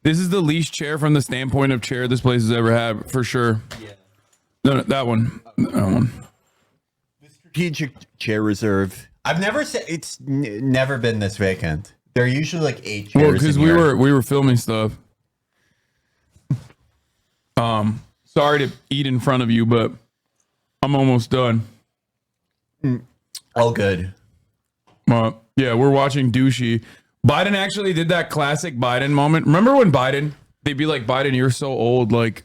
This is the least chair from the standpoint of chair this place has ever had, for sure. Yeah. No, that one. That one. The strategic chair reserve. I've never said it's never been this vacant. They're usually like 8 chairs. Well, because we were filming stuff. Sorry to eat in front of you, but I'm almost done. All good. Yeah, we're watching douchey. Biden actually did that classic Biden moment. Remember when they'd be like, Biden, you're so old, like,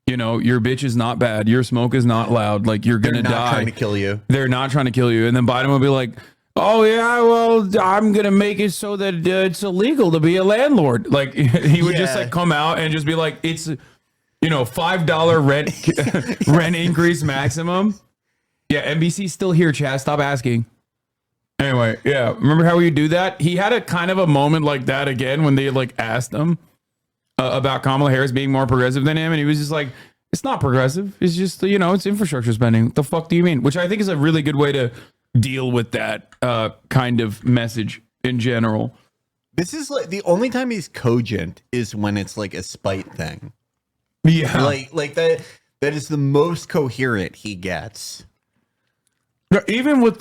you know, your bitch is not bad, your smoke is not loud, like you're gonna die. They're not trying to kill you. They're not trying to kill you. And then Biden would be like, oh yeah, well, I'm gonna make it so that it's illegal to be a landlord. Like he would just like come out and just be like, it's, you know, $5 rent increase maximum. Yeah, NBC's still here, Chad. Stop asking. Anyway, yeah. Remember how we do that? He had a kind of a moment like that again when they like asked him about Kamala Harris being more progressive than him, and he was just like, "It's not progressive. It's just, you know, it's infrastructure spending. What the fuck do you mean?" Which I think is a really good way to deal with that kind of message in general. This is like the only time he's cogent is when it's like a spite thing. Yeah, like that. That is the most coherent he gets. Even with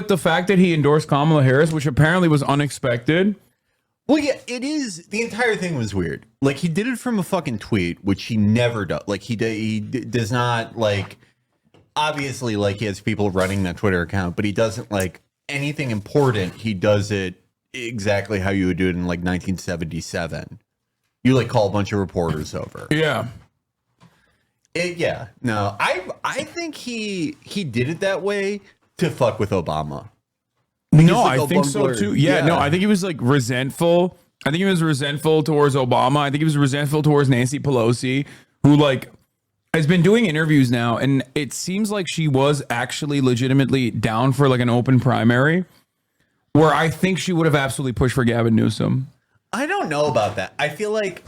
the fact that he endorsed Kamala Harris, which apparently was unexpected. Well, yeah, it is. The entire thing was weird. Like, he did it from a fucking tweet, which he never does. Like, he does not, like, obviously, like, he has people running that Twitter account, but he doesn't, like, anything important. He does it exactly how you would do it in, like, 1977. You, like, call a bunch of reporters over. Yeah. No, I think he did it that way to fuck with Obama. No, I think so too. Yeah, no, I think he was like resentful. I think he was resentful towards Obama. I think he was resentful towards Nancy Pelosi, who like has been doing interviews now, and it seems like she was actually legitimately down for like an open primary, where I think she would have absolutely pushed for Gavin Newsom. I don't know about that. I feel like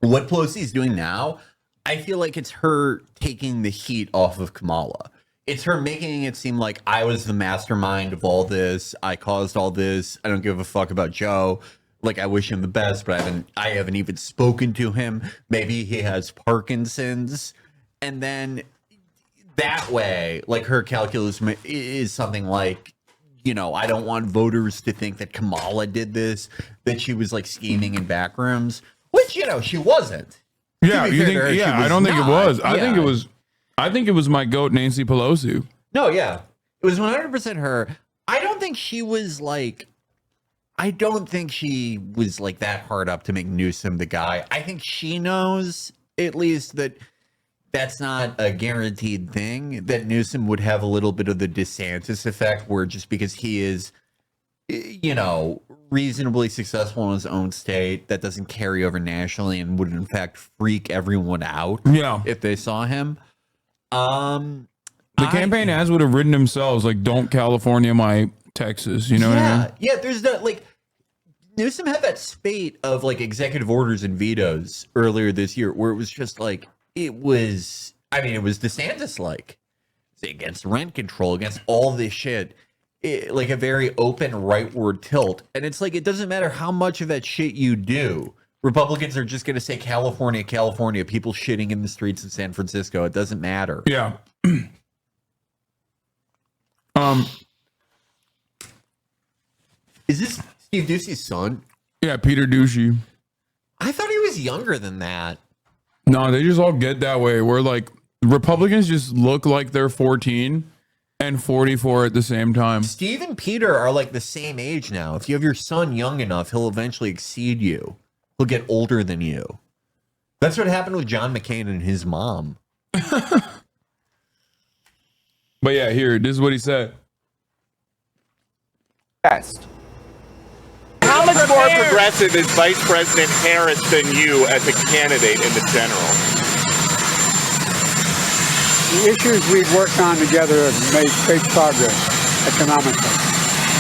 what Pelosi is doing now, I feel like it's her taking the heat off of Kamala. It's her making it seem like I was the mastermind of all this. I caused all this. I don't give a fuck about Joe. Like, I wish him the best, but I haven't even spoken to him. Maybe he has Parkinson's. And then that way, like, her calculus is something like, you know, I don't want voters to think that Kamala did this, that she was like scheming in back rooms, which, you know, she wasn't. Yeah, you think? Yeah, I don't think it was. I think it was. I think it was my goat, Nancy Pelosi. No, yeah, it was 100% her. I don't think she was like. I don't think she was like that hard up to make Newsom the guy. I think she knows at least that that's not a guaranteed thing, that Newsom would have a little bit of the DeSantis effect, where just because he is, you know, reasonably successful in his own state, that doesn't carry over nationally and would in fact freak everyone out. Yeah, if they saw him. The campaign ads would have written themselves like, "Don't California my Texas," you know what I mean? Yeah, there's that, like, Newsom had that spate of like executive orders and vetoes earlier this year where it was just like, it was DeSantis like against rent control, against all this shit, like a very open rightward tilt. And it's like, it doesn't matter how much of that shit you do. Republicans are just going to say California, California, people shitting in the streets of San Francisco. It doesn't matter. Yeah. Is this Steve Doocy's son? Yeah, Peter Ducey. I thought he was younger than that. No, they just all get that way. Where like Republicans just look like they're 14 and 44 at the same time. Steve and Peter are like the same age now. If you have your son young enough, he'll eventually exceed you. He'll get older than you. That's what happened with John McCain and his mom. But yeah, here, this is what he said. Best. How much more progressive is Vice President Harris than you as a candidate in the general? The issues we've worked on together have made great progress economically.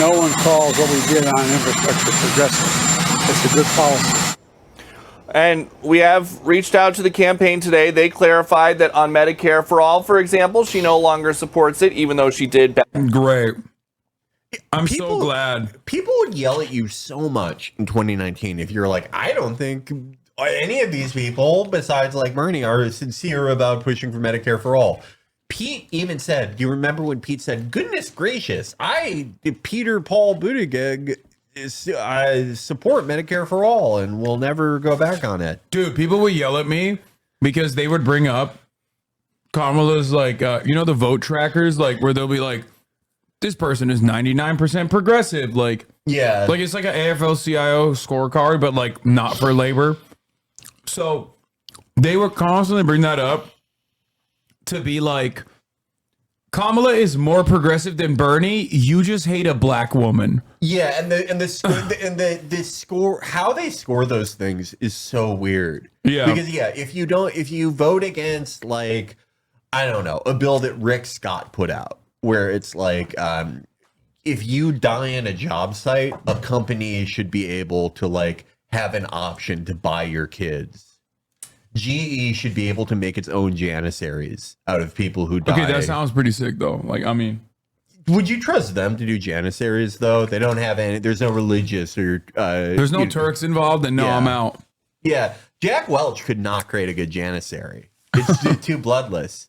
No one calls what we did on infrastructure progressive. It's a good policy. And we have reached out to the campaign today. They clarified that on Medicare for All, for example, she no longer supports it, even though she did. Great. I'm so glad. People would yell at you so much in 2019 if you're like, I don't think any of these people, besides like Bernie, are sincere about pushing for Medicare for all. Pete even said, do you remember when Pete said, goodness gracious, Peter Paul Buttigieg, I support Medicare for all and we'll never go back on it. Dude, people would yell at me because they would bring up Kamala's like, the vote trackers, like where they'll be like, this person is 99% progressive. Like, yeah, like it's like an AFL-CIO scorecard, but like not for labor. So they would constantly bring that up to be like, Kamala is more progressive than Bernie. You just hate a black woman. Yeah, and the score, how they score those things is so weird. Yeah, because if you vote against like, I don't know, a bill that Rick Scott put out, where it's like, if you die in a job site, a company should be able to like have an option to buy your kids. GE should be able to make its own janissaries out of people who die. Okay, that sounds pretty sick though. Like, I mean, would you trust them to do janissaries though? They don't have any. There's no religious or there's no Turks involved, and no, I'm out. Yeah, Jack Welch could not create a good janissary. It's too bloodless.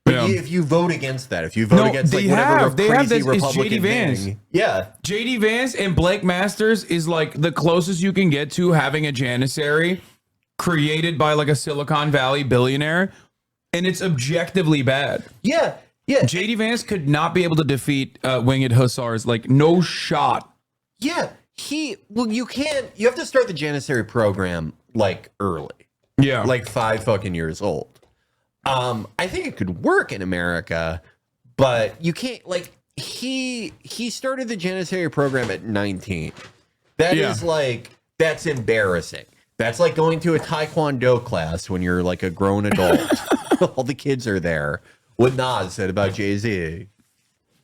But if you vote against that, if you vote against like whatever crazy Republican thing, JD Vance and Blake Masters is like the closest you can get to having a janissary created by like a Silicon Valley billionaire, and it's objectively bad. Yeah. JD Vance could not be able to defeat winged hussars, like no shot. Yeah, you can't. You have to start the janissary program like early. Yeah, like 5 fucking years old. I think it could work in America, but you can't. Like he started the janissary program at 19. That is like, that's embarrassing. That's like going to a Taekwondo class when you're like a grown adult. All the kids are there. What Nas said about Jay-Z.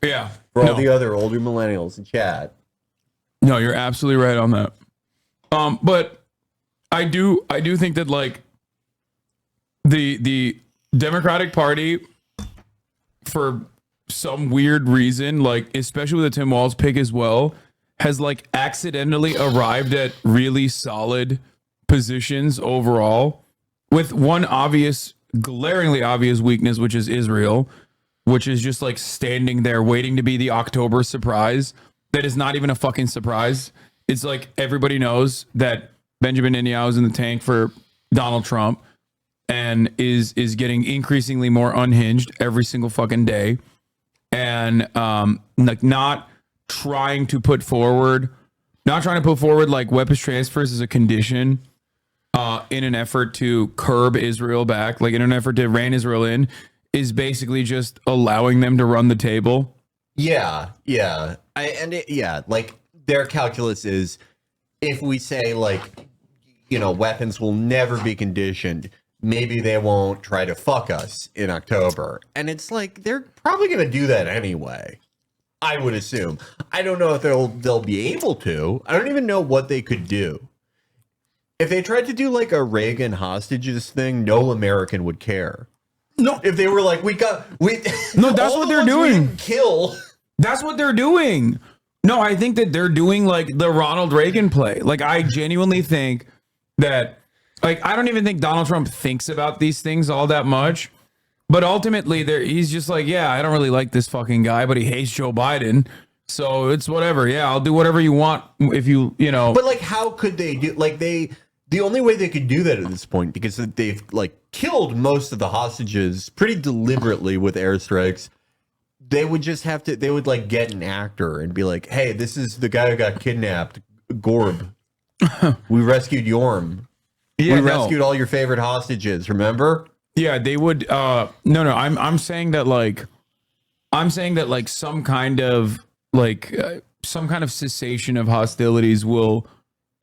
Yeah. For all the other older millennials in chat. No, you're absolutely right on that. But I do think that like the Democratic Party, for some weird reason, like especially with the Tim Walz pick as well, has like accidentally arrived at really solid positions overall, with one glaringly obvious weakness, which is Israel, which is just like standing there waiting to be the October surprise that is not even a fucking surprise. It's like everybody knows that Benjamin Netanyahu is in the tank for Donald Trump and is getting increasingly more unhinged every single fucking day, and like not trying to put forward like weapons transfers as a condition in an effort to curb Israel back, like in an effort to rein Israel in, is basically just allowing them to run the table. Yeah. Like their calculus is, if we say like, weapons will never be conditioned, maybe they won't try to fuck us in October. And it's like, they're probably going to do that anyway, I would assume. I don't know if they'll be able to. I don't even know what they could do. If they tried to do like a Reagan hostages thing, no American would care. No, if they were like, no, that's what they're doing. Kill. That's what they're doing. No, I think that they're doing like the Ronald Reagan play. Like, I genuinely think that, like, I don't even think Donald Trump thinks about these things all that much. But ultimately, he's just like, yeah, I don't really like this fucking guy, but he hates Joe Biden. So it's whatever. Yeah, I'll do whatever you want if you know. But like, how could they do, like, the only way they could do that at this point, because they've like killed most of the hostages pretty deliberately with airstrikes, they would just have to, they would like get an actor and be like, hey, this is the guy who got kidnapped, Gorb. We rescued Yorm. Yeah, we rescued all your favorite hostages, remember? Yeah, they would. I'm saying that like some kind of cessation of hostilities will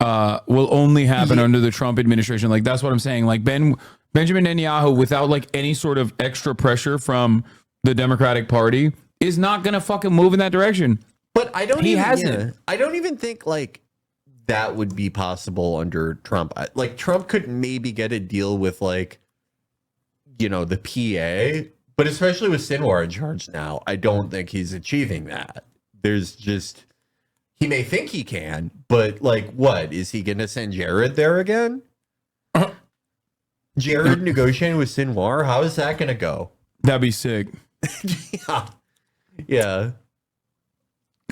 only happen under the Trump administration. Like, that's what I'm saying. Like Benjamin Netanyahu, without like any sort of extra pressure from the Democratic Party, is not gonna fucking move in that direction. But I don't even think like that would be possible under Trump. Like, Trump could maybe get a deal with like, the PA, but especially with Sinwar in charge now, I don't think he's achieving that. there's just, he may think he can, but like, what? Is he going to send Jared there again? Jared negotiating with Sinwar? How is that going to go? That'd be sick. Yeah. Yeah.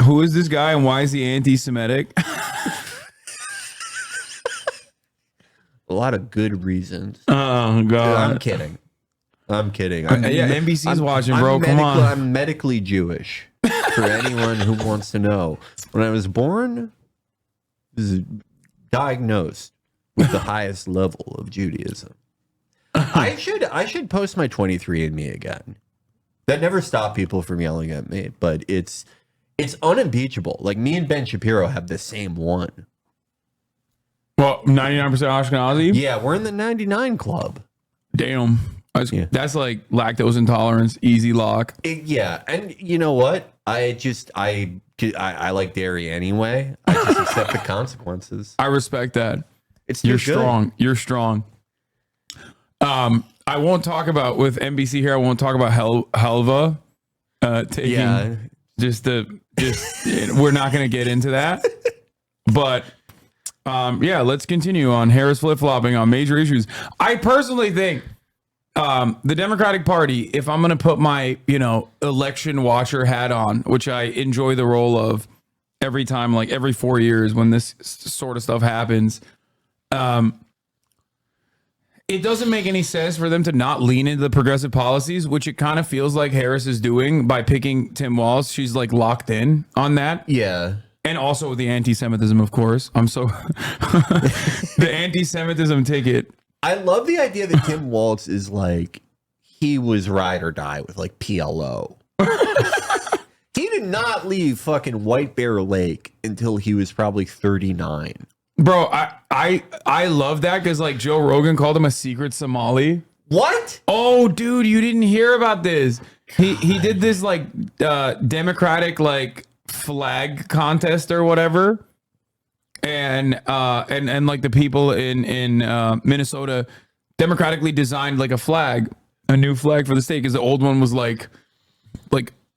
Who is this guy and why is he anti-Semitic? A lot of good reasons. Oh, God. I'm kidding. NBC's watching, bro. Come on. I'm medically Jewish. For anyone who wants to know, when I was born, I was diagnosed with the highest level of Judaism. I should post my 23andMe again. That never stopped people from yelling at me, but it's unimpeachable. Like, me and Ben Shapiro have the same one. Well, 99% Ashkenazi? Yeah, we're in the 99 club. Damn. That's like lactose intolerance, easy lock. Yeah, and you know what? I like dairy anyway. I just accept the consequences. I respect that. You're strong. You're strong. I won't talk about with NBC here. I won't talk about Helva taking we're not going to get into that. But let's continue on Harris flip-flopping on major issues. I personally think the Democratic Party, if I'm going to put my, election watcher hat on, which I enjoy the role of every time, like every 4 years when this sort of stuff happens, it doesn't make any sense for them to not lean into the progressive policies, which it kind of feels like Harris is doing by picking Tim Walz. She's like locked in on that. Yeah. And also the anti-Semitism, of course. I'm so the anti-Semitism ticket. I love the idea that Tim Walz is like, he was ride or die with like PLO. He did not leave fucking White Bear Lake until he was probably 39. Bro, I love that because like Joe Rogan called him a secret Somali. What? Oh, dude, you didn't hear about this. He did this like Democratic like flag contest or whatever. And like the people in Minnesota democratically designed like a new flag for the state because the old one was like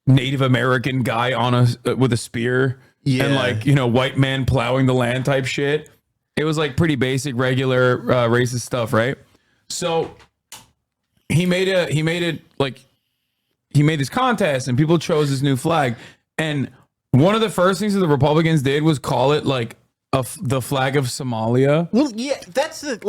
Native American guy on with a spear and like white man plowing the land type shit. It was like pretty basic regular racist stuff, right? So he made this contest and people chose this new flag, and one of the first things that the Republicans did was call it like the flag of Somalia. Well, yeah, that's it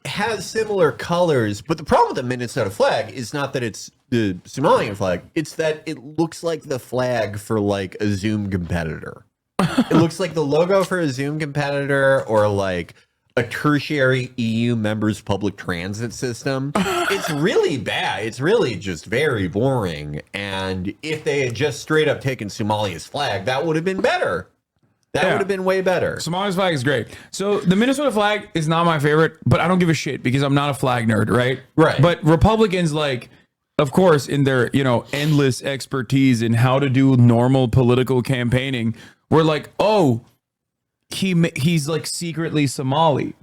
has similar colors, but the problem with the Minnesota flag is not that it's the Somalian flag, it's that it looks like the flag for like a Zoom competitor. It looks like the logo for a Zoom competitor or like a tertiary EU members public transit system. It's really bad. It's really just very boring. And if they had just straight up taken Somalia's flag, that would have been better. That would have been way better. Somalia's flag is great. So the Minnesota flag is not my favorite, but I don't give a shit because I'm not a flag nerd, right? Right. But Republicans, like, of course, in their, endless expertise in how to do normal political campaigning, we're like, oh, he's like secretly Somali.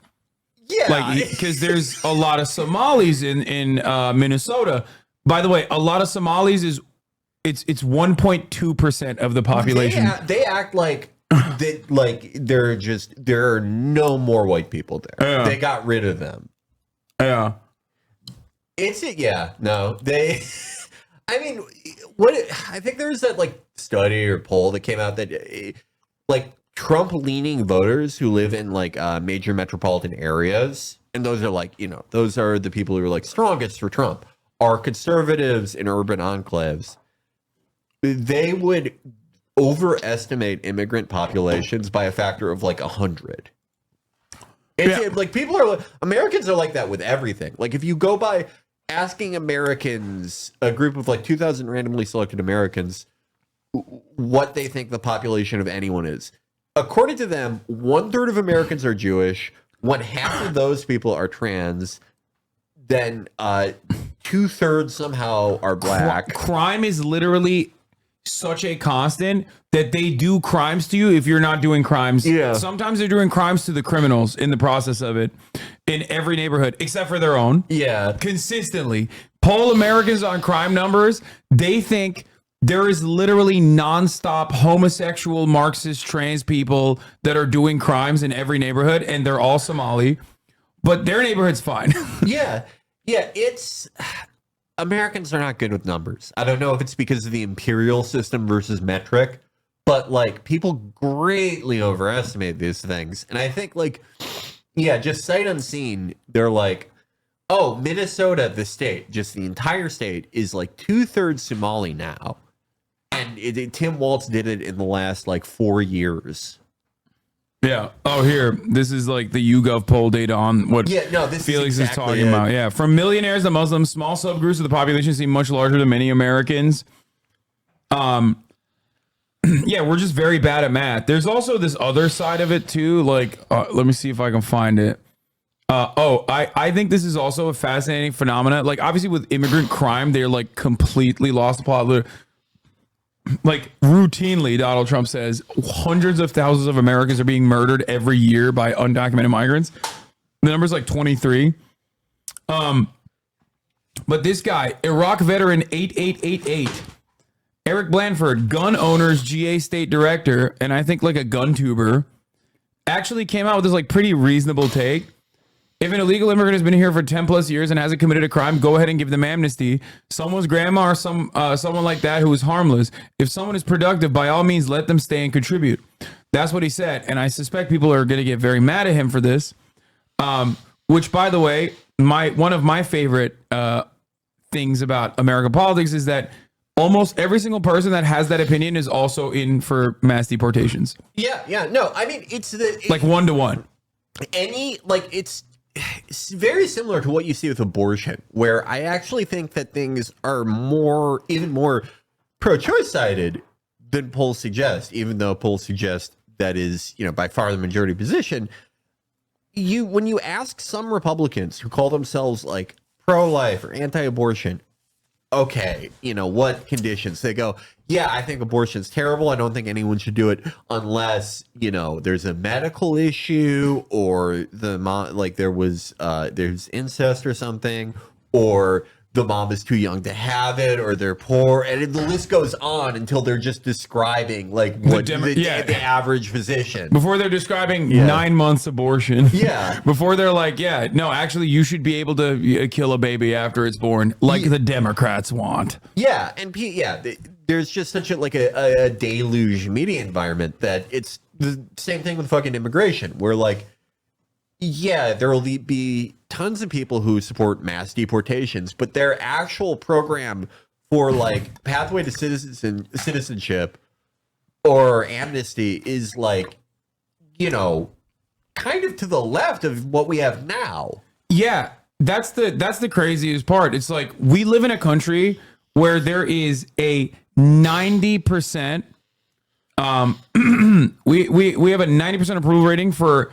Yeah. Like, because there's a lot of Somalis in Minnesota. By the way, a lot of Somalis it's 1.2% of the population. They act like there are no more white people there. Yeah. They got rid of them. Yeah. I think there's that like study or poll that came out that like Trump leaning voters who live in like major metropolitan areas, and those are like, those are the people who are like strongest for Trump, are conservatives in urban enclaves. They would overestimate immigrant populations by a factor of like 100. Like Americans are like that with everything. Like if you go by asking Americans, a group of like 2,000 randomly selected Americans, what they think the population of anyone is. According to them, 1/3 of Americans are Jewish, 1/2 of those people are trans, then 2/3 somehow are black. Crime is literally such a constant that they do crimes to you if you're not doing crimes. Yeah. Sometimes they're doing crimes to the criminals in the process of it in every neighborhood except for their own. Yeah. Consistently. Poll Americans on crime numbers, they think there is literally nonstop homosexual Marxist trans people that are doing crimes in every neighborhood, and they're all Somali, but their neighborhood's fine. Yeah. It's Americans are not good with numbers. I don't know if it's because of the imperial system versus metric, but like people greatly overestimate these things. And I think like, just sight unseen, they're like, oh, Minnesota, the state, just the entire state is like 2/3 Somali now. And Tim Walz did it in the last like 4 years. Yeah. Oh, here. This is like the YouGov poll data on what this Felix is exactly talking about. Yeah. From millionaires to Muslims, small subgroups of the population seem much larger than many Americans. Yeah, we're just very bad at math. There's also this other side of it too. Like, let me see if I can find it. I think this is also a fascinating phenomena. Like, obviously with immigrant crime, they're like completely lost the plot. Like routinely, Donald Trump says hundreds of thousands of Americans are being murdered every year by undocumented migrants. The number's like 23. But this guy, Iraq veteran 8888, Eric Blanford, gun owners GA state director, and I think like a gun tuber, actually came out with this like pretty reasonable take. If an illegal immigrant has been here for 10 plus years and hasn't committed a crime, go ahead and give them amnesty. Someone's grandma or someone like that who is harmless. If someone is productive, by all means, let them stay and contribute. That's what he said. And I suspect people are going to get very mad at him for this. Which, by the way, one of my favorite things about American politics is that almost every single person that has that opinion is also in for mass deportations. No, I mean, it's like 1-to-1. It's very similar to what you see with abortion, where I actually think that things are even more pro-choice sided than polls suggest, even though polls suggest that is, by far the majority position. When you ask some Republicans who call themselves like pro-life or anti-abortion, okay, what conditions? They go, yeah, I think abortion's terrible. I don't think anyone should do it unless, there's a medical issue or there's incest or something, or the mom is too young to have it, or they're poor, and the list goes on until they're just describing like what the average physician. Before they're describing 9 months abortion. Yeah. Before they're like, no, actually you should be able to kill a baby after it's born, like the Democrats want. Yeah, and there's just such a deluge media environment that it's the same thing with fucking immigration, where like, there will be tons of people who support mass deportations, but their actual program for like pathway to citizenship or amnesty is like, kind of to the left of what we have now. Yeah, that's the craziest part. It's like we live in a country where there is a 90% we have a 90% approval rating for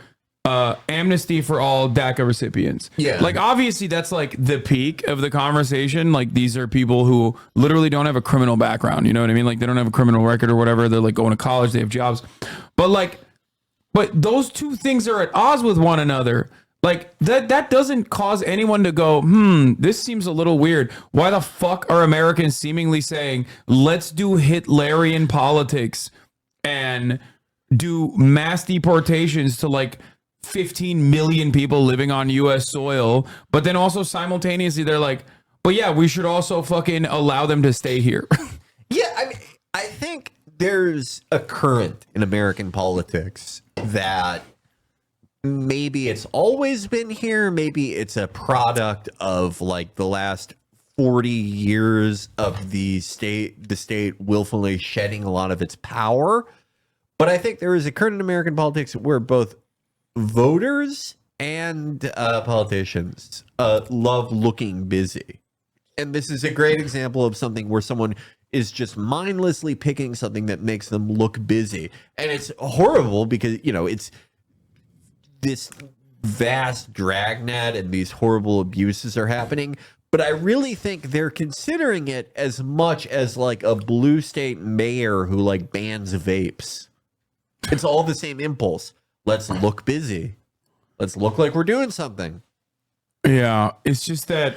amnesty for all DACA recipients. Yeah. Like, obviously, that's like the peak of the conversation. Like, these are people who literally don't have a criminal background. You know what I mean? Like, they don't have a criminal record or whatever. They're like going to college. They have jobs. But those two things are at odds with one another. Like, that doesn't cause anyone to go, this seems a little weird. Why the fuck are Americans seemingly saying, let's do Hitlerian politics and do mass deportations to like 15 million people living on U.S. soil, but then also simultaneously they're like, but yeah, we should also fucking allow them to stay here. Yeah, I mean, I think there's a current in American politics that maybe it's always been here, maybe it's a product of like the last 40 years of the state willfully shedding a lot of its power. But I think there is a current in American politics where both voters and politicians love looking busy. And this is a great example of something where someone is just mindlessly picking something that makes them look busy. And it's horrible because, it's this vast dragnet and these horrible abuses are happening. But I really think they're considering it as much as like a blue state mayor who like bans vapes. It's all the same impulse. Let's look busy. Let's look like we're doing something. Yeah, it's just that,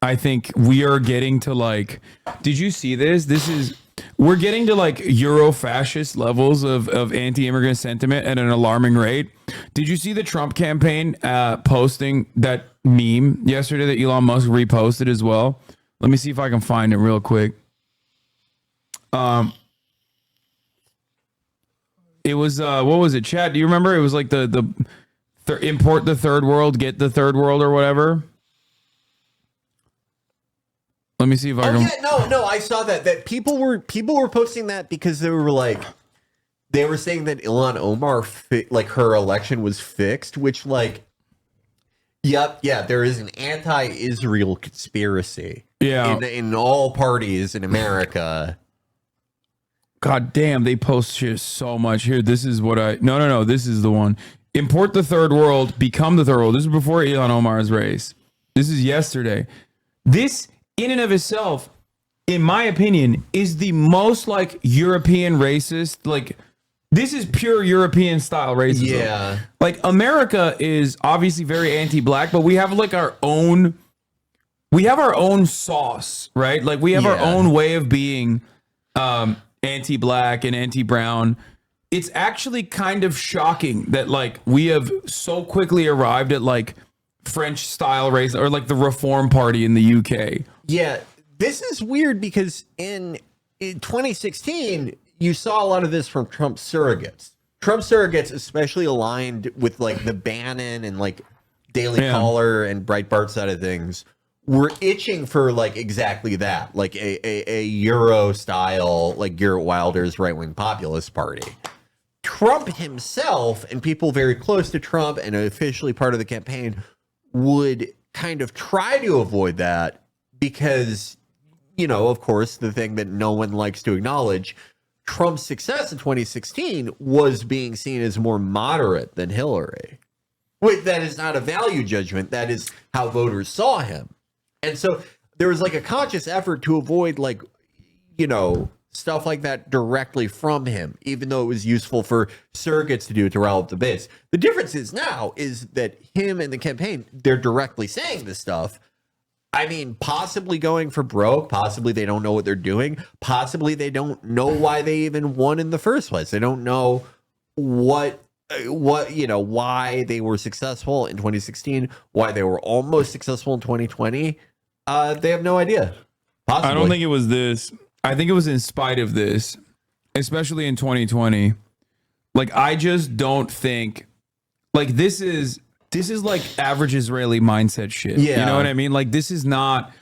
I think we are getting to like, did you see this? We're getting to like Euro-fascist levels of anti-immigrant sentiment at an alarming rate. Did you see the Trump campaign posting that meme yesterday that Elon Musk reposted as well? Let me see if I can find it real quick. It was, what was it, chat? Do you remember? It was like import the third world, get the third world or whatever. Let me see if I can. Yeah, no, I saw that people were posting that because they were saying that Ilhan Omar her election was fixed, which there is an anti-Israel conspiracy. Yeah, in all parties in America. God damn, they post shit so much here. This is what no, this is the one. Import the third world, become the third world. This is before Ilhan Omar's race. This is yesterday. This in and of itself, in my opinion, is the most like European racist. Like, this is pure European style racism. Yeah. Like, America is obviously very anti-black, but we have like our own sauce, right? Like, we have our own way of being anti-black and anti-brown. It's actually kind of shocking that like we have so quickly arrived at like French style racism or like the Reform Party in the UK. Yeah, this is weird because in 2016, you saw a lot of this from Trump surrogates. Trump surrogates, especially aligned with like the Bannon and like Daily Caller and Breitbart side of things, were itching for like exactly that, like a Euro style, like Garrett Wilder's right wing populist party. Trump himself and people very close to Trump and officially part of the campaign would kind of try to avoid that because, of course, the thing that no one likes to acknowledge, Trump's success in 2016 was being seen as more moderate than Hillary. Wait, that is not a value judgment. That is how voters saw him. And so there was like a conscious effort to avoid like, stuff like that directly from him, even though it was useful for surrogates to do it to rile up the base. The difference is now is that him and the campaign, they're directly saying this stuff. I mean, possibly going for broke, possibly they don't know what they're doing, possibly they don't know why they even won in the first place. They don't know why they were successful in 2016, why they were almost successful in 2020. They have no idea. Possibly. I don't think it was this. I think it was in spite of this, especially in 2020. Like, I just don't think like this is like average Israeli mindset shit. Yeah. You know what I mean? Like, this is not,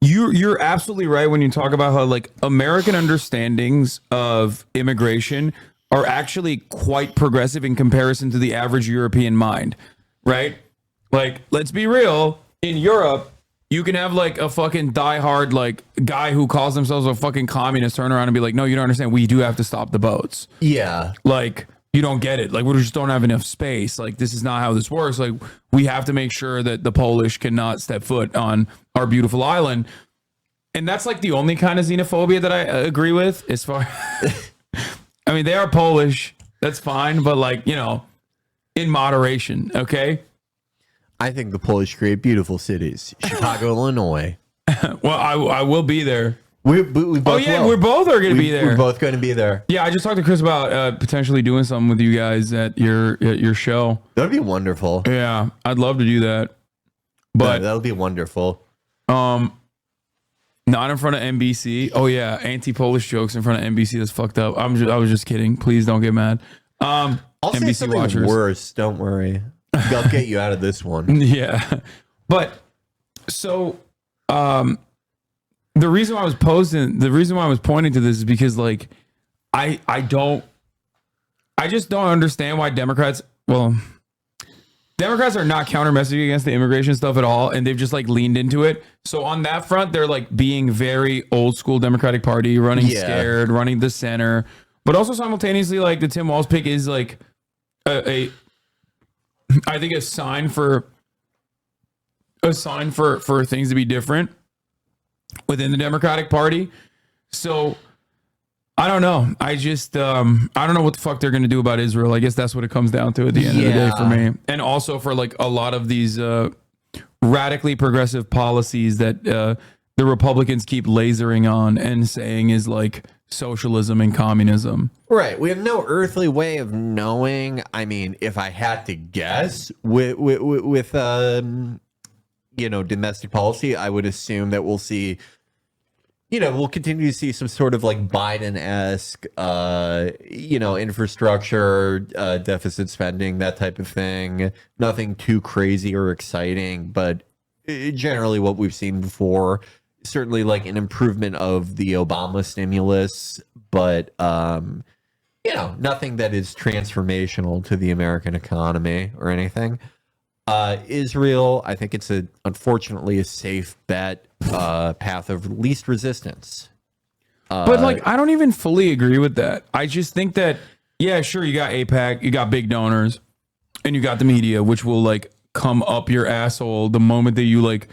you're absolutely right when you talk about how like American understandings of immigration are actually quite progressive in comparison to the average European mind, right? Like, let's be real, in Europe, you can have like a fucking diehard like guy who calls themselves a fucking communist turn around and be like, no, you don't understand. We do have to stop the boats. Yeah. Like, you don't get it. Like, we just don't have enough space. Like, this is not how this works. Like, we have to make sure that the Polish cannot step foot on our beautiful island. And that's like the only kind of xenophobia that I agree with as far. I mean, they are Polish. That's fine. But like, in moderation. Okay. I think the Polish create beautiful cities. Chicago, Illinois. Well, I will be there. We both we're both are going to be there. We're both going to be there. Yeah, I just talked to Chris about potentially doing something with you guys at your show. That'd be wonderful. Yeah, I'd love to do that. But that would be wonderful. Not in front of NBC. Oh yeah, anti-Polish jokes in front of NBC. That's fucked up. I was just kidding. Please don't get mad. I'll NBC say something watchers. worse. Don't worry. I'll get you out of this one. Yeah, but so the reason why I was pointing to this is because like I just don't understand why Democrats are not counter messaging against the immigration stuff at all, and they've just like leaned into it. So on that front, they're like being very old school Democratic Party, running scared, running the center, but also simultaneously like the Tim Walz pick is like I think a sign for things to be different within the Democratic Party. So I don't know. I just I don't know what the fuck they're going to do about Israel. I guess that's what it comes down to at the end of the day for me. And also for like a lot of these radically progressive policies that the Republicans keep lasering on and saying is like socialism and communism. Right. We have no earthly way of knowing. I mean, if I had to guess with domestic policy, I would assume that we'll see, we'll continue to see some sort of like Biden-esque, infrastructure, deficit spending, that type of thing. Nothing too crazy or exciting, but generally what we've seen before. Certainly like an improvement of the Obama stimulus, but, nothing that is transformational to the American economy or anything. Israel, I think it's unfortunately a safe bet, path of least resistance. But like, I don't even fully agree with that. I just think that, yeah, sure, you got AIPAC, you got big donors, and you got the media, which will like come up your asshole the moment that you like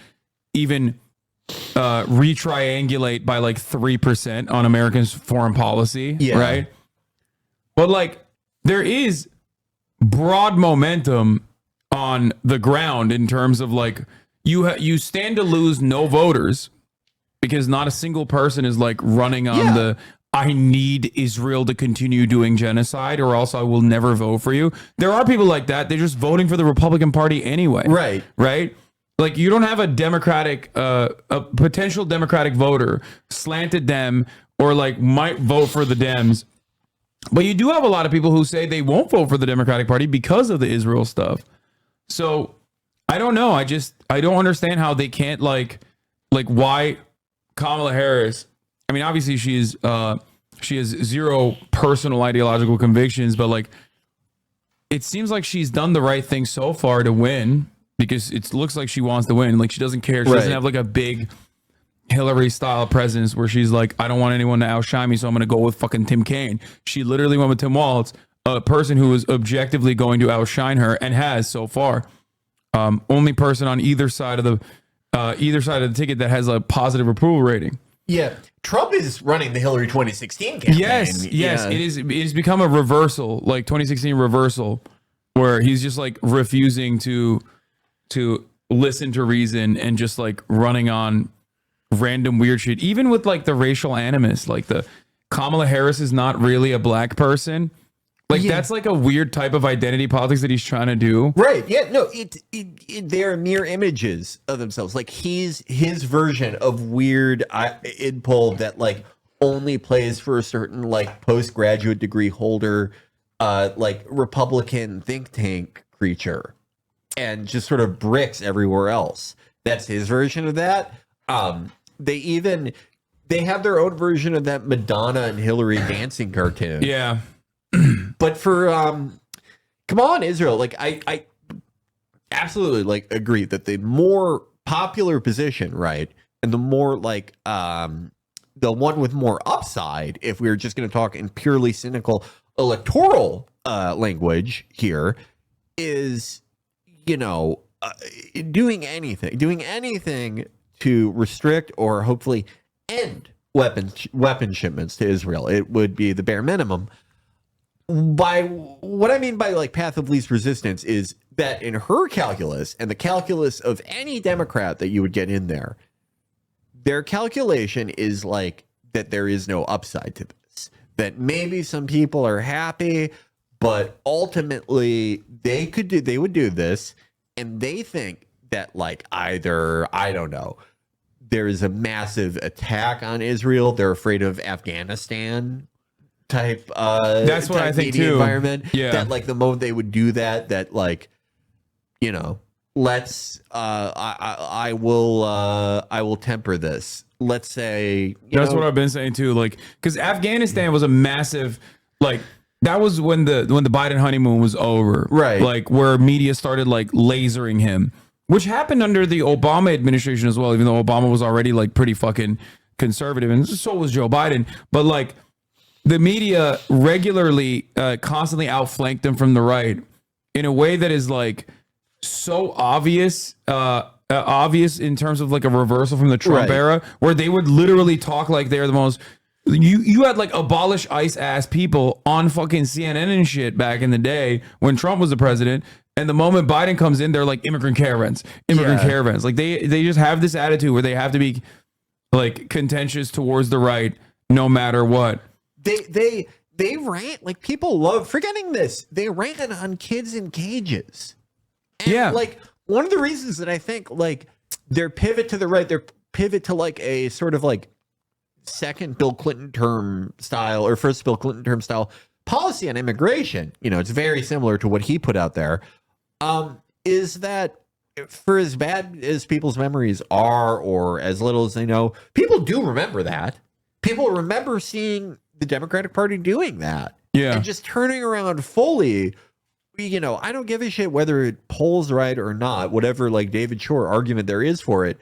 even retriangulate by like 3% on Americans' foreign policy, right? But like, there is broad momentum on the ground in terms of like you stand to lose no voters because not a single person is like running on the I need Israel to continue doing genocide or else I will never vote for you. There are people like that. They're just voting for the Republican Party anyway. Right. Like you don't have a Democratic, a potential Democratic voter slanted Dem or like might vote for the Dems. But you do have a lot of people who say they won't vote for the Democratic Party because of the Israel stuff. So I don't know. I don't understand how they can't like why Kamala Harris. I mean, obviously she has zero personal ideological convictions, but like it seems like she's done the right thing so far to win because it looks like she wants to win. Like she doesn't care. She doesn't have like a big Hillary style presence where she's like, I don't want anyone to outshine me, so I'm going to go with fucking Tim Kaine. She literally went with Tim Walz, a person who is objectively going to outshine her and has so far. Only person on either side of the ticket that has a positive approval rating. Yeah, Trump is running the Hillary 2016 campaign. Yes, it is become a reversal, like 2016 reversal, where he's just like refusing to listen to reason and just like running on random weird shit. Even with like the racial animus, like the Kamala Harris is not really a black person. Like that's like a weird type of identity politics that he's trying to do. Right. Yeah. No, they're mere images of themselves. Like his version of weird idpol that like only plays for a certain like postgraduate degree holder, like Republican think tank creature and just sort of bricks everywhere else. That's his version of that. They have their own version of that Madonna and Hillary dancing cartoon. Yeah. But for Kamala and Israel, like I absolutely like agree that the more popular position, right, and the more like the one with more upside, if we were just going to talk in purely cynical electoral language here, is doing anything to restrict or hopefully end weapon shipments to Israel. It would be the bare minimum. By what I mean by like path of least resistance is that in her calculus and the calculus of any Democrat that you would get in there, their calculation is like that there is no upside to this, that maybe some people are happy, but ultimately they would do this. And they think that like either, I don't know, there is a massive attack on Israel. They're afraid of Afghanistan type that's what I think too. Environment. Yeah. That like the moment they would do that like, let's I will temper this. Let's say that's what I've been saying too. Like, because Afghanistan was a massive like that was when the Biden honeymoon was over. Right. Like where media started like lasering him. Which happened under the Obama administration as well, even though Obama was already like pretty fucking conservative and so was Joe Biden. But like the media regularly, constantly outflanked them from the right in a way that is like so obvious in terms of like a reversal from the Trump era, where they would literally talk like they're the most you had like abolish ICE ass people on fucking CNN and shit back in the day when Trump was the president. And the moment Biden comes in, they're like immigrant caravans. Like they just have this attitude where they have to be like contentious towards the right no matter what. They rant, like, people love forgetting this. They ran on kids in cages. And like, one of the reasons that I think like their pivot to the right, their pivot to like a sort of like second Bill Clinton term style or first Bill Clinton term style policy on immigration, you know, it's very similar to what he put out there, is that for as bad as people's memories are or as little as they know, people do remember that. People remember seeing the Democratic Party doing that. Yeah. And just turning around fully. You know, I don't give a shit whether it polls right or not, whatever like David Shore argument there is for it.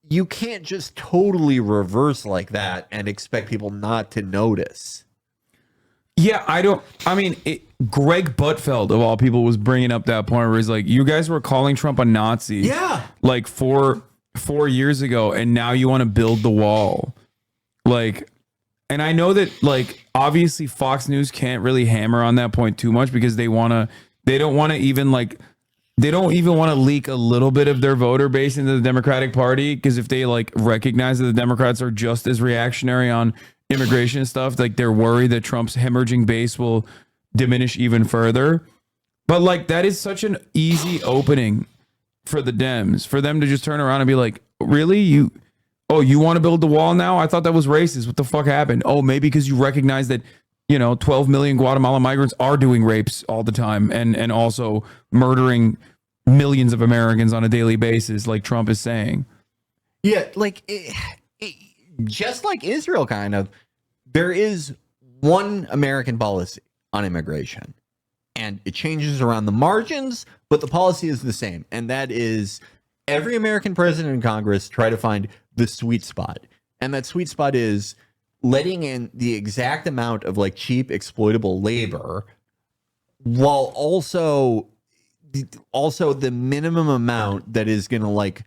You can't just totally reverse like that and expect people not to notice. Yeah, Greg Buttfeld of all people was bringing up that point where he's like, you guys were calling Trump a Nazi. Yeah. Like four years ago. And now you want to build the wall. Like, and I know that like, obviously Fox News can't really hammer on that point too much because they don't even want to leak a little bit of their voter base into the Democratic Party. Because if they like recognize that the Democrats are just as reactionary on immigration and stuff, like they're worried that Trump's hemorrhaging base will diminish even further. But like, that is such an easy opening for the Dems, for them to just turn around and be like, really? You want to build the wall now? I thought that was racist. What the fuck happened? Oh, maybe because you recognize that, 12 million Guatemalan migrants are doing rapes all the time and also murdering millions of Americans on a daily basis, like Trump is saying. Yeah, like just like Israel, kind of, there is one American policy on immigration, and it changes around the margins, but the policy is the same, and that is every American president and Congress try to find the sweet spot, and that sweet spot is letting in the exact amount of like cheap exploitable labor while also the minimum amount that is going to like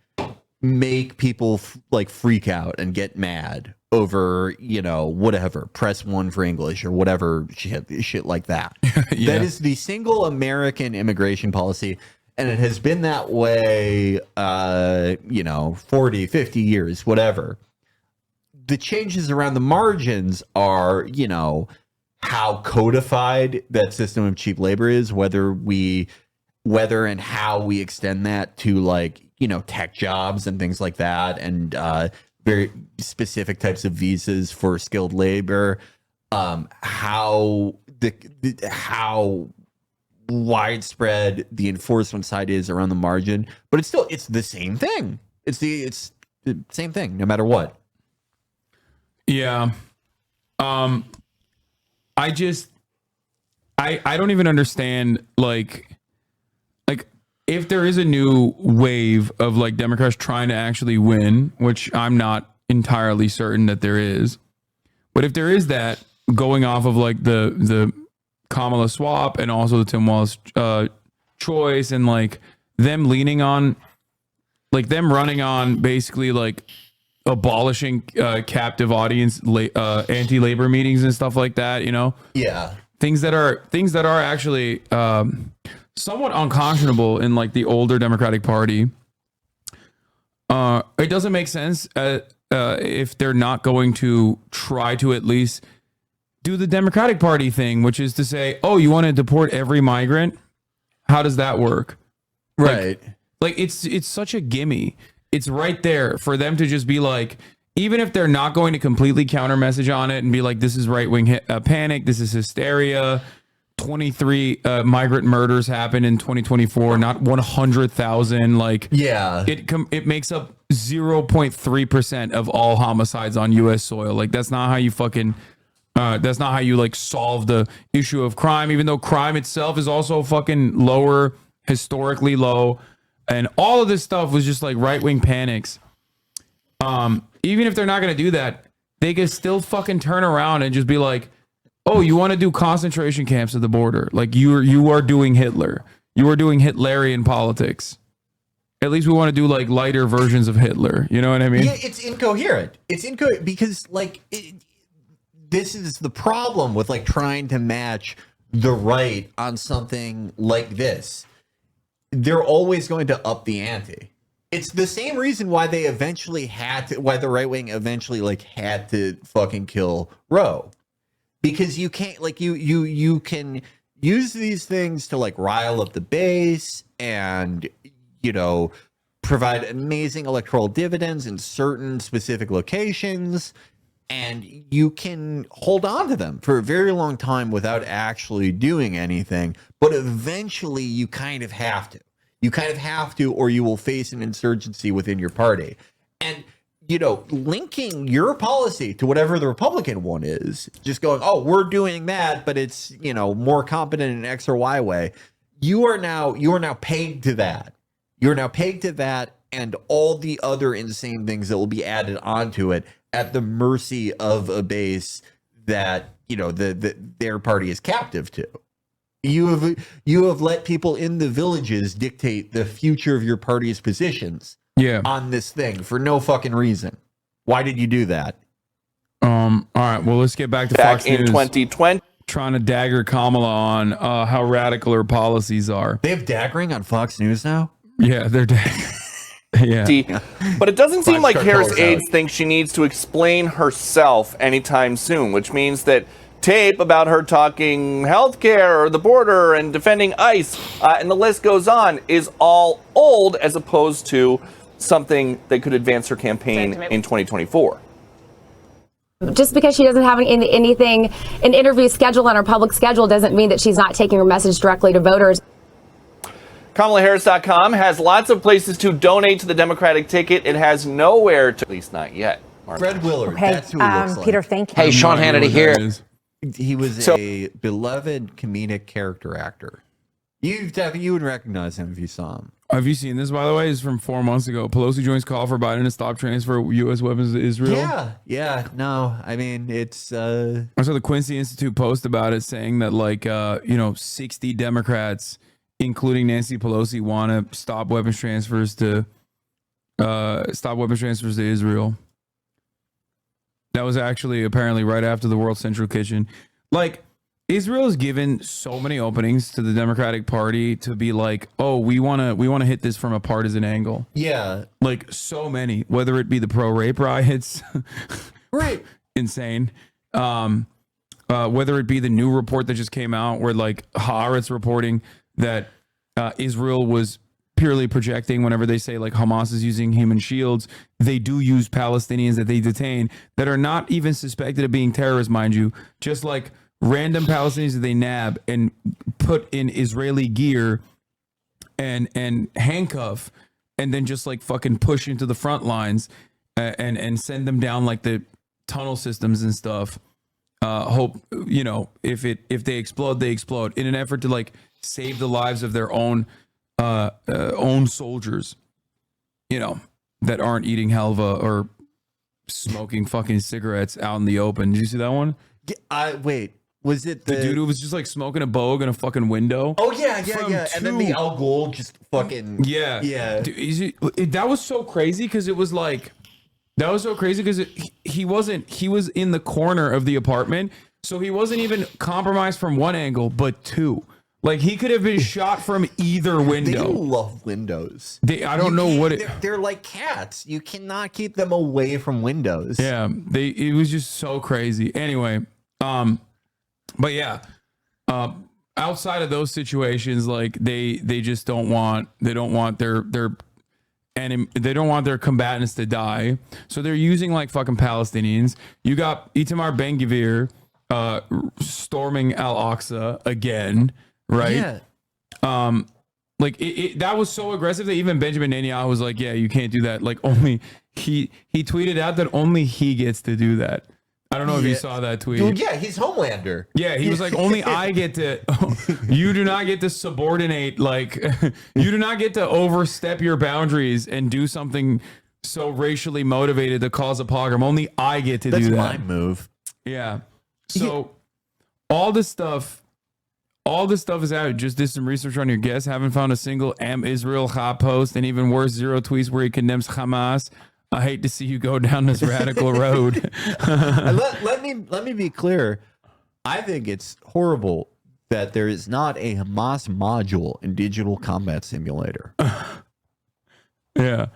make people like freak out and get mad over, whatever, press 1 for English or whatever shit like that. Yeah. That is the single American immigration policy. And it has been that way, 40, 50 years, whatever. The changes around the margins are, how codified that system of cheap labor is, whether and how we extend that to like, tech jobs and things like that. And very specific types of visas for skilled labor, how widespread the enforcement side is around the margin, but it's the same thing. It's the same thing no matter what. Yeah. I don't even understand like if there is a new wave of like Democrats trying to actually win, which I'm not entirely certain that there is, but if there is that going off of like the Kamala swap and also the Tim Walz choice and like them leaning on like them running on basically like abolishing captive audience anti-labor meetings and stuff like that, yeah, things that are actually somewhat unconscionable in like the older Democratic Party. It doesn't make sense if they're not going to try to at least do the Democratic Party thing, which is to say, oh, you want to deport every migrant? How does that work? Right. Like it's such a gimme. It's right there for them to just be like, even if they're not going to completely counter message on it and be like, this is right wing panic, this is hysteria. 23 migrant murders happened in 2024, not 100,000. Like, yeah, it makes up 0.3% of all homicides on U.S. soil. Like, that's not how you fucking. That's not how you like solve the issue of crime, even though crime itself is also fucking lower, historically low. And all of this stuff was just like right-wing panics. Even if they're not going to do that, they can still fucking turn around and just be like, oh, you want to do concentration camps at the border. Like you are doing Hitler. You are doing Hitlerian politics. At least we want to do like lighter versions of Hitler. You know what I mean? Yeah, it's incoherent. It's incoherent because like this is the problem with like trying to match the right on something like this. They're always going to up the ante. It's the same reason why they eventually why the right wing eventually like had to fucking kill Roe, because you can't like you can use these things to like rile up the base and, you know, provide amazing electoral dividends in certain specific locations, and you can hold on to them for a very long time without actually doing anything. But eventually you kind of have to. You kind of have to, or you will face an insurgency within your party. And, you know, linking your policy to whatever the Republican one is, just going, oh, we're doing that, but it's, you know, more competent in X or Y way. You are now pegged to that. You're now pegged to that and all the other insane things that will be added onto it at the mercy of a base that, you know, their party is captive to. You have let people in the villages dictate the future of your party's positions on this thing for no fucking reason. Why did you do that? All right, well, let's get back to Back Fox in News. 2020. Trying to dagger Kamala on how radical her policies are. They have daggering on Fox News now? Yeah, they're daggering. Yeah. But it doesn't seem like Harris calls aides out. think she needs to explain herself anytime soon, which means that tape about her talking healthcare or the border and defending ICE, and the list goes on, is all old as opposed to something that could advance her campaign in 2024. Just because she doesn't have an interview scheduled on her public schedule doesn't mean that she's not taking her message directly to voters. KamalaHarris.com has lots of places to donate to the Democratic ticket. It has nowhere to, at least not yet. Fred Willard, Okay, that's who he looks like. Peter, thank you. Hey, Sean Hannity here. He was a beloved comedic character actor. You would recognize him if you saw him. Have you seen this, by the way? It's from 4 months ago. Pelosi joins call for Biden to stop transfer U.S. weapons to Israel. Yeah. No, I mean, it's... I saw the Quincy Institute post about it saying that, like, 60 Democrats, including Nancy Pelosi, want to stop weapons transfers to Israel. That was actually apparently right after the World Central Kitchen. Like, Israel has given so many openings to the Democratic Party to be like, oh, we want to hit this from a partisan angle. Yeah. Like, so many, whether it be the pro-rape riots, Right. insane. Whether it be the new report that just came out where like Haaretz reporting that Israel was purely projecting whenever they say like Hamas is using human shields. They do use Palestinians that they detain that are not even suspected of being terrorists, mind you, just like random Palestinians that they nab and put in Israeli gear and handcuff and then just like fucking push into the front lines and send them down like the tunnel systems and stuff. Hope, you know, if they explode, they explode in an effort to like save the lives of their own soldiers, you know, that aren't eating halva or smoking fucking cigarettes out in the open. Did you see that one? Wait, was it the dude who was just like smoking a bogue in a fucking window? Oh yeah. And then the Al Gold just fucking yeah. Dude, that was so crazy because it was like he was in the corner of the apartment, so he wasn't even compromised from one angle, but two. Like he could have been shot from either window. They love windows. I don't know what it. They're like cats. You cannot keep them away from windows. Yeah, it was just so crazy. Anyway, but yeah, outside of those situations, like they just don't want their they don't want their combatants to die, so they're using like fucking Palestinians. You got Itamar Ben-Gvir storming Al-Aqsa again. Right. Yeah. Like that was so aggressive that even Benjamin Netanyahu was like, yeah, you can't do that. Like only he tweeted out that only he gets to do that. I don't know if you saw that tweet. Dude, yeah, he's Homelander. Yeah, he was like, only I get to, you do not get to subordinate, like, you do not get to overstep your boundaries and do something so racially motivated to cause a pogrom. Only I get to do that. That's my move. Yeah. So all this stuff is out. Just did some research on your guest. Haven't found a single Am Israel Ha post, and even worse, 0 tweets where he condemns Hamas. I hate to see you go down this radical road. let me be clear. I think it's horrible that there is not a Hamas module in Digital Combat Simulator. Yeah.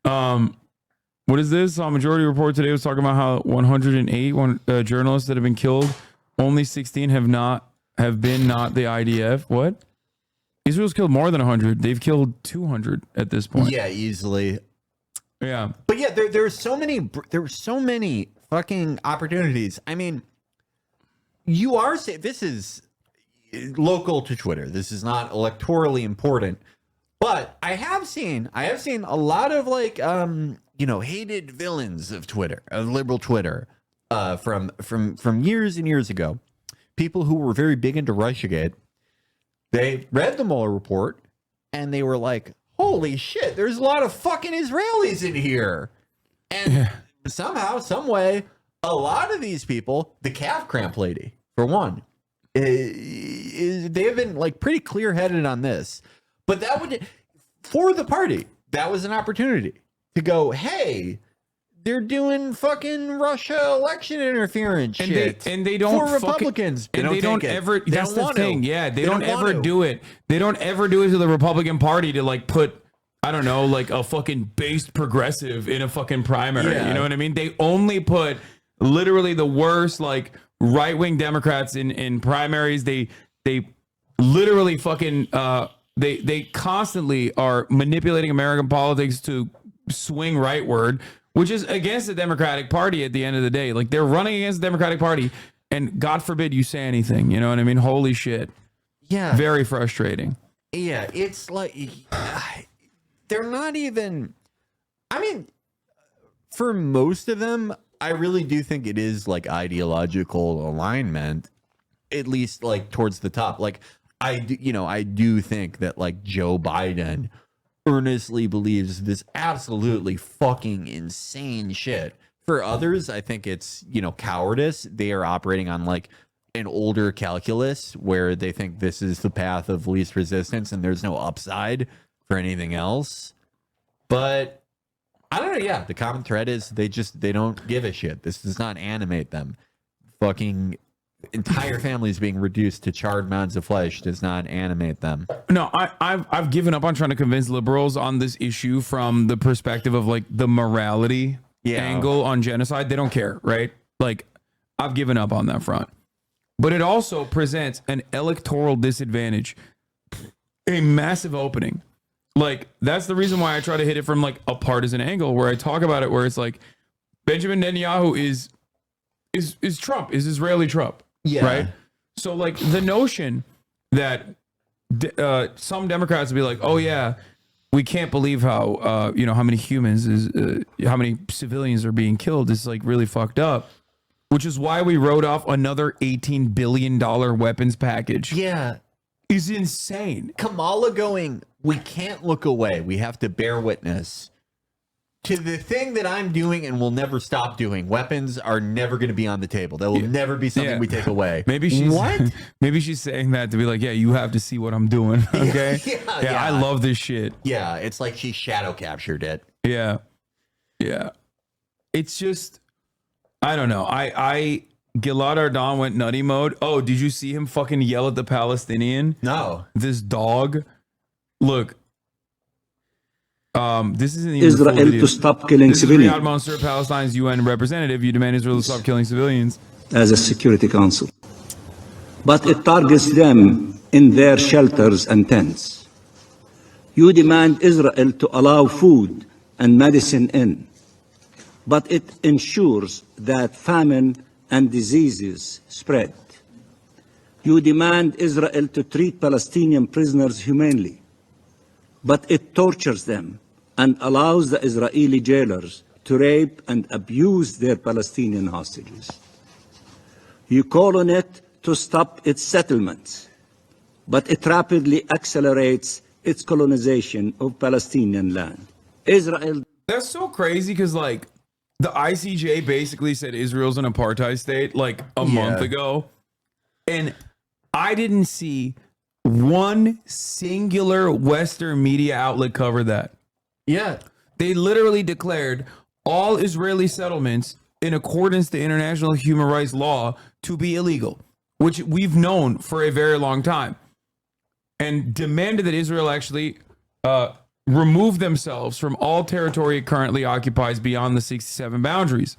What is this? Majority Report today was talking about how 108 journalists that have been killed, only 16 have been not the IDF. What? Israel's killed more than 100. They've killed 200 at this point. Yeah, easily. Yeah. But yeah, there were so many fucking opportunities. I mean, you are saying this is local to Twitter. This is not electorally important. But I have seen a lot of like hated villains of Twitter, of liberal Twitter, from years and years ago. People who were very big into Russiagate. They read the Mueller report and they were like, "Holy shit, there's a lot of fucking Israelis in here." And somehow, some way, a lot of these people, the calf cramp lady, for one, they have been like pretty clear-headed on this. But that would, for the party, that was an opportunity to go, hey, they're doing fucking Russia election interference shit. And they don't for Republicans. And they don't ever. That's the thing. Yeah, they don't ever do it. They don't ever do it to the Republican Party to like put, I don't know, like a fucking based progressive in a fucking primary. Yeah. You know what I mean? They only put literally the worst like right-wing Democrats in primaries. They literally fucking they constantly are manipulating American politics to swing rightward, which is against the Democratic Party at the end of the day. Like they're running against the Democratic Party, and God forbid you say anything. You know what I mean? Holy shit. Yeah. Very frustrating. Yeah, it's like they're not even. I mean, for most of them, I really do think it is like ideological alignment, at least like towards the top. Like I do think that like Joe Biden earnestly believes this absolutely fucking insane shit. For others, I think it's, cowardice. They are operating on like an older calculus where they think this is the path of least resistance and there's no upside for anything else. But I don't know. Yeah, the common thread is they don't give a shit. This does not animate them. Fucking entire families being reduced to charred mounds of flesh does not animate them. No, I've given up on trying to convince liberals on this issue from the perspective of like the morality angle on genocide. They don't care, right? Like I've given up on that front. But it also presents an electoral disadvantage, a massive opening. Like that's the reason why I try to hit it from like a partisan angle, where I talk about it, where it's like Benjamin Netanyahu is Trump, is Israeli Trump. Yeah. Right. So like the notion that some Democrats would be like, oh yeah, we can't believe how how many humans how many civilians are being killed is like really fucked up, which is why we wrote off another $18 billion weapons package. Yeah, is insane. Kamala going, we can't look away. We have to bear witness to the thing that I'm doing and will never stop doing. Weapons are never going to be on the table. That will never be something we take away. Maybe she's saying that to be like, yeah, you have to see what I'm doing. Okay. Yeah, I love this shit. Yeah, it's like she shadow captured it. Yeah. It's just, I don't know. Gilad Ardan went nutty mode. Oh, did you see him fucking yell at the Palestinian? No. This dog. Look. This isn't even Israel to stop killing civilians. Riyad Mansour, Palestine's UN representative. You demand Israel to stop killing civilians. As a Security Council. But it targets them in their shelters and tents. You demand Israel to allow food and medicine in. But it ensures that famine and diseases spread. You demand Israel to treat Palestinian prisoners humanely. But it tortures them and allows the Israeli jailers to rape and abuse their Palestinian hostages. You call on it to stop its settlements, but it rapidly accelerates its colonization of Palestinian land. Israel... That's so crazy because, like, the ICJ basically said Israel's an apartheid state, like, a month ago. And I didn't see one singular Western media outlet cover that. Yeah. They literally declared all Israeli settlements in accordance to international human rights law to be illegal, which we've known for a very long time, and demanded that Israel actually remove themselves from all territory it currently occupies beyond the 67 boundaries.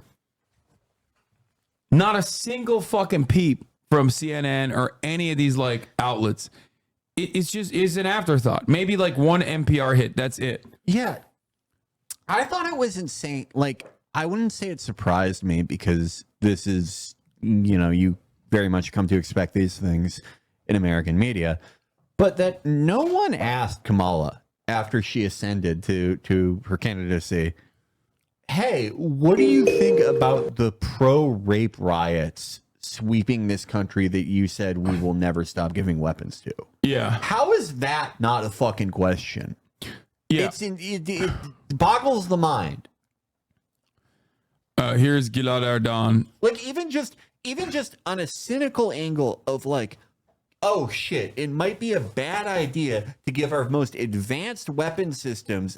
Not a single fucking peep from CNN or any of these like outlets. It's an afterthought. Maybe like one NPR hit. That's it. Yeah. I thought it was insane. Like, I wouldn't say it surprised me because this is, you very much come to expect these things in American media, but that no one asked Kamala after she ascended to her candidacy, hey, what do you think about the pro-rape riots sweeping this country that you said we will never stop giving weapons to? Yeah. How is that not a fucking question? Yeah. It boggles the mind. Here's Gilad Erdan. Like, even just on a cynical angle of like, oh shit, it might be a bad idea to give our most advanced weapon systems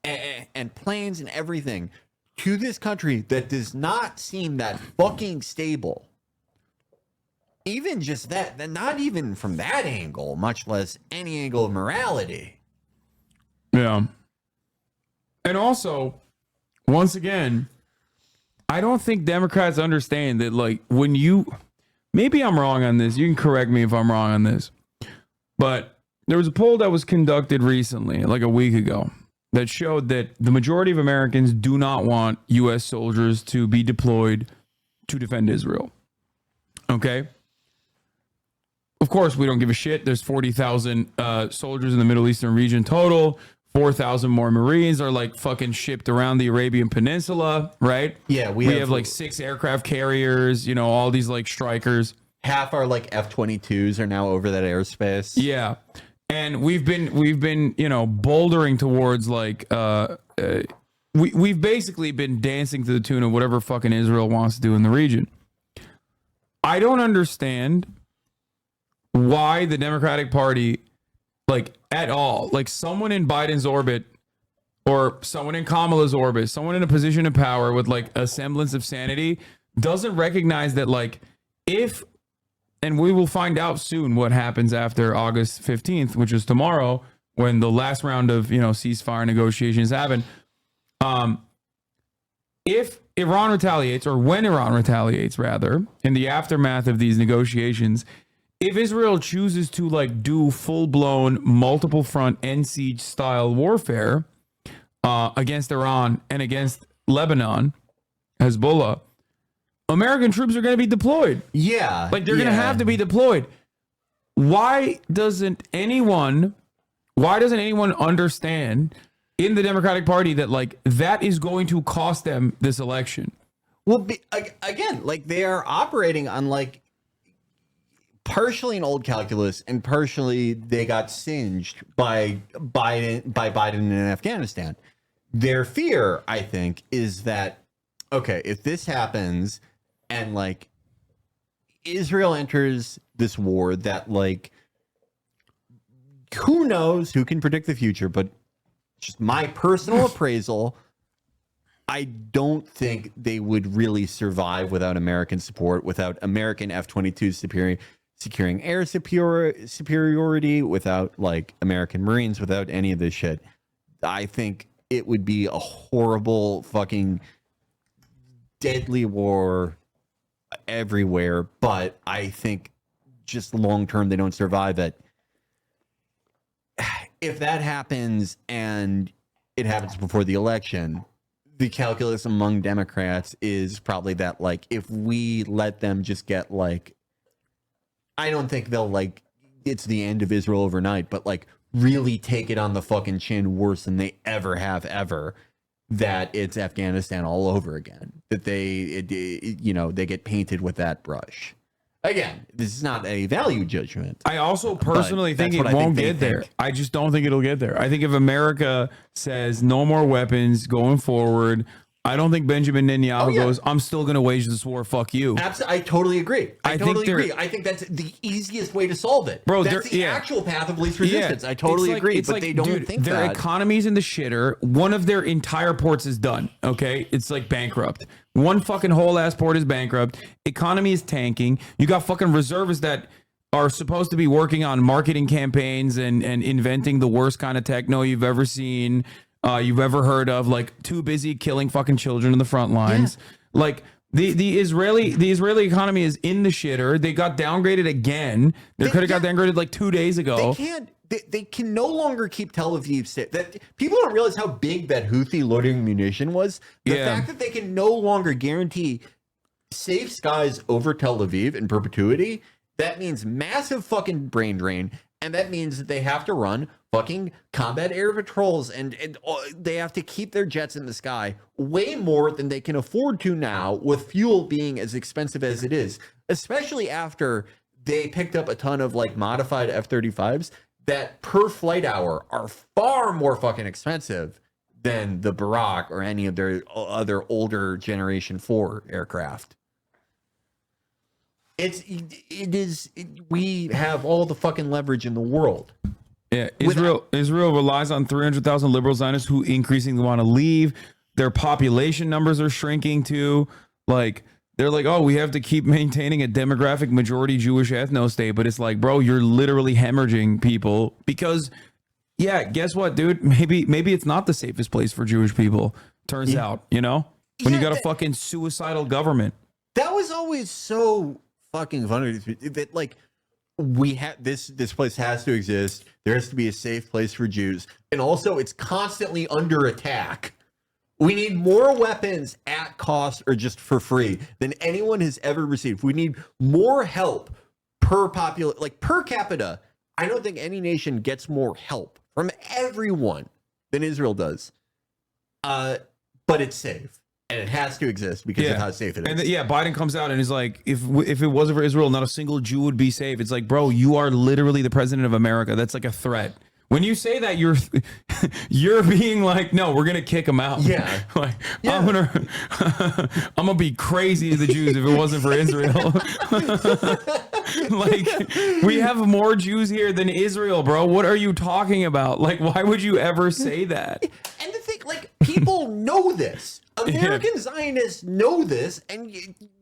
and planes and everything to this country that does not seem that fucking stable. Even just that, not even from that angle, much less any angle of morality. Yeah. And also, once again, I don't think Democrats understand that, like, when you, maybe I'm wrong on this, you can correct me if I'm wrong on this, but there was a poll that was conducted recently, like a week ago, that showed that the majority of Americans do not want U.S. soldiers to be deployed to defend Israel. Okay? Of course, we don't give a shit. There's 40,000 soldiers in the Middle Eastern region total. 4,000 more Marines are like fucking shipped around the Arabian Peninsula, right? Yeah, we have like 6 aircraft carriers, all these like strikers. Half our like F-22s are now over that airspace. Yeah. And we've been bouldering towards like we've basically been dancing to the tune of whatever fucking Israel wants to do in the region. I don't understand why the Democratic Party, like, at all, like someone in Biden's orbit or someone in Kamala's orbit, someone in a position of power with like a semblance of sanity doesn't recognize that, like, and we will find out soon what happens after August 15th, which is tomorrow, when the last round of, ceasefire negotiations happen. If Iran retaliates, or when Iran retaliates, rather, in the aftermath of these negotiations, if Israel chooses to like do full-blown multiple front end siege style warfare against Iran and against Lebanon, Hezbollah, American troops are going to be deployed. Yeah. Like, they're going to have to be deployed. Why doesn't anyone understand in the Democratic Party that, like, that is going to cost them this election? Well, again, like, they are operating on like partially an old calculus, and partially they got singed by Biden in Afghanistan. Their fear, I think, is that, okay, if this happens and like Israel enters this war that, like, who knows, who can predict the future, but just my personal appraisal, I don't think they would really survive without American support, without American F-22 securing air superiority, without like American Marines, without any of this shit. I think it would be a horrible fucking deadly war everywhere, but I think just long term they don't survive it. If that happens and it happens before the election, the calculus among Democrats is probably that, like, if we let them just get, like, I don't think they'll, like, it's the end of Israel overnight, but, like, really take it on the fucking chin worse than they ever have ever, that it's Afghanistan all over again, that they get painted with that brush. Again, this is not a value judgment. I also personally think it won't get there. I just don't think it'll get there. I think if America says no more weapons going forward, I don't think Benjamin Netanyahu goes, I'm still going to wage this war. Fuck you. Absolutely. I totally agree. I totally agree. I think that's the easiest way to solve it. Bro, that's the actual path of least resistance. I totally agree. But they don't think their that. economy's in the shitter. One of their entire ports is done. Okay. It's like bankrupt. One fucking whole ass port is bankrupt. Economy is tanking. You got fucking reservists that are supposed to be working on marketing campaigns and inventing the worst kind of techno you've ever seen, you've ever heard of, like too busy killing fucking children in the front lines. Yeah. Like the Israeli economy is in the shitter. They got downgraded again. They could have got downgraded like 2 days ago. They can no longer keep Tel Aviv safe. That people don't realize how big that Houthi loitering munition was. The fact that they can no longer guarantee safe skies over Tel Aviv in perpetuity. That means massive fucking brain drain, and that means that they have to run fucking combat air patrols, and they have to keep their jets in the sky way more than they can afford to now, with fuel being as expensive as it is, especially after they picked up a ton of like modified F-35s that per flight hour are far more fucking expensive than the Barak or any of their other older generation 4 aircraft. We have all the fucking leverage in the world. Yeah, Israel relies on 300,000 liberal Zionists who increasingly want to leave. Their population numbers are shrinking too. Like they're like, oh, we have to keep maintaining a demographic majority Jewish ethno state, but it's like, bro, you're literally hemorrhaging people because, yeah, guess what, dude? Maybe it's not the safest place for Jewish people. Turns out, you know, when you got a fucking suicidal government. That was always so fucking funny that like we have this place has to exist. There has to be a safe place for Jews, and also it's constantly under attack. We need more weapons at cost or just for free than anyone has ever received. We need more help per capita. I don't think any nation gets more help from everyone than Israel does. But it's safe. And it has to exist because of how safe it is. And Biden comes out and is like, if it wasn't for Israel, not a single Jew would be safe. It's like, bro, you are literally the president of America. That's like a threat. When you say that, you're being like, no, we're gonna kick them out. Yeah, like I'm gonna be crazy to the Jews if it wasn't for Israel. Like we have more Jews here than Israel, bro. What are you talking about? Like, why would you ever say that? And the thing, like, people know this. American Zionists know this, and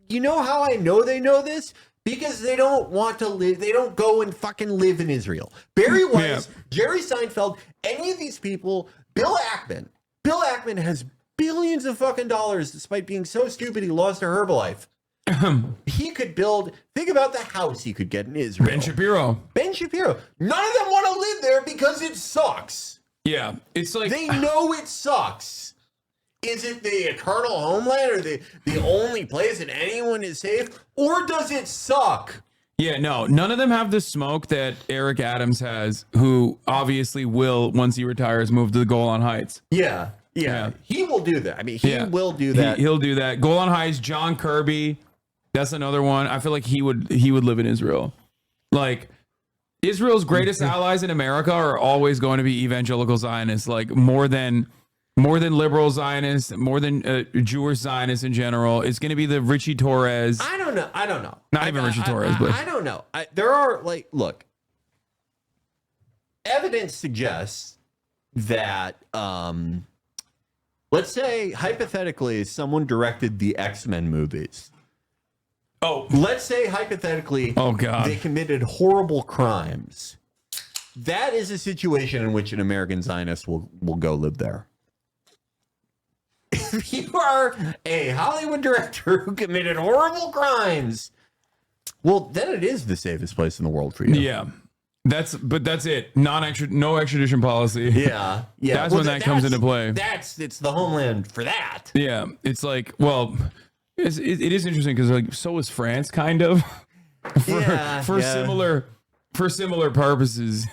you know how I know they know this? Because they don't want to live, they don't go and fucking live in Israel. Barry Weiss, Jerry Seinfeld, any of these people, Bill Ackman has billions of fucking dollars despite being so stupid he lost to Herbalife. He could build, think about the house he could get in Israel. Ben Shapiro. None of them want to live there because it sucks. Yeah, it's like they know it sucks. Is it the eternal homeland or the only place that anyone is safe? Or does it suck? Yeah, no, none of them have the smoke that Eric Adams has, who obviously will, once he retires, move to the Golan Heights. Yeah. He will do that. I mean, he will do that. He'll do that. Golan Heights, John Kirby, that's another one. I feel like he would live in Israel. Like, Israel's greatest allies in America are always going to be evangelical Zionists, like more than liberal Zionists, more than Jewish Zionists in general. It's going to be the Richie Torres. I don't know. Not even Richie Torres, but I don't know. There are look, evidence suggests that, let's say hypothetically, someone directed the X-Men movies. Oh, let's say hypothetically, they committed horrible crimes. That is a situation in which an American Zionist will go live there. If you are a Hollywood director who committed horrible crimes, well, then it is the safest place in the world for you. Yeah, that's it. No extradition policy. Yeah. That's when that comes into play. It's the homeland for that. Yeah, it's like, well, it is interesting because like so is France, kind of for similar purposes.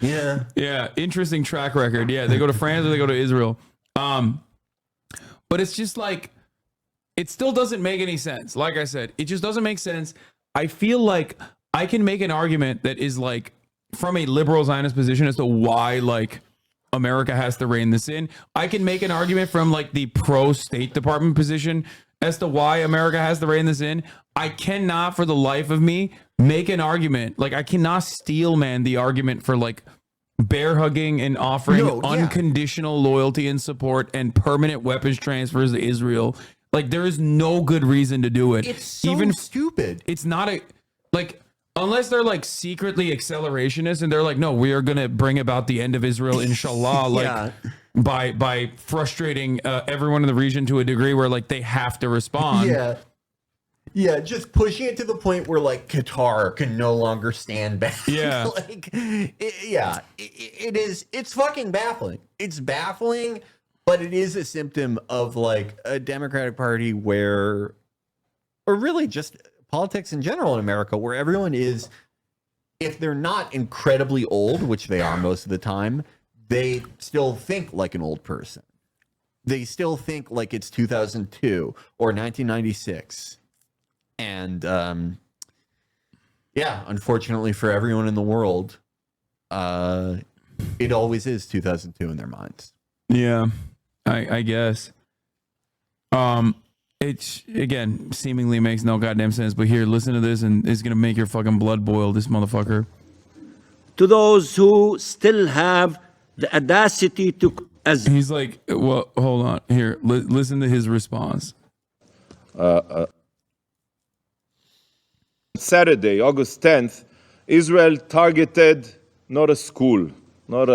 Yeah. Interesting track record. Yeah, they go to France or they go to Israel. But it's just like, it still doesn't make any sense. Like I said, it just doesn't make sense. I feel like I can make an argument that is like from a liberal Zionist position as to why like America has to rein this in. I can make an argument from like the pro State Department position as to why America has to rein this in. I cannot for the life of me make an argument. Like I cannot steel man the argument for like bear hugging and offering unconditional loyalty and support and permanent weapons transfers to Israel. Like there is no good reason to do it. It's so stupid. It's not a like unless they're like secretly accelerationists and they're like, no, we are going to bring about the end of Israel, inshallah, like by frustrating everyone in the region to a degree where like they have to respond. Yeah, just pushing it to the point where like Qatar can no longer stand back. Yeah, like it is. It's fucking baffling. It's baffling, but it is a symptom of like a Democratic Party where, or really just politics in general in America, where everyone is, if they're not incredibly old, which they are most of the time, they still think like an old person. They still think like it's 2002 or 1996. And unfortunately for everyone in the world, it always is 2002 in their minds. Yeah, I guess. It's again seemingly makes no goddamn sense. But here, listen to this, and it's gonna make your fucking blood boil. This motherfucker. To those who still have the audacity to, as he's like, well, hold on. Here, listen to his response. Saturday, August 10th, Israel targeted not a school, not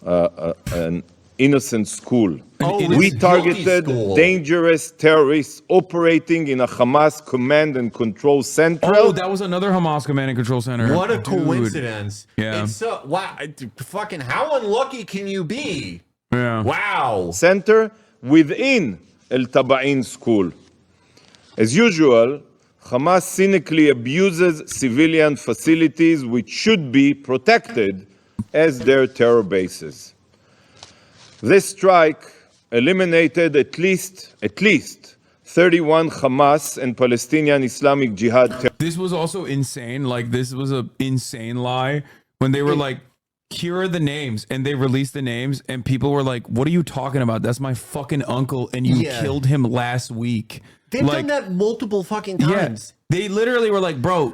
an innocent school. We targeted dangerous terrorists operating in a Hamas command and control center. Oh, that was another Hamas command and control center. What a coincidence. Yeah. It's so, wow. Fucking how unlucky can you be? Yeah. Wow. Center within El Taba'in school. As usual, Hamas cynically abuses civilian facilities which should be protected as their terror bases. This strike eliminated at least 31 Hamas and Palestinian Islamic Jihad. This was also insane. Like this was an insane lie when they were like, here are the names, and they released the names, and people were like, what are you talking about? That's my fucking uncle, and you killed him last week. They've done that multiple fucking times. Yeah, they literally were like, bro,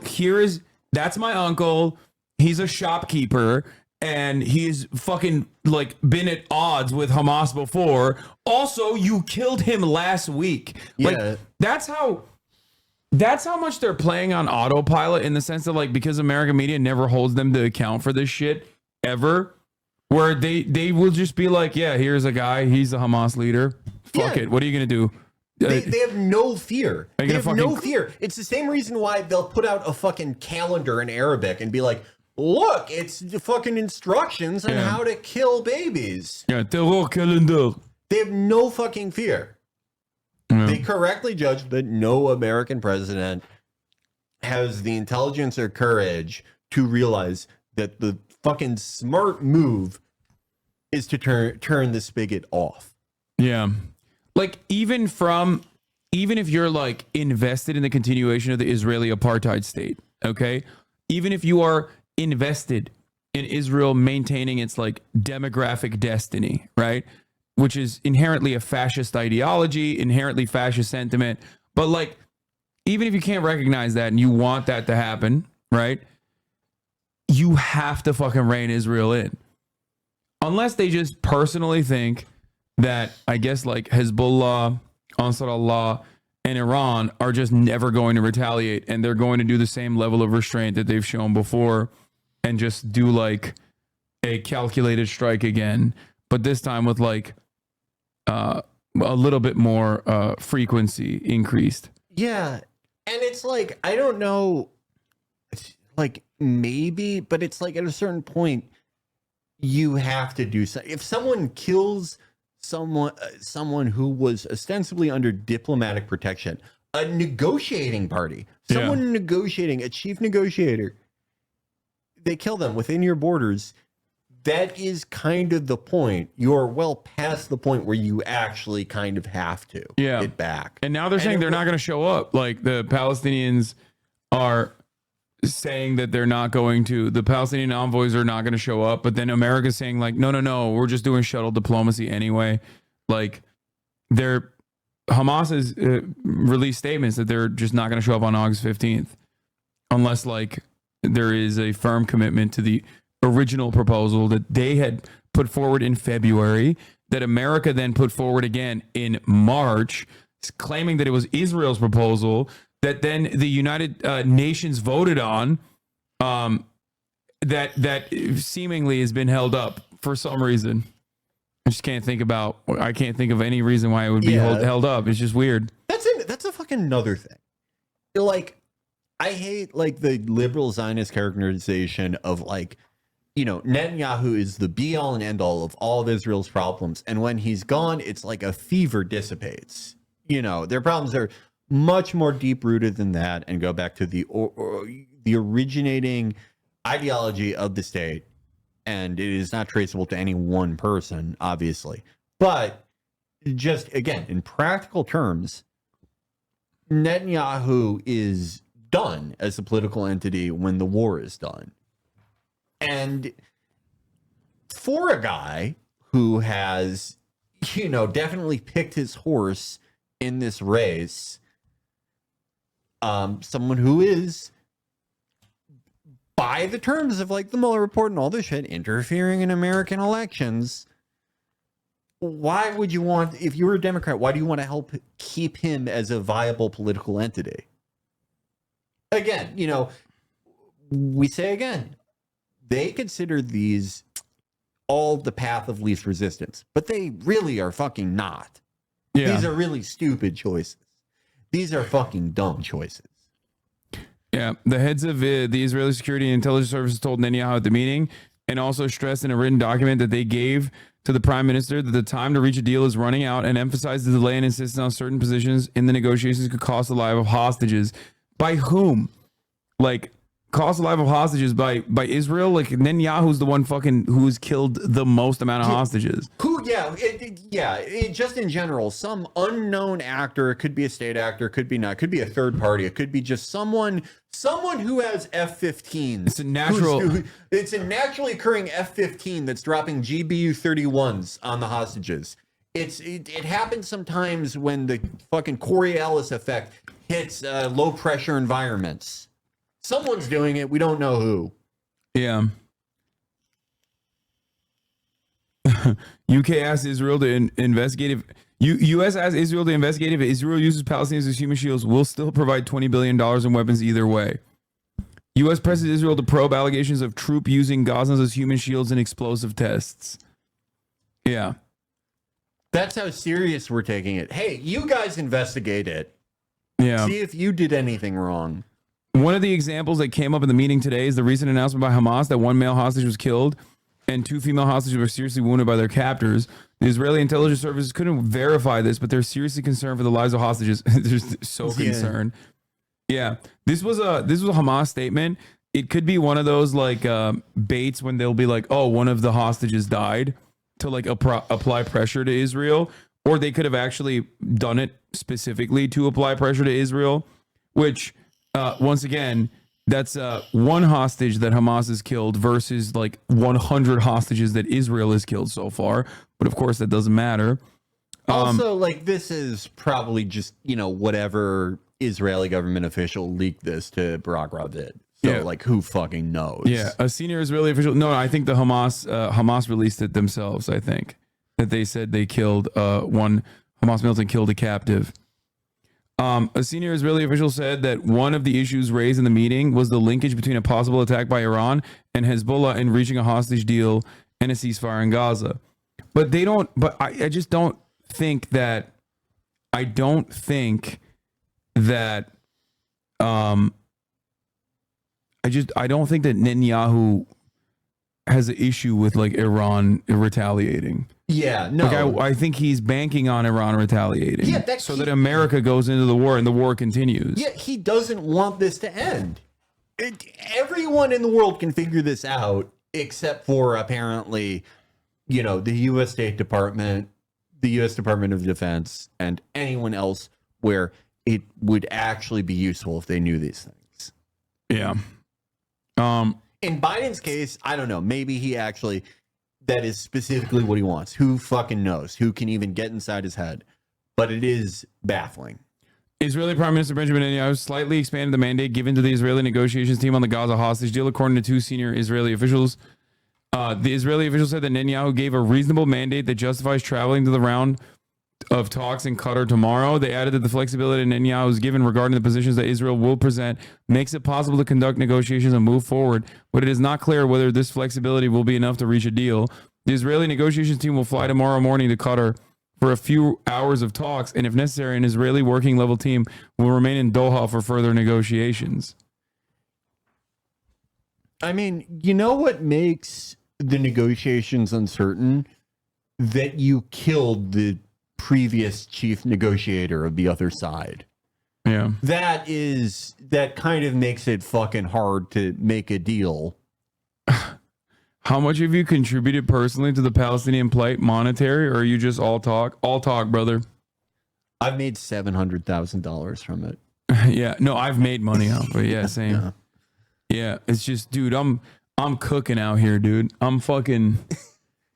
that's my uncle. He's a shopkeeper, and he's fucking like been at odds with Hamas before. Also, you killed him last week. Yeah. Like, that's how much they're playing on autopilot, in the sense that like, because American media never holds them to account for this shit ever, where they will just be like, yeah, here's a guy, he's the Hamas leader. Fuck it. What are you gonna do? They have no fear. They have no fear. It's the same reason why they'll put out a fucking calendar in Arabic and be like, look, it's the fucking instructions on how to kill babies. Yeah, terror calendar. They have no fucking fear. They correctly judged that no American president has the intelligence or courage to realize that the fucking smart move is to turn the spigot off. Yeah. Like even if you're like invested in the continuation of the Israeli apartheid state, okay? Even if you are invested in Israel maintaining its like demographic destiny, right? Which is inherently a fascist ideology, inherently fascist sentiment. But like, even if you can't recognize that and you want that to happen, right? You have to fucking rein Israel in. Unless they just personally think that, I guess, like Hezbollah, Ansar Allah, and Iran are just never going to retaliate, and they're going to do the same level of restraint that they've shown before and just do like a calculated strike again, but this time with like a little bit more frequency increased. Yeah. And it's like, I don't know, like maybe, but it's like at a certain point, you have to do something. If someone kills someone who was ostensibly under diplomatic protection, a negotiating party, someone negotiating, a chief negotiator, they kill them within your borders. That is kind of the point. You're well past the point where you actually kind of have to get back. And now they're saying they're not going to show up. Like the Palestinians are saying that they're not going to, the Palestinian envoys are not going to show up, but then America's saying like, no, we're just doing shuttle diplomacy anyway. Like Hamas has released statements that they're just not going to show up on August 15th unless like there is a firm commitment to the original proposal that they had put forward in February, that America then put forward again in March, claiming that it was Israel's proposal, that then the United Nations voted on, that seemingly has been held up for some reason. I can't think of any reason why it would be held up. It's just weird. That's a fucking another thing. Like, I hate like the liberal Zionist characterization of like, Netanyahu is the be all and end all of all of Israel's problems. And when he's gone, it's like a fever dissipates. Their problems are much more deep rooted than that and go back to the originating ideology of the state. And it is not traceable to any one person, obviously. But just again, in practical terms, Netanyahu is done as a political entity when the war is done. And for a guy who has, definitely picked his horse in this race, someone who is, by the terms of like the Mueller report and all this shit, interfering in American elections, why would you want, if you were a Democrat, why do you want to help keep him as a viable political entity? Again, we say again, they consider these all the path of least resistance, but they really are fucking not. Yeah. These are really stupid choices. These are fucking dumb choices. Yeah, the heads of the Israeli Security and Intelligence Services told Netanyahu at the meeting, and also stressed in a written document that they gave to the prime minister, that the time to reach a deal is running out, and emphasized the delay and insisted on certain positions in the negotiations could cost the life of hostages. By whom? Like, cost the life of hostages by Israel? Like, Netanyahu's the one fucking who's killed the most amount of hostages. Just in general, some unknown actor, it could be a state actor, could be not, could be a third party, it could be just someone who has F-15s. It's a naturally occurring F-15 that's dropping GBU-31s on the hostages. It happens sometimes when the fucking Coriolis effect hits low pressure environments. Someone's doing it. We don't know who. Yeah. UK asked Israel to investigate if U.S. asked Israel to investigate if Israel uses Palestinians as human shields. Will still provide $20 billion in weapons either way. U.S. presses Israel to probe allegations of troop using Gazans as human shields in explosive tests. Yeah. That's how serious we're taking it. Hey, you guys investigate it. Yeah. See if you did anything wrong. One of the examples that came up in the meeting today is the recent announcement by Hamas that one male hostage was killed and two female hostages were seriously wounded by their captors. The Israeli intelligence services couldn't verify this, but they're seriously concerned for the lives of hostages. They're so concerned. Yeah. This was a Hamas statement. It could be one of those like baits when they'll be like, oh, one of the hostages died, to like apply pressure to Israel, or they could have actually done it specifically to apply pressure to Israel, which once again, that's one hostage that Hamas has killed versus like 100 hostages that Israel has killed so far. But of course, that doesn't matter. Also, like, this is probably just, whatever Israeli government official leaked this to Barack Ravid. So, like, who fucking knows? Yeah, a senior Israeli official. No, I think the Hamas released it themselves, I think. That they said they killed one Hamas militant killed a captive. A senior Israeli official said that one of the issues raised in the meeting was the linkage between a possible attack by Iran and Hezbollah in reaching a hostage deal and a ceasefire in Gaza. But they don't, I just don't think that, I don't think that Netanyahu has an issue with like Iran retaliating. Yeah, no. Like I think he's banking on Iran retaliating, so that America goes into the war and the war continues. Yeah, he doesn't want this to end. Everyone in the world can figure this out, except for apparently, the U.S. State Department, the U.S. Department of Defense, and anyone else where it would actually be useful if they knew these things. Yeah. In Biden's case, I don't know. Maybe he actually, that is specifically what he wants. Who fucking knows? Who can even get inside his head? But it is baffling. Israeli Prime Minister Benjamin Netanyahu slightly expanded the mandate given to the Israeli negotiations team on the Gaza hostage deal, according to 2 senior Israeli officials. The Israeli official said that Netanyahu gave a reasonable mandate that justifies traveling to the round of talks in Qatar tomorrow. They added that the flexibility Netanyahu was given regarding the positions that Israel will present makes it possible to conduct negotiations and move forward, but it is not clear whether this flexibility will be enough to reach a deal. The Israeli negotiations team will fly tomorrow morning to Qatar for a few hours of talks, and if necessary, an Israeli working level team will remain in Doha for further negotiations. I mean, you know what makes the negotiations uncertain? That you killed the previous chief negotiator of the other side. Yeah. That kind of makes it fucking hard to make a deal. How much have you contributed personally to the Palestinian plight, monetary, or are you just all talk? All talk, brother. I've made $700,000 from it. Yeah, no, I've made money off it. Yeah, same. Yeah, it's just, dude, I'm cooking out here, dude. I'm fucking,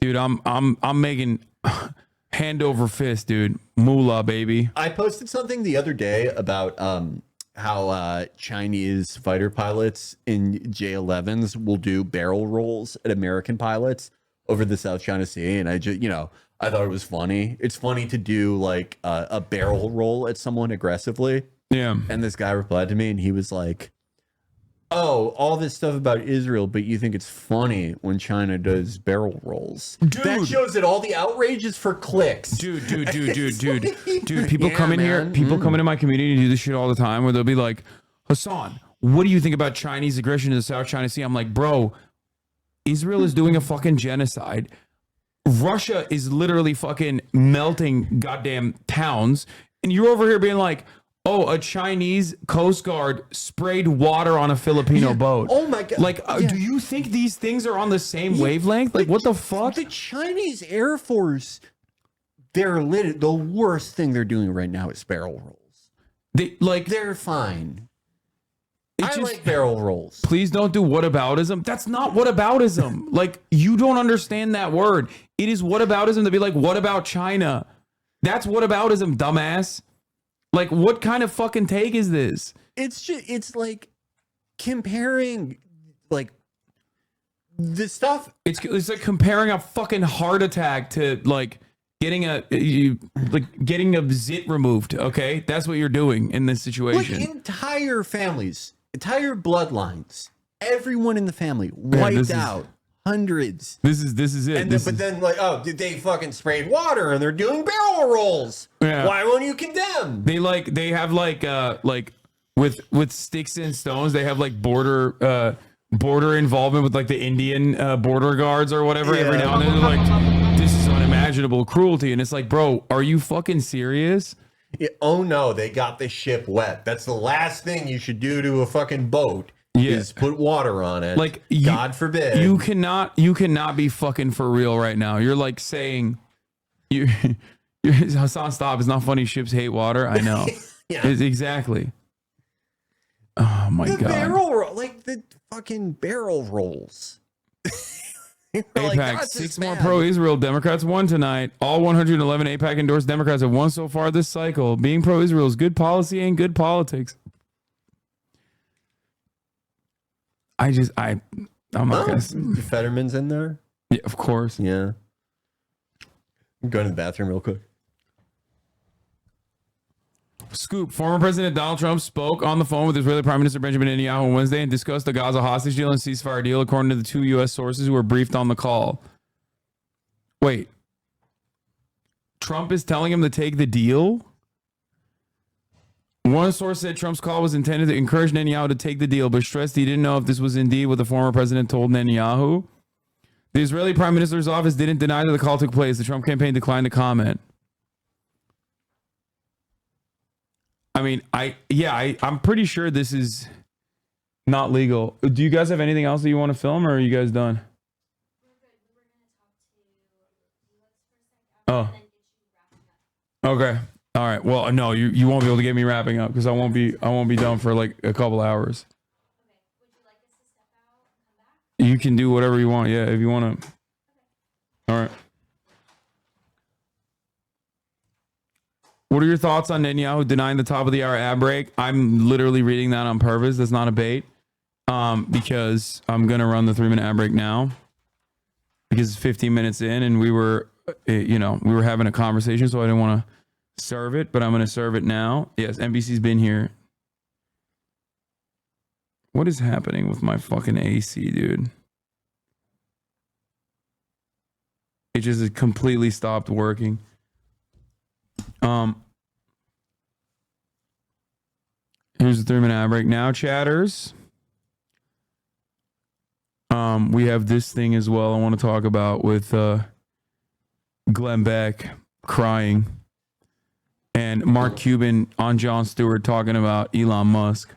dude. I'm making hand over fist, dude. Moolah, baby. I posted something the other day about how Chinese fighter pilots in J-11s will do barrel rolls at American pilots over the South China Sea, and I just, I thought it was funny. It's funny to do like a barrel roll at someone aggressively. Yeah. And this guy replied to me, and he was like, "Oh, all this stuff about Israel, but you think it's funny when China does barrel rolls." Dude, that shows that all the outrage is for clicks. Dude. People come in here. People come into my community and do this shit all the time, where they'll be like, "Hasan, what do you think about Chinese aggression to the South China Sea?" I'm like, bro, Israel is doing a fucking genocide. Russia is literally fucking melting goddamn towns, and you're over here being like, "Oh, a Chinese Coast Guard sprayed water on a Filipino boat." Oh my God. Like, do you think these things are on the same wavelength? Like, what the fuck? The Chinese Air Force, the worst thing they're doing right now is barrel rolls. They're fine. I like barrel rolls. Please don't do whataboutism. That's not whataboutism. Like, you don't understand that word. It is whataboutism to be like, what about China? That's whataboutism, dumbass. Like, what kind of fucking take is this? It's like comparing like the stuff. It's like comparing a fucking heart attack to like getting a zit removed. Okay, that's what you're doing in this situation. Like entire families, entire bloodlines, everyone in the family wiped out. Hundreds. This is it. But then, like, oh, did they fucking sprayed water and they're doing barrel rolls? Yeah. Why won't you condemn? They have with sticks and stones. They have like border involvement with like the Indian border guards or whatever. Every now and then they're like, this is unimaginable cruelty, and it's like, bro, are you fucking serious? Yeah, oh no, they got the ship wet. That's the last thing you should do to a fucking boat. Is put water on it. Like, God forbid. You cannot be fucking for real right now. You're like saying, Hasan, stop. It's not funny. Ships hate water. I know. Yeah. Exactly. Oh my God. The fucking barrel rolls. AIPAC, 6 more pro-Israel Democrats won tonight. All 111 AIPAC endorsed Democrats have won so far this cycle. Being pro-Israel is good policy and good politics. I'm not gonna. Fetterman's in there? Yeah, of course. Yeah. I'm going to the bathroom real quick. Scoop. Former President Donald Trump spoke on the phone with Israeli Prime Minister Benjamin Netanyahu on Wednesday and discussed the Gaza hostage deal and ceasefire deal, according to the 2 U.S. sources who were briefed on the call. Wait. Trump is telling him to take the deal? One source said Trump's call was intended to encourage Netanyahu to take the deal, but stressed he didn't know if this was indeed what the former president told Netanyahu. The Israeli Prime Minister's office didn't deny that the call took place. The Trump campaign declined to comment. I mean, I'm pretty sure this is not legal. Do you guys have anything else that you want to film, or are you guys done? Oh. Okay. All right. Well, no, you won't be able to get me wrapping up because I won't be done for like a couple hours. Okay. Would you like us to step out? You can do whatever you want. Yeah, if you want to. All right. What are your thoughts on Netanyahu denying the top of the hour ad break? I'm literally reading that on purpose. That's not a bait. Because I'm going to run the 3-minute ad break now. Because it's 15 minutes in and we were having a conversation, so I didn't want to serve it, but I'm going to serve it now. Yes, NBC's been here. What is happening with my fucking AC, dude? It just completely stopped working. Here's the 3-minute ad break now, chatters. We have this thing as well I want to talk about with Glenn Beck crying and Mark Cuban on Jon Stewart talking about Elon Musk.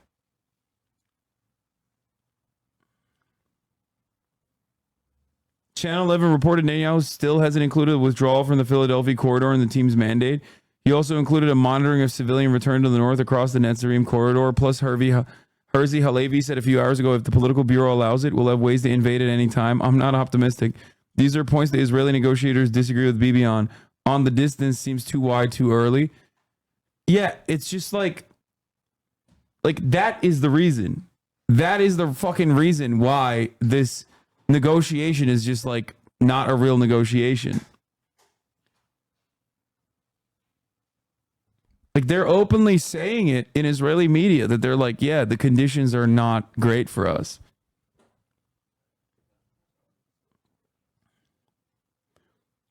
Channel 11 reported Netanyahu still hasn't included a withdrawal from the Philadelphia corridor in the team's mandate. He also included a monitoring of civilian return to the north across the Netzarim corridor. Plus, Herzi Halevi said a few hours ago, if the political bureau allows it, we'll have ways to invade at any time. I'm not optimistic. These are points the Israeli negotiators disagree with Bibi on. On the distance seems too wide, too early. Yeah, it's just like that is the reason. That is the fucking reason why this negotiation is just like not a real negotiation. Like they're openly saying it in Israeli media that they're like, yeah, the conditions are not great for us.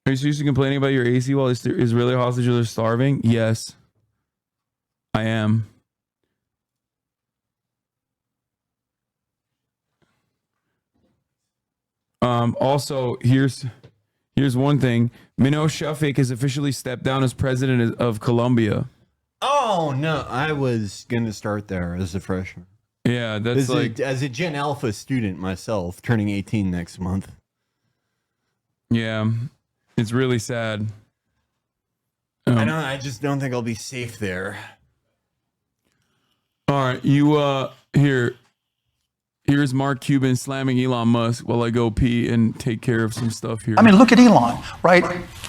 Are you seriously complaining about your AC while Israeli hostages are starving? Yes, I am. Also, here's one thing. Minnow Shafik has officially stepped down as president of Colombia. Oh, no. I was going to start there as a freshman. Yeah, that's as a Gen Alpha student myself, turning 18 next month. Yeah, it's really sad. I just don't think I'll be safe there. All right, here's Mark Cuban slamming Elon Musk while I go pee and take care of some stuff here. I mean, look at Elon, right?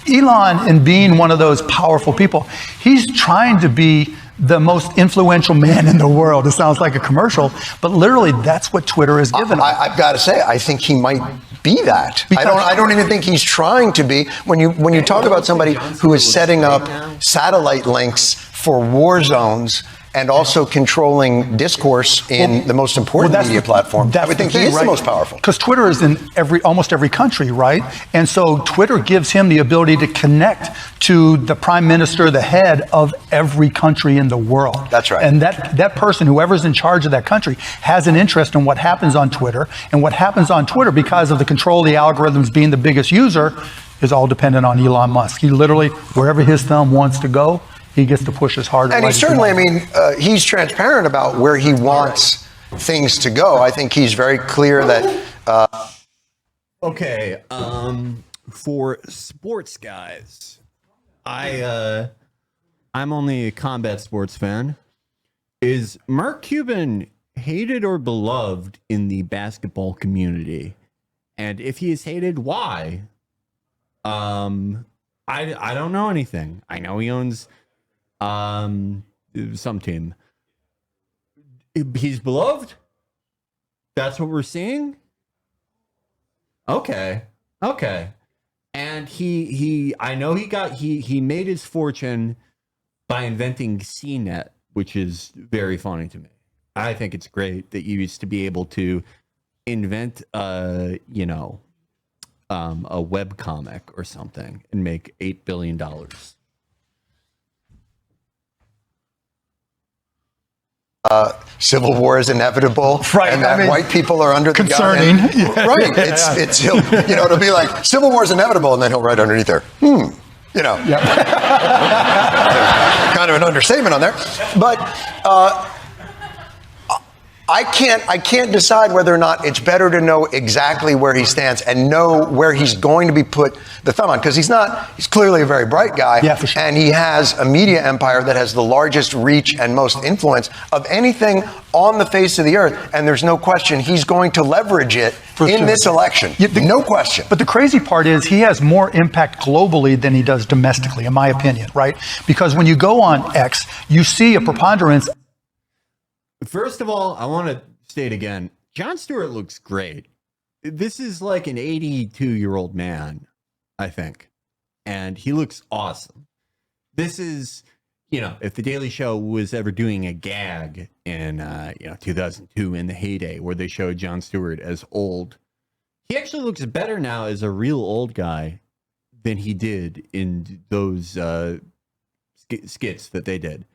Elon, in being one of those powerful people, he's trying to be the most influential man in the world. It sounds like a commercial, but literally that's what Twitter has given him. I've got to say, I think he might be that. I don't even think he's trying to be. When you talk about somebody who is setting up satellite links for war zones and also controlling discourse in the most important media platform, I would think he is the most powerful. Because Twitter is in almost every country, right? And so Twitter gives him the ability to connect to the prime minister, the head of every country in the world. That's right. And that person, whoever's in charge of that country, has an interest in what happens on Twitter. And what happens on Twitter, because of the control of the algorithms being the biggest user, is all dependent on Elon Musk. He literally, wherever his thumb wants to go, he gets to push as hard. And he certainly, he's transparent about where he wants things to go. I think he's very clear that. Okay, for sports guys, I'm only a combat sports fan. Is Mark Cuban hated or beloved in the basketball community? And if he is hated, why? I don't know anything. I know he owns some team. He's beloved? That's what we're seeing? Okay. And I know he made his fortune by inventing CNET, which is very funny to me. I think it's great that you used to be able to invent a web comic or something and make $8 billion. Civil war is inevitable, right? And that white people are under concerning. The gun. And, right? It's it'll be like civil war is inevitable, and then he'll write underneath there, kind of an understatement on there. But I can't decide whether or not it's better to know exactly where he stands and know where he's going to be put the thumb on, because he's clearly a very bright guy. Yeah, for sure. And he has a media empire that has the largest reach and most influence of anything on the face of the earth. And there's no question he's going to leverage it in this election. No question. But the crazy part is he has more impact globally than he does domestically, in my opinion, right? Because when you go on X, you see a preponderance. First of all, I want to state again, Jon Stewart looks great. This is like an 82-year-old man, I think. And he looks awesome. This is, if The Daily Show was ever doing a gag in, 2002 in the heyday where they showed Jon Stewart as old, he actually looks better now as a real old guy than he did in those skits that they did.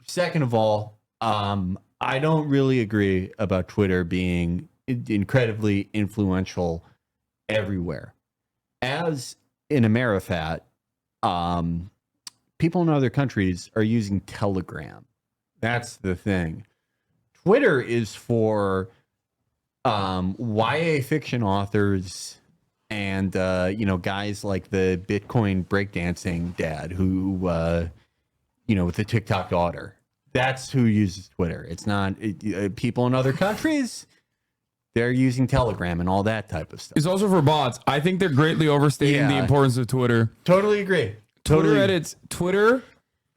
Second of all, I don't really agree about Twitter being incredibly influential everywhere. As in Amerifat, people in other countries are using Telegram. That's the thing. Twitter is for YA fiction authors and guys like the Bitcoin breakdancing dad who with the TikTok daughter. That's who uses Twitter. It's not people in other countries. They're using Telegram and all that type of stuff. It's also for bots. I think they're greatly overstating the importance of Twitter. Totally agree. Twitter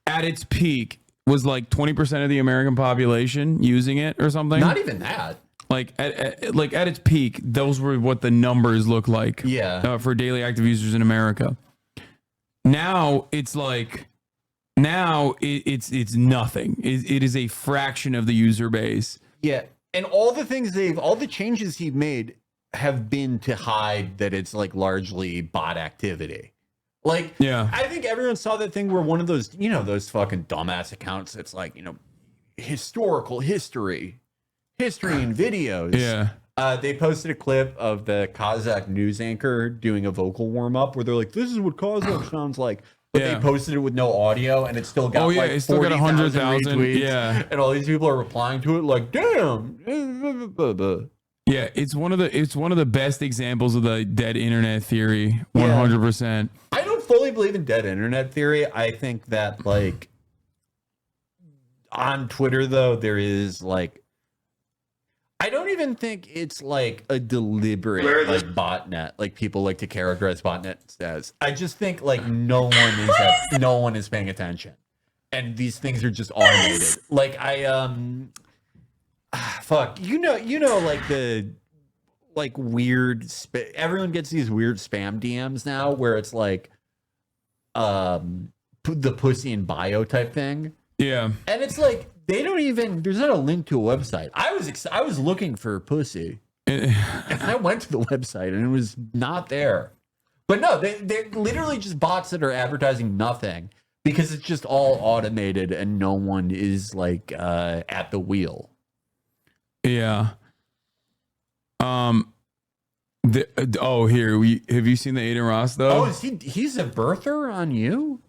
at its peak was like 20% of the American population using it or something. Not even that. Like at its peak, those were what the numbers look like. Yeah. For daily active users in America. Now it's like. Now it's nothing. It is a fraction of the user base. Yeah, and all the changes he made have been to hide that it's like largely bot activity. Like, I think everyone saw that thing where one of those, those fucking dumbass accounts. It's like, historical history and videos. Yeah. They posted a clip of the Kazakh news anchor doing a vocal warm up where they're like, "This is what Kazakh sounds like." But they posted it with no audio, and it still got it still got 100,000 retweets. Yeah, and all these people are replying to it like, "Damn." Yeah, it's one of the best examples of the dead internet theory. 100%. I don't fully believe in dead internet theory. I think that like on Twitter though, there is like. I don't even think it's like a deliberate like botnet, like people like to characterize botnet as. I just think like no one is paying attention, and these things are just automated. Like fuck, like the like weird. Everyone gets these weird spam DMs now where it's like the pussy in bio type thing. Yeah, and it's like. They don't even. There's not a link to a website. I was looking for pussy, and I went to the website, and it was not there. But no, they're literally just bots that are advertising nothing because it's just all automated, and no one is like at the wheel. Yeah. Here have you seen the Adin Ross though? Oh, he's a birther on you?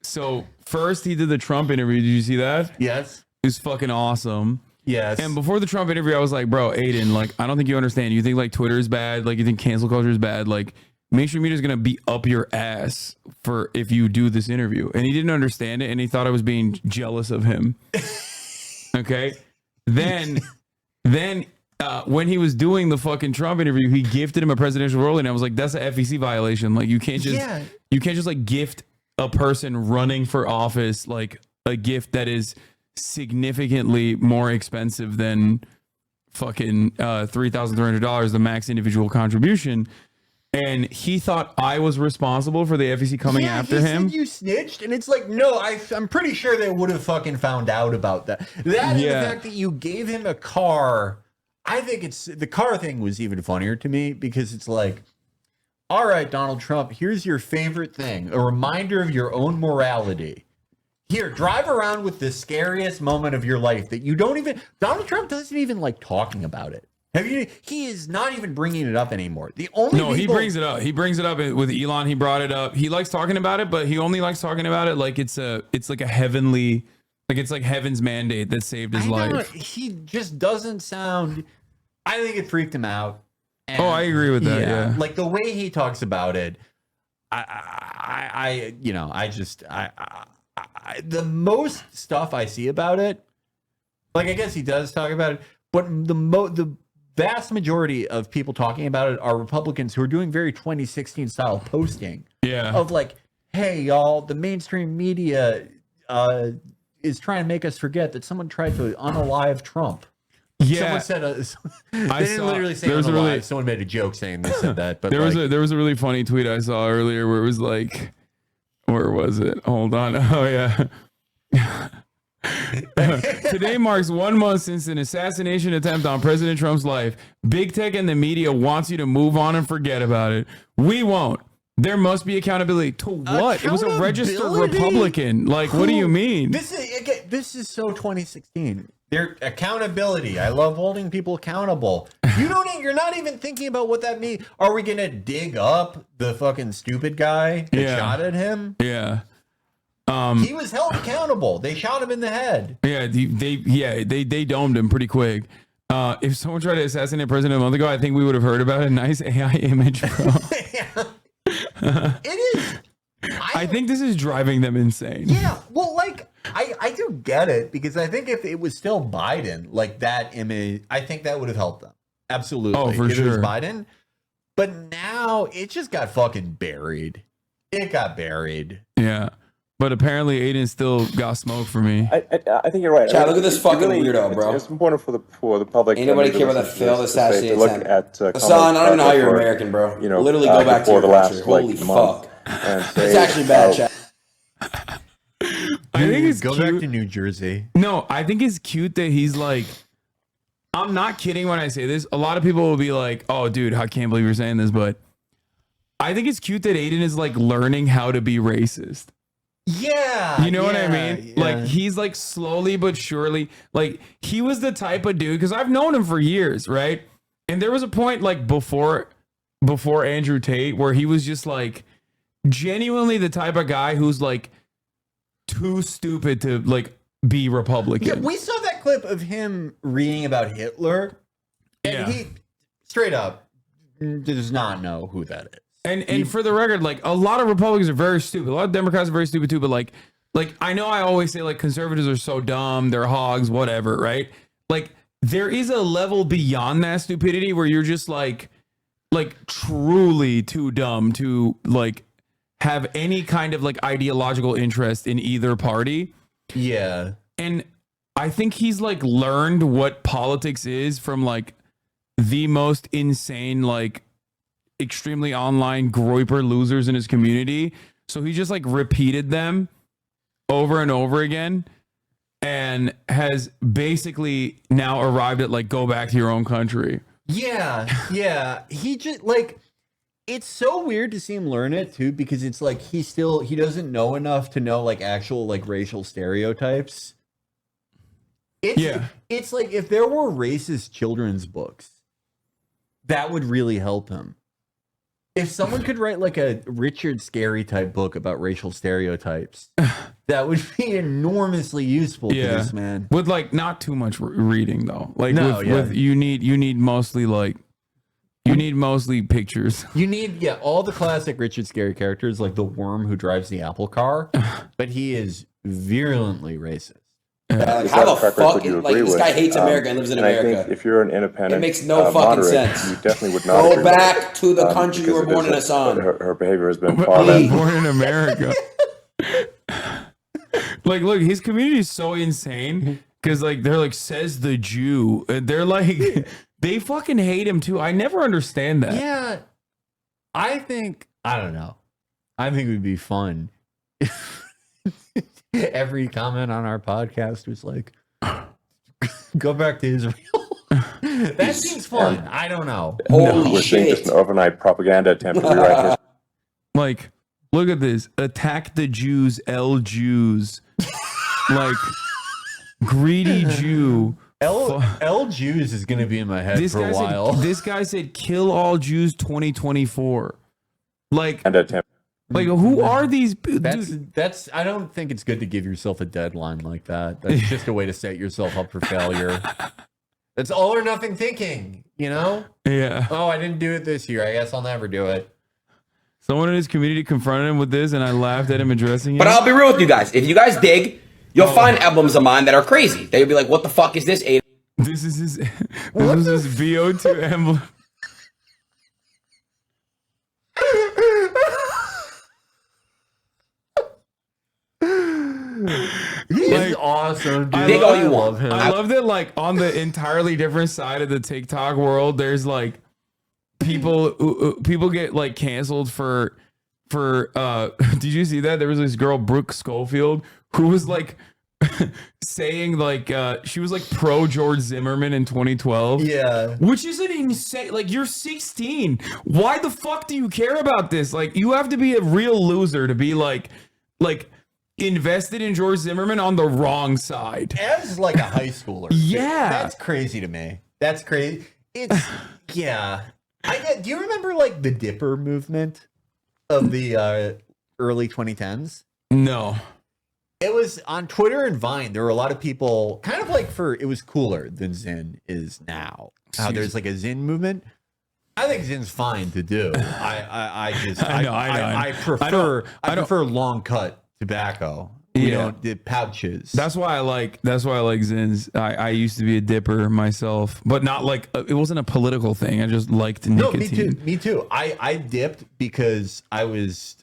So first he did the Trump interview. Did you see that? Yes. It was fucking awesome. Yes. And before the Trump interview, I was like, bro, Adin, like, I don't think you understand. You think like Twitter is bad. Like you think cancel culture is bad. Like mainstream media is going to be up your ass for if you do this interview. And he didn't understand it. And he thought I was being jealous of him. Okay. Then when he was doing the fucking Trump interview, he gifted him a presidential role. And I was like, that's an FEC violation. Like you can't just like gift a person running for office like a gift that is significantly more expensive than fucking $3,300, the max individual contribution. And he thought I was responsible for the FEC coming after him. Said you snitched, and it's like, no, I'm pretty sure they would have fucking found out about that. That and the fact that you gave him a car. I think the car thing was even funnier to me because it's like, all right, Donald Trump, here's your favorite thing, a reminder of your own morality. Here, drive around with the scariest moment of your life that you don't even. Donald Trump doesn't even like talking about it. He is not even bringing it up anymore. He brings it up. He brings it up with Elon. He brought it up. He likes talking about it, but he only likes talking about it like it's like a heavenly Like it's like heaven's mandate that saved his life. He just doesn't sound. I think it freaked him out. And I agree with that. Yeah. Like the way he talks about it, the most stuff I see about it, like I guess he does talk about it, but the vast majority of people talking about it are Republicans who are doing very 2016 style posting. Yeah. Of like, hey y'all, the mainstream media is trying to make us forget that someone tried to unalive Trump. Yeah. Someone said they didn't literally say unalive. Someone made a joke saying they said that. But there was a really funny tweet I saw earlier where it was like, where was it? Hold on. Oh yeah. Today marks 1 month since an assassination attempt on President Trump's life. Big tech and the media wants you to move on and forget about it. We won't. There must be accountability. To what? It was a registered Republican. Like, what do you mean? This is so 2016. Their accountability. I love holding people accountable. You're not even thinking about what that means. Are we gonna dig up the fucking stupid guy that shot at him? Yeah. He was held accountable. They shot him in the head. Yeah, they domed him pretty quick. If someone tried to assassinate President a month ago, I think we would have heard about it. Nice AI image, bro. It is. I think this is driving them insane. Yeah, well, like I do get it, because I think if it was still Biden, like that image, I think that would have helped them. Absolutely. Oh, for if sure. It was Biden. But now it just got fucking buried. It got buried. Yeah. But apparently Aiden still got smoke for me. I think you're right. Chad, look at this fucking weirdo, bro. It's important for the public. Ain't nobody care about that failed assassination look attempt. at Hasan, I don't even know how you're American, bro. You know, literally go back to your the country. last Holy fuck. It's actually bad, Chad. I think it's go cute. back to New Jersey. No, I think it's cute that he's like, I'm not kidding when I say this. A lot of people will be like, oh, dude, I can't believe you're saying this. But I think it's cute that Aiden is like learning how to be racist. Yeah. You know what I mean? Yeah. Like he's like slowly but surely, like he was the type of dude, because I've known him for years, right? And there was a point like before Andrew Tate where he was just like genuinely the type of guy who's like too stupid to like be Republican. Yeah, we saw that clip of him reading about Hitler, and he straight up does not know who that is. And for the record, like a lot of Republicans are very stupid. A lot of Democrats are very stupid too. But like I know I always say like conservatives are so dumb, they're hogs, whatever, right? Like there is a level beyond that stupidity where you're just like truly too dumb to like have any kind of like ideological interest in either party. Yeah. And I think he's like learned what politics is from like the most insane, like extremely online groiper losers in his community. So he just like repeated them over and over again and has basically now arrived at like, go back to your own country. Yeah. He just like, it's so weird to see him learn it too, because it's like he doesn't know enough to know like actual like racial stereotypes. It's like if there were racist children's books, that would really help him. If someone could write like a Richard Scarry type book about racial stereotypes, that would be enormously useful to this man. With like not too much reading though. Like with you need mostly like you need mostly pictures. You need all the classic Richard Scarry characters, like the worm who drives the apple car, but he is virulently racist. Like, how the fuck? Like this guy hates America and lives in America. I think if you're an independent, it makes no fucking sense. You definitely would not go back to the country you were born in, Hasan. Her behavior has been far less. Born in America. Like, look, his community is so insane because like they're like says the Jew. They're like they fucking hate him too. I never understand that. Yeah, I don't know. I think it would be fun. Every comment on our podcast was like, go back to Israel. That seems fun. I don't know. We're seeing just an overnight propaganda attempt to rewrite history. Like, look at this. Attack the Jews, L Jews. Like, greedy Jew. L Jews is going to be in my head for a while. This guy said, kill all Jews 2024. Like, and attempt. Like, who are these? That's. I don't think it's good to give yourself a deadline like that. That's just a way to set yourself up for failure. That's all or nothing thinking, you know? Yeah. Oh, I didn't do it this year. I guess I'll never do it. Someone in his community confronted him with this, and I laughed at him addressing it. But I'll be real with you guys. If you guys dig, you'll find emblems of mine that are crazy. They'll be like, what the fuck is this? This is his VO2 emblem. He's awesome, dude. Dig all you want. I love that, like, on the entirely different side of the TikTok world, there's like people get like canceled for did you see that? There was this girl, Brooke Schofield, who was like saying like she was like pro George Zimmerman in 2012. Yeah. Which is an insane, like, you're 16. Why the fuck do you care about this? Like, you have to be a real loser to be like invested in George Zimmerman on the wrong side. As like a high schooler. Yeah. That's crazy to me. That's crazy. It's yeah. Do you remember like the Dipper movement of the early 2010s? No. It was on Twitter and Vine. There were a lot of people kind of like it was cooler than Zyn is now. How there's like a Zyn movement. I think Zyn's fine to do. I prefer long cut tobacco. We don't dip pouches. That's why I like Zins. I used to be a dipper myself, but not like it wasn't a political thing. I just liked nicotine. Me too. I dipped because I was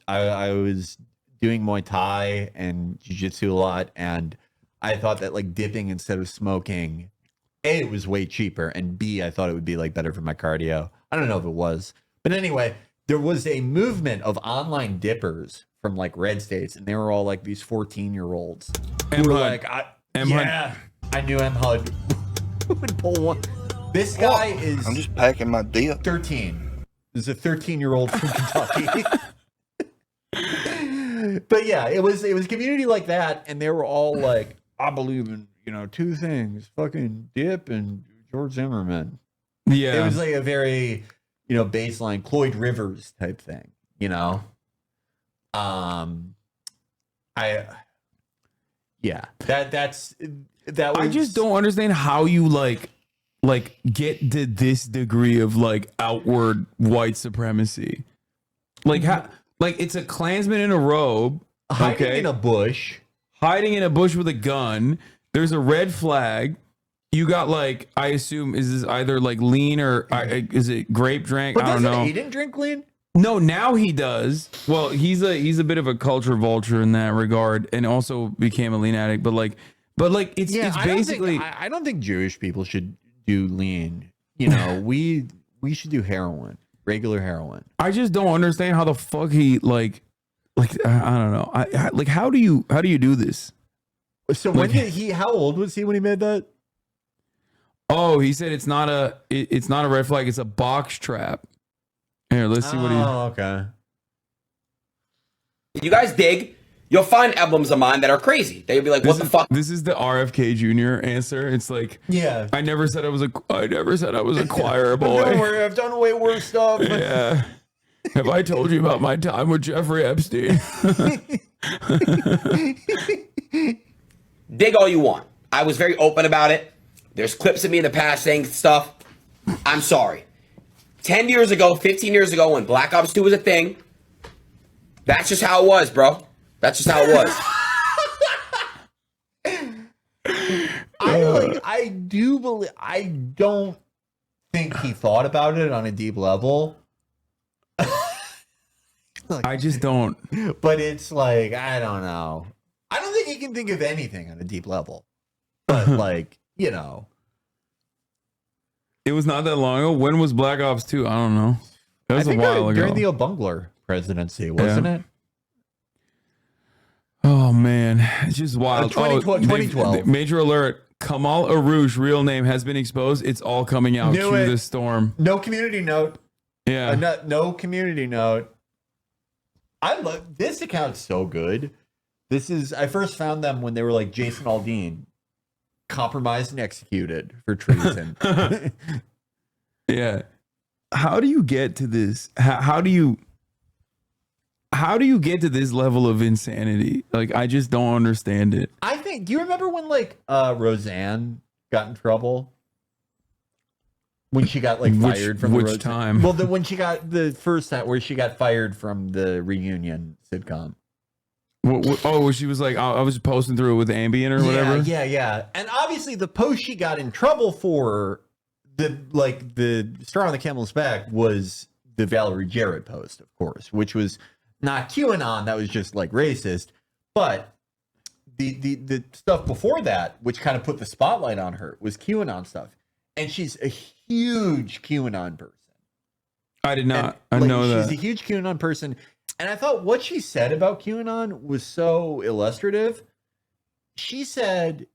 doing Muay Thai and jiu-jitsu a lot, and I thought that like dipping instead of smoking, A, it was way cheaper, and B, I thought it would be like better for my cardio. I don't know if it was, but anyway, there was a movement of online dippers from like red states, and they were all like these 14-year-olds who were like, I knew M HUD would pull one. This guy is. I'm just packing my dip. 13. This is a 13-year-old from Kentucky. But yeah, it was a community like that, and they were all like, I believe in two things: fucking dip and George Zimmerman. Yeah, it was like a very baseline Cloyd Rivers type thing. I just don't understand how you like get to this degree of like outward white supremacy. Like how, like, it's a Klansman in a robe, hiding in a bush with a gun. There's a red flag. You got like, I assume, is this either like lean or is it grape drink? But I don't know. He didn't drink lean. No, now he does. Well, he's a bit of a culture vulture in that regard, and also became a lean addict. But it's basically. I don't think Jewish people should do lean. We should do heroin, regular heroin. I just don't understand how the fuck he like I don't know. Like how do you do this? So when did he? How old was he when he made that? Oh, he said it's not a red flag. It's a box trap. Here, let's see what he. Oh, okay. If you guys dig, you'll find emblems of mine that are crazy. They'll be like, what the fuck? This is the RFJ Jr. answer. It's like, yeah, I never said I was a choir boy. Don't worry, I've done way worse stuff. Yeah. Have I told you about my time with Jeffrey Epstein? Dig all you want. I was very open about it. There's clips of me in the past saying stuff. I'm sorry. 10 years ago, 15 years ago, when Black Ops 2 was a thing, that's just how it was, bro. That's just how it was. I don't think he thought about it on a deep level. I just don't. But it's like, I don't know. I don't think he can think of anything on a deep level. But like, It was not that long ago. When was Black Ops 2? I don't know. That was a while ago. During the Obungler presidency, wasn't it? Oh, man. It's just wild. 2012. Major alert. Kamal Aroush, real name, has been exposed. It's all coming out. Cue the storm. No community note. Yeah. No community note. I love this account's so good. I first found them when they were like Jason Aldean, compromised and executed for treason. Yeah. How do you get to this? How do you how do you get to this level of insanity? Like, I just don't understand it. I think, do you remember when like Roseanne got in trouble? When she got like fired from which time? Well, when she got the first time where she got fired from the reunion sitcom. Oh, she was like, I was posting through it with Ambien or whatever. Yeah. And obviously, the post she got in trouble for, the straw on the camel's back was the Valerie Jarrett post, of course, which was not QAnon. That was just like racist. But the stuff before that, which kind of put the spotlight on her, was QAnon stuff. And she's a huge QAnon person. I did not. And, I know that. She's a huge QAnon person. And I thought what she said about QAnon was so illustrative. She said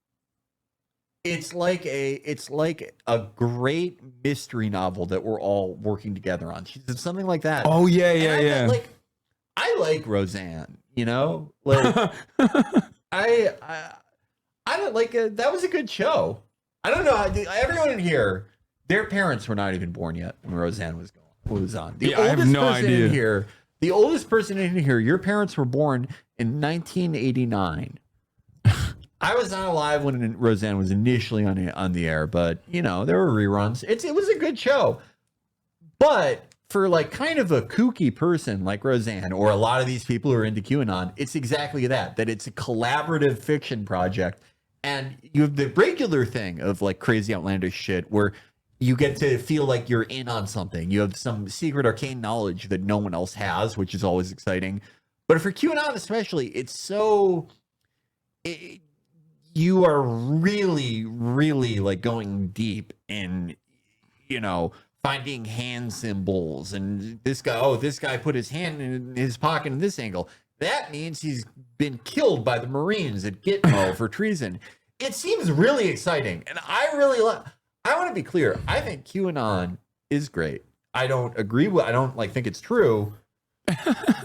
it's like a great mystery novel that we're all working together on. She said something like that. Oh yeah. Thought, I like Roseanne, you know? Like I don't like that was a good show. I don't know. Everyone in here, their parents were not even born yet when Roseanne was on. I have no idea. The oldest person in here, your parents were born in 1989. I was not alive when Roseanne was initially on the air, but you know there were reruns. It was a good show, but for like kind of a kooky person like Roseanne or a lot of these people who are into QAnon, it's exactly that it's a collaborative fiction project. And you have the regular thing of like crazy outlandish shit where you get to feel like you're in on something. You have some secret arcane knowledge that no one else has, which is always exciting. But for QAnon especially, it's so... you are really, really like going deep in, you know, finding hand symbols. And this guy put his hand in his pocket in this angle. That means he's been killed by the Marines at Gitmo for treason. It seems really exciting. And I want to be clear. I think QAnon is great. I don't agree with, I don't like think it's true,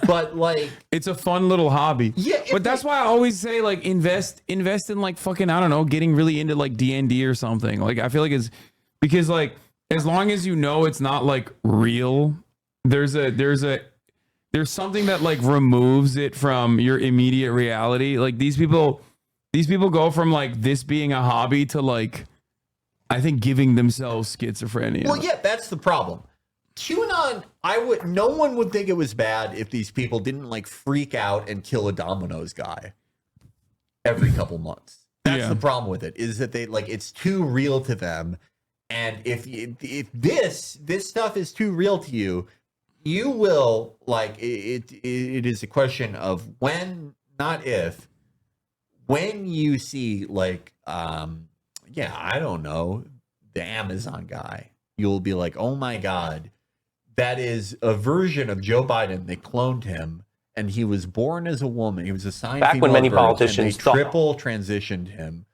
but like, it's a fun little hobby. Yeah. But that's why I always say like, invest in like fucking, I don't know, getting really into like D&D or something. Like, I feel like it's because like, as long as you know, it's not like real, there's something that like removes it from your immediate reality. Like these people go from like this being a hobby to like, I think giving themselves schizophrenia. Well, yeah, that's the problem. QAnon, no one would think it was bad if these people didn't like freak out and kill a Domino's guy every couple months. That's the problem with it, is that they like, it's too real to them. And if this stuff is too real to you, you will like it is a question of when, not if, when you see like I don't know, the Amazon guy, you'll be like, oh my God, that is a version of Joe Biden. They cloned him and he was born as a woman. He was assigned back when many politicians triple transitioned him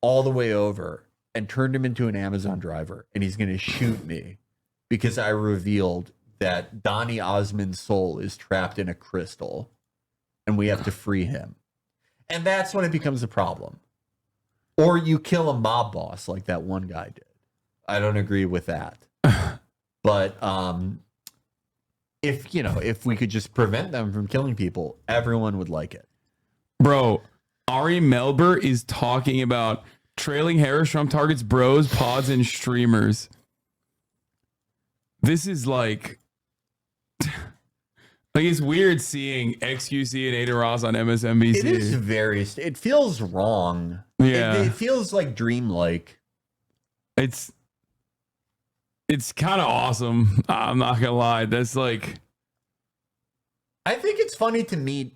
all the way over and turned him into an Amazon driver, and he's going to shoot me because I revealed that Donny Osmond's soul is trapped in a crystal and we have to free him. And that's when it becomes a problem. Or you kill a mob boss like that one guy did. I don't agree with that. But if we could just prevent them from killing people, everyone would like it. Bro, Ari Melber is talking about trailing Harris Trump targets bros, pods, and streamers. This is like it's weird seeing XQC and Adin Ross on MSNBC. It is it feels wrong. Yeah. It feels like dreamlike. It's kind of awesome. I'm not gonna lie. That's like, I think it's funny to meet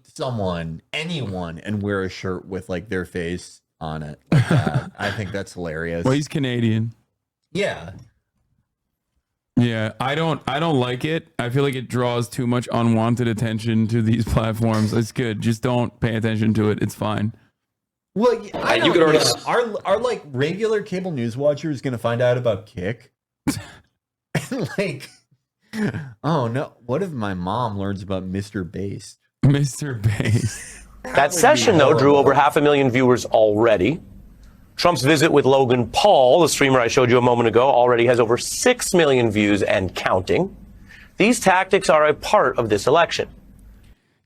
anyone, and wear a shirt with like their face on it like that. I think that's hilarious. Well, he's Canadian. Yeah. Yeah, I don't like it. I feel like it draws too much unwanted attention to these platforms. It's good. Just don't pay attention to it. It's fine. Well, you could already are like regular cable news watchers going to find out about Kick? Like, oh no, what if my mom learns about Mr. Based? Mr. Based. That session, though, drew over 500,000 viewers already. Trump's visit with Logan Paul, the streamer I showed you a moment ago, already has over 6 million views and counting. These tactics are a part of this election.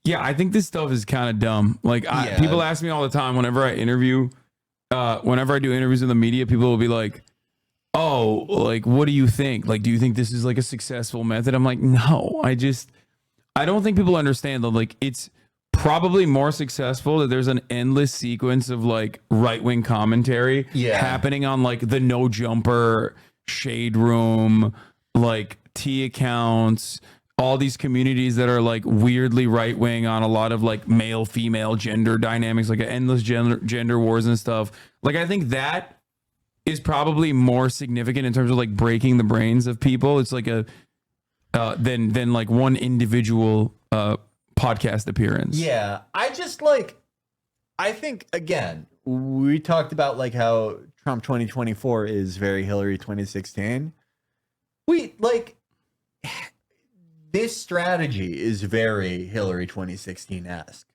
Yeah, I think this stuff is kind of dumb. Like, people ask me all the time whenever I interview, whenever I do interviews in the media, people will be like, oh, like, what do you think? Like, do you think this is like a successful method? I'm like, no, I don't think people understand that, like, it's probably more successful that there's an endless sequence of like right-wing commentary happening on like the No Jumper, Shade Room, like T accounts, all these communities that are like weirdly right-wing on a lot of like male-female gender dynamics, like endless gender wars and stuff. Like, I think that is probably more significant in terms of like breaking the brains of people. It's like a than like one individual podcast appearance. Yeah, I think again, we talked about like how Trump 2024 is very Hillary 2016. This strategy is very Hillary 2016-esque.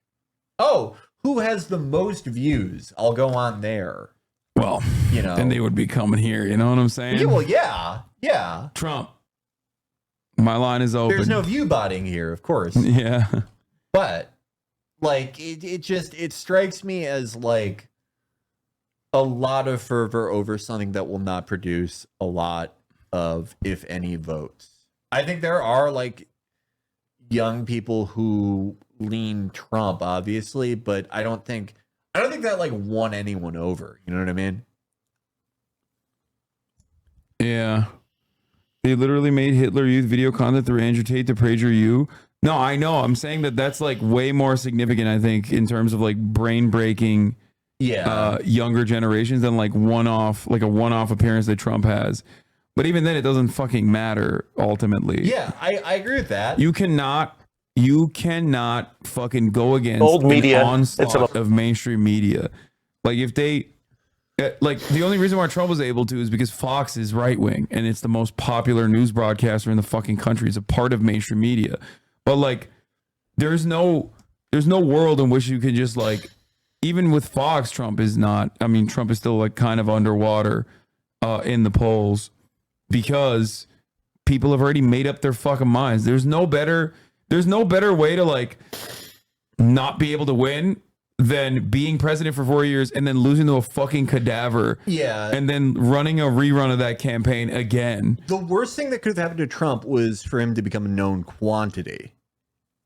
Oh, who has the most views? I'll go on there. Well, then they would be coming here. You know what I'm saying? Yeah, well, yeah. Trump. My line is open. There's no view botting here, of course. Yeah. But like it strikes me as like a lot of fervor over something that will not produce a lot of, if any, votes. I think there are like young people who lean Trump, obviously, but I don't think that like won anyone over. You know what I mean? Yeah. They literally made Hitler Youth video content through Andrew Tate to praise you. No, I know. I'm saying that's like way more significant, I think, in terms of like brain breaking younger generations than like a one-off appearance that Trump has. But even then, it doesn't fucking matter ultimately. Yeah, I agree with that. You cannot fucking go against old media an onslaught of mainstream media. Like, if they like, the only reason why Trump was able to is because Fox is right wing and it's the most popular news broadcaster in the fucking country. It's a part of mainstream media. But like, there's no world in which you can just like, even with Fox, Trump is still like kind of underwater in the polls, because people have already made up their fucking minds. There's no better way to like not be able to win than being president for 4 years and then losing to a fucking cadaver. Yeah. And then running a rerun of that campaign again. The worst thing that could have happened to Trump was for him to become a known quantity.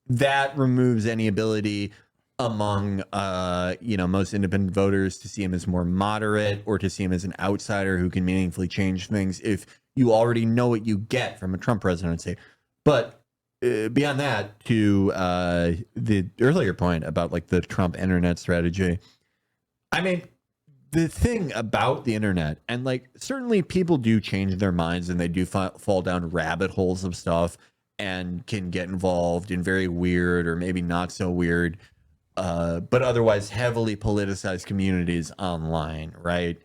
That removes any ability among most independent voters to see him as more moderate or to see him as an outsider who can meaningfully change things if you already know what you get from a Trump presidency. But beyond that, to the earlier point about like the Trump internet strategy, I mean, the thing about the internet, and like certainly people do change their minds and they do fall down rabbit holes of stuff and can get involved in very weird or maybe not so weird, but otherwise heavily politicized communities online, right?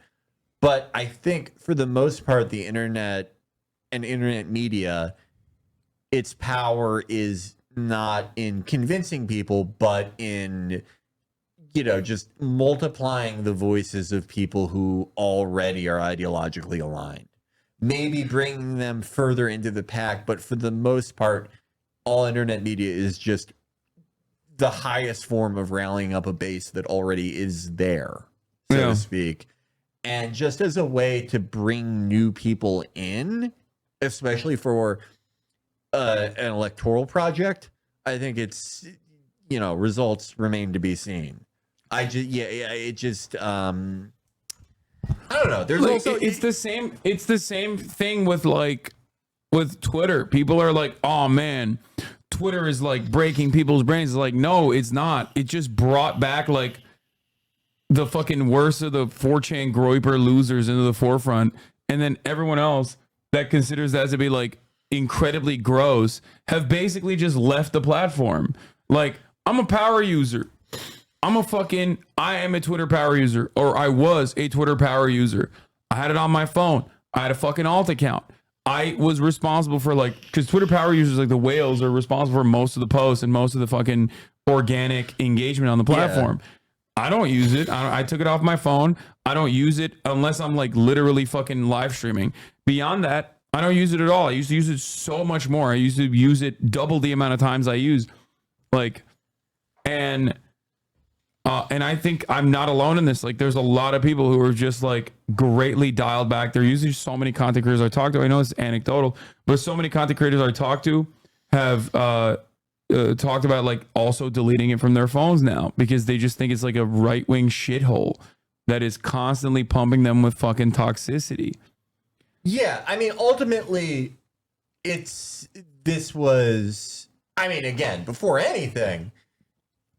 But I think for the most part, the internet and internet media, its power is not in convincing people, but in, just multiplying the voices of people who already are ideologically aligned. Maybe bringing them further into the pack, but for the most part, all internet media is just the highest form of rallying up a base that already is there, so to speak. And just as a way to bring new people in, especially for an electoral project, I think it's, results remain to be seen. I don't know. There's like, also it's the same thing with Twitter. People are like, oh man, Twitter is like breaking people's brains. It's like, no, it's not. It just brought back like the fucking worst of the 4chan groyper losers into the forefront, and then everyone else that considers that to be like incredibly gross have basically just left the platform. Like, I'm a power user. I am a Twitter power user, or I was a Twitter power user. I had it on my phone. I had a fucking alt account. I was responsible for because Twitter power users, like the whales, are responsible for most of the posts and most of the fucking organic engagement on the platform. Yeah. I don't use it. I took it off my phone. I don't use it unless I'm like literally fucking live streaming. Beyond that, I don't use it at all. I used to use it so much more. I used to use it double the amount of times I use like And I think I'm not alone in this. Like, there's a lot of people who are just like greatly dialed back. There are usually so many content creators I talk to. I know it's anecdotal, but so many content creators I talk to have talked about like also deleting it from their phones now because they just think it's like a right-wing shithole that is constantly pumping them with fucking toxicity. Yeah, I mean, ultimately, this was, I mean, again, before anything,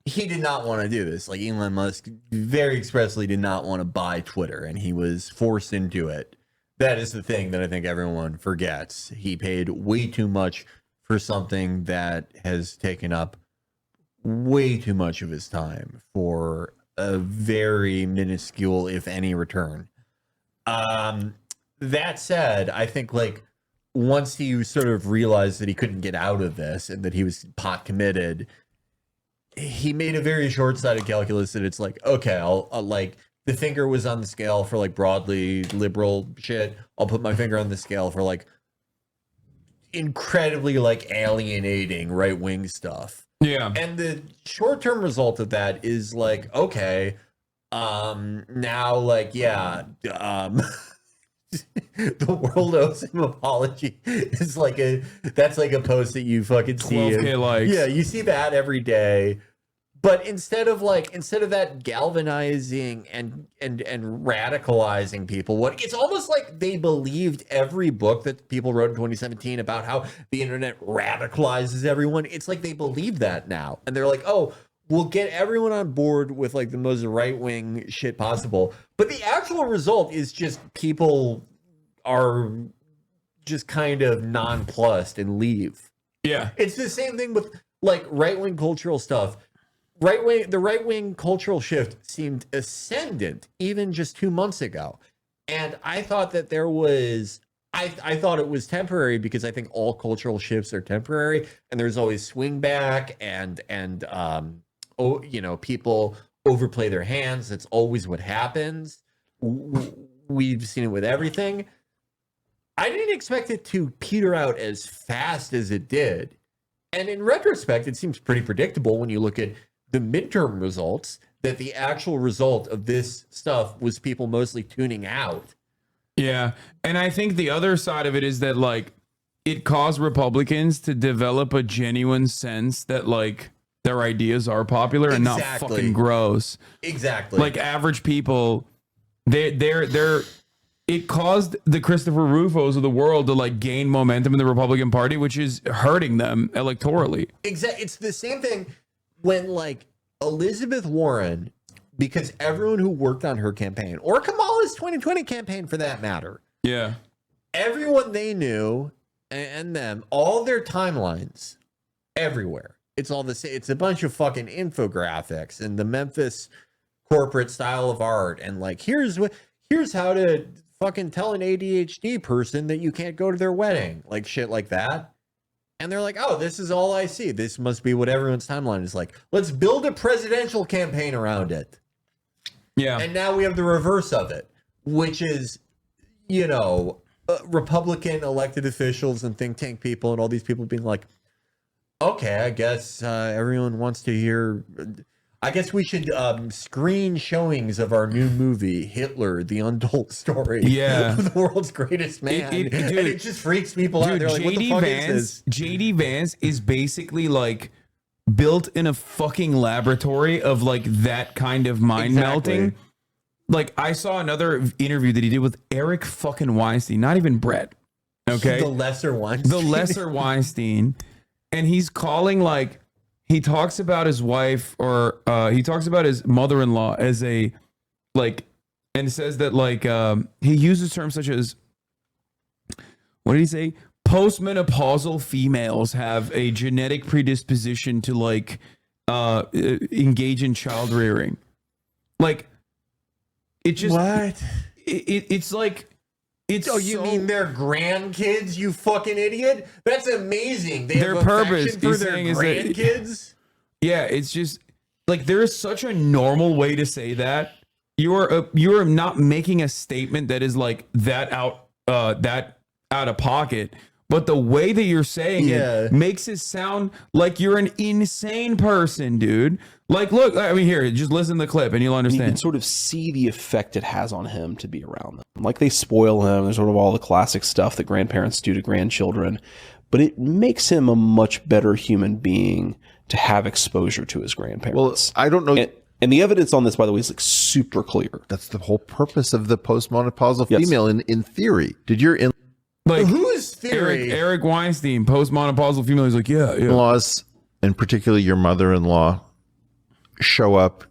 he did not want to do this. Like, Elon Musk very expressly did not want to buy Twitter, and he was forced into it. That is the thing that I think everyone forgets. He paid way too much for something that has taken up way too much of his time for a very minuscule, if any, return. That said, I think like once he sort of realized that he couldn't get out of this and that he was pot committed, he made a very short-sighted calculus that it's like, okay, I'll like the finger was on the scale for like broadly liberal shit. I'll put my finger on the scale for like incredibly like alienating right-wing stuff. Yeah. And the short-term result of that is like, okay, now like, yeah, the world owes him an apology. It's like that's like a post that you fucking see. 12K likes. Yeah, you see that every day. But instead of that galvanizing and radicalizing people, it's almost like they believed every book that people wrote in 2017 about how the internet radicalizes everyone. It's like they believe that now. And they're like, oh, we'll get everyone on board with like the most right-wing shit possible. But the actual result is just people are just kind of nonplussed and leave. Yeah. It's the same thing with like right-wing cultural stuff. The right-wing cultural shift seemed ascendant even just 2 months ago. And I thought that there was, I thought it was temporary because I think all cultural shifts are temporary and there's always swing back and people overplay their hands. That's always what happens. We've seen it with everything. I didn't expect it to peter out as fast as it did. And in retrospect, it seems pretty predictable when you look at the midterm results that the actual result of this stuff was people mostly tuning out. Yeah. And I think the other side of it is that like it caused Republicans to develop a genuine sense that like their ideas are popular and not fucking gross. Exactly. Like average people, it caused the Christopher Rufos of the world to like gain momentum in the Republican Party, which is hurting them electorally. Exactly. It's the same thing when like Elizabeth Warren, because everyone who worked on her campaign or Kamala's 2020 campaign for that matter. Yeah. Everyone they knew and them, all their timelines everywhere. It's all the same. It's a bunch of fucking infographics and the Memphis corporate style of art. And like, here's how to fucking tell an ADHD person that you can't go to their wedding, like shit like that. And they're like, oh, this is all I see. This must be what everyone's timeline is like. Let's build a presidential campaign around it. Yeah. And now we have the reverse of it, which is, Republican elected officials and think tank people and all these people being like, okay, I guess everyone wants to hear. I guess we should screen showings of our new movie, Hitler, the Untold Story. Yeah. Of the world's greatest man. Dude, and it just freaks people out. They're like, what the fuck is this? JD Vance is basically like built in a fucking laboratory of like that kind of mind melting. Like I saw another interview that he did with Eric fucking Weinstein, not even Brett. Okay. The lesser Weinstein. The lesser Weinstein. And he's calling like, he talks about his wife or he talks about his mother-in-law as a like, and says that like he uses terms such as, what did he say? Postmenopausal females have a genetic predisposition to like engage in child rearing. Like it just what? It's like it's you mean their grandkids, you fucking idiot? That's amazing. They their have purpose for their grandkids. Yeah, it's just like there is such a normal way to say that. You're not making a statement that is like that out of pocket, but the way that you're saying it makes it sound like you're an insane person, dude. Like, look, I mean, here, just listen to the clip and you'll understand. You can sort of see the effect it has on him to be around them. Like, they spoil him. There's sort of all the classic stuff that grandparents do to grandchildren. But it makes him a much better human being to have exposure to his grandparents. Well, I don't know. And the evidence on this, by the way, is like super clear. That's the whole purpose of the postmenopausal female in theory. Did your like whose theory? Eric Weinstein, postmenopausal female. He's like, yeah. in-laws, and particularly your mother-in-law, show up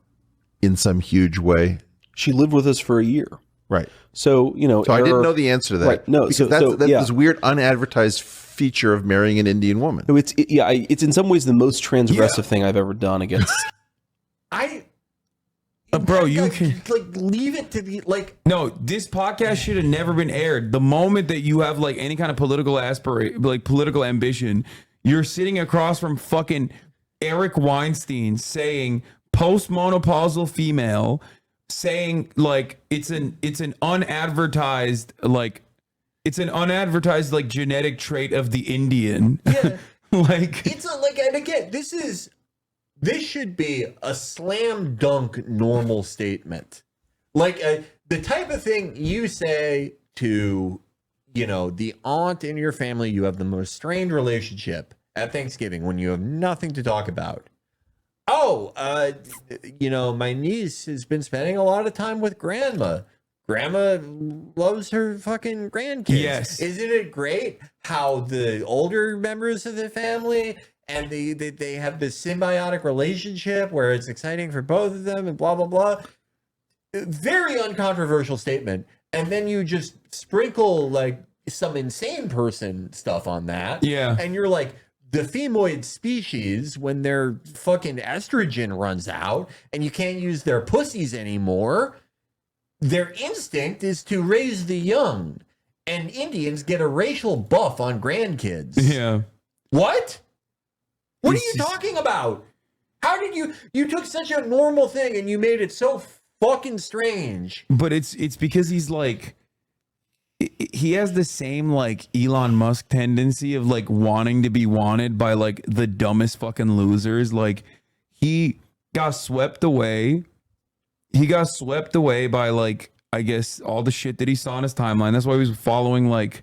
in some huge way? She lived with us for a year. Right. So, So I didn't know the answer to that. Right. No, because that's this weird unadvertised feature of marrying an Indian woman. So it's in some ways the most transgressive thing I've ever done against. Bro, you can like leave it to the like. No, this podcast should have never been aired. The moment that you have like any kind of political political ambition, you're sitting across from fucking Eric Weinstein saying postmenopausal female, saying like it's an unadvertised like genetic trait of the Indian. Yeah. Like it's and again, this should be a slam dunk normal statement. Like the type of thing you say to, the aunt in your family you have the most strained relationship at Thanksgiving when you have nothing to talk about. Oh, my niece has been spending a lot of time with grandma. Grandma loves her fucking grandkids. Yes. Isn't it great how the older members of the family and they have this symbiotic relationship where it's exciting for both of them and blah, blah, blah. Very uncontroversial statement. And then you just sprinkle like some insane person stuff on that. Yeah. And you're like, the femoid species, when their fucking estrogen runs out and you can't use their pussies anymore, their instinct is to raise the young. And Indians get a racial buff on grandkids. Yeah. What? What are you talking about? How did you took such a normal thing and you made it so fucking strange? But it's because he's like, he has the same like Elon Musk tendency of like wanting to be wanted by like the dumbest fucking losers. Like he got swept away. He got swept away by like, I guess all the shit that he saw on his timeline. That's why he was following like,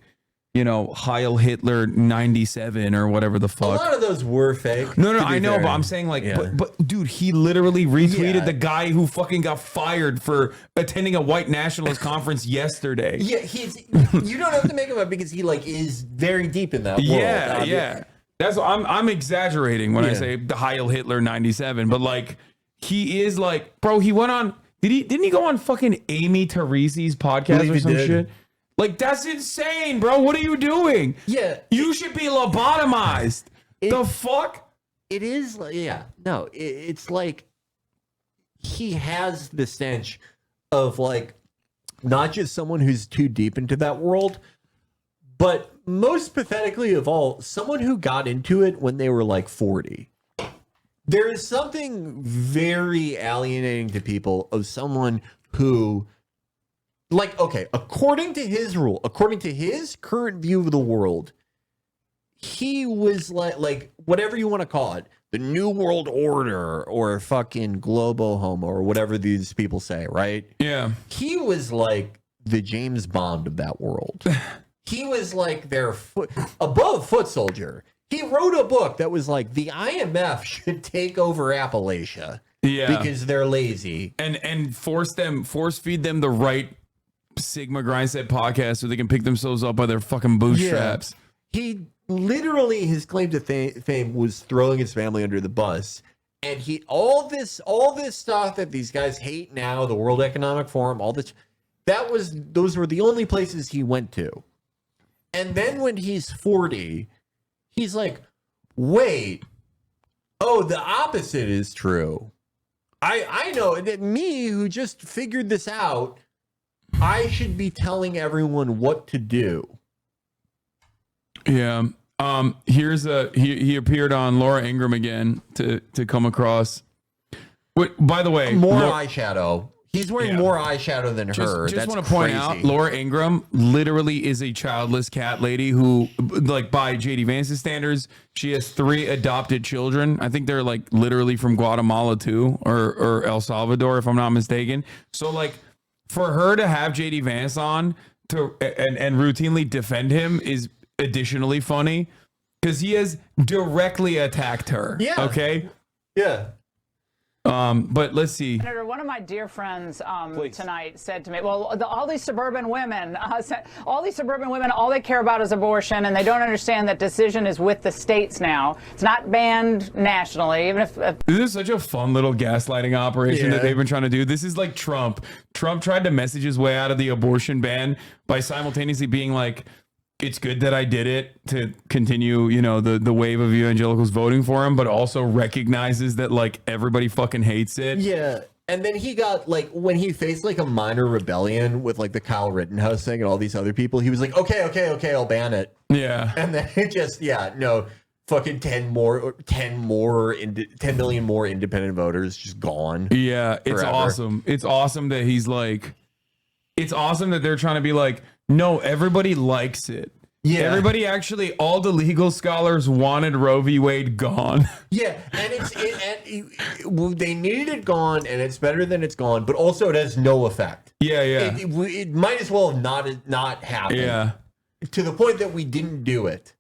Heil Hitler 97 or whatever the fuck. A lot of those were fake. No, I know, but I'm saying like, but dude, he literally retweeted the guy who fucking got fired for attending a white nationalist conference yesterday. Yeah, you don't have to make him up because he like is very deep in that world. Yeah. That's what I'm exaggerating when I say the Heil Hitler 97, but like he is like, bro, he went on, didn't he go on fucking Amy Teresi's podcast or some shit? Like, that's insane, bro. What are you doing? Yeah. You should be lobotomized. The fuck? It is, no, it's like he has the stench of like not just someone who's too deep into that world, but most pathetically of all, someone who got into it when they were like 40. There is something very alienating to people of someone who, like, okay, according to his rule, according to his current view of the world, he was like whatever you want to call it, the New World Order or fucking Globo Homo or whatever these people say, right? Yeah. He was like the James Bond of that world. He was like their above foot soldier. He wrote a book that was like the IMF should take over Appalachia. Yeah. Because they're lazy. And force feed them the right Sigma Grindset podcast so they can pick themselves up by their fucking bootstraps. Yeah. He literally, his claim to fame was throwing his family under the bus. And all this stuff that these guys hate now, the World Economic Forum, all this, those were the only places he went to. And then when he's 40, he's like, wait, the opposite is true. I know that me who just figured this out, I should be telling everyone what to do. Yeah. He appeared on Laura Ingraham again to come across. By the way, more eyeshadow. He's wearing more eyeshadow than her. Just want to point out, Laura Ingraham literally is a childless cat lady who, like, by JD Vance's standards, she has 3 adopted children. I think they're like literally from Guatemala too, or El Salvador, if I'm not mistaken. So like, for her to have JD Vance on and routinely defend him is additionally funny because he has directly attacked her. Yeah. Okay. Yeah. But let's see. Senator, one of my dear friends tonight said to me, well, all these suburban women, all they care about is abortion, and they don't understand that decision is with the states now. It's not banned nationally, even if... This is such a fun little gaslighting operation that they've been trying to do. This is like Trump. Trump tried to message his way out of the abortion ban by simultaneously being like, it's good that I did it to continue, you know, the wave of evangelicals voting for him, but also recognizes that like everybody fucking hates it. Yeah. And then he got like, when he faced like a minor rebellion with like the Kyle Rittenhouse thing and all these other people, he was like, okay, I'll ban it. Yeah. And then it just, fucking 10 million more independent voters just gone. Yeah. It's forever. awesome. It's awesome that he's like, it's awesome that they're trying to be like, no, everybody likes it. Yeah. Everybody actually, all the legal scholars wanted Roe v. Wade gone. Yeah. And they needed it gone, and it's better than it's gone, but also it has no effect. Yeah. It might as well have not happened. Yeah. To the point that we didn't do it.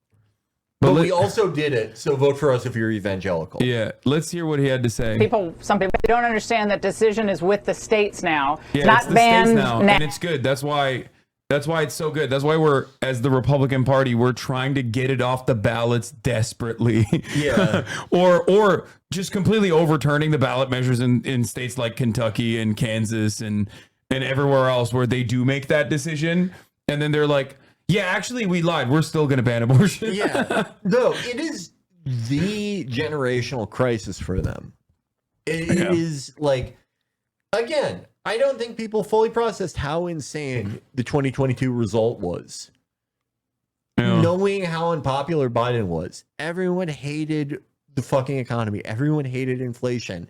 But we also did it, so vote for us if you're evangelical. Yeah, let's hear what he had to say. Some people don't understand that decision is with the states now. Yeah, it's not the banned states now, and it's good. That's why it's so good. That's why we're, as the Republican Party, we're trying to get it off the ballots desperately. Yeah. or just completely overturning the ballot measures in states like Kentucky and Kansas and everywhere else where they do make that decision, and then they're like, yeah, actually, we lied. We're still going to ban abortion. Yeah. No, it is the generational crisis for them. It is like, again, I don't think people fully processed how insane the 2022 result was. Yeah. Knowing how unpopular Biden was. Everyone hated the fucking economy. Everyone hated inflation.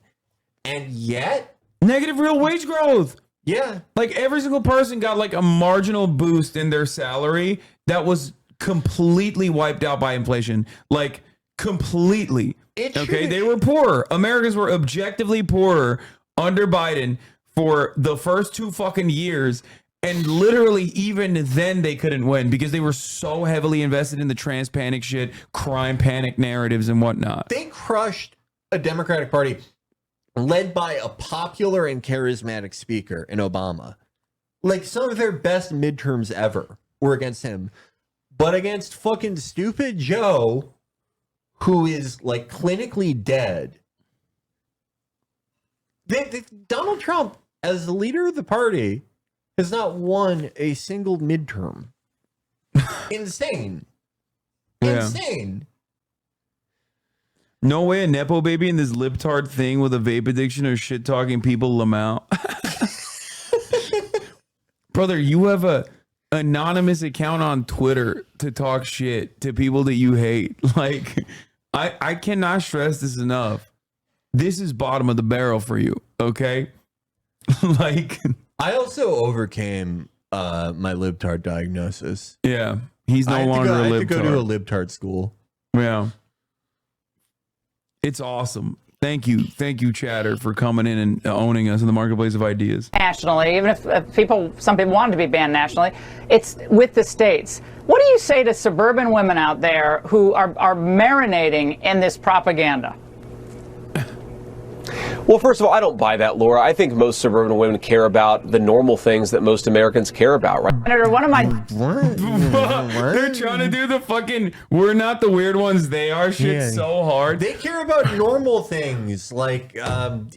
And yet... Negative real wage growth. Yeah. Like every single person got like a marginal boost in their salary that was completely wiped out by inflation. Like completely. Okay. They were poorer. Americans were objectively poorer under Biden for the first 2 fucking years. And literally even then they couldn't win because they were so heavily invested in the trans panic shit, crime panic narratives and whatnot. They crushed a Democratic Party led by a popular and charismatic speaker in Obama. Like some of their best midterms ever were against him. But against fucking stupid Joe, who is like clinically dead. Donald Trump, as the leader of the party, has not won a single midterm. Insane. Yeah. Insane. No way a Nepo baby in this libtard thing with a vape addiction or shit talking people Lamau. Brother, you have a anonymous account on Twitter to talk shit to people that you hate. Like, I cannot stress this enough. This is bottom of the barrel for you, okay? Like, I also overcame my libtard diagnosis. Yeah, he's no longer a libtard. I had to go to a libtard school. Yeah. It's awesome. Thank you, Chatter, for coming in and owning us in the marketplace of ideas. Nationally, even if some people want it to be banned nationally, it's with the states. What do you say to suburban women out there who are marinating in this propaganda? Well, first of all, I don't buy that, Laura. I think most suburban women care about the normal things that most Americans care about, right? Senator, one of my... They're trying to do the fucking we're not the weird ones, they are shit so hard. They care about normal things like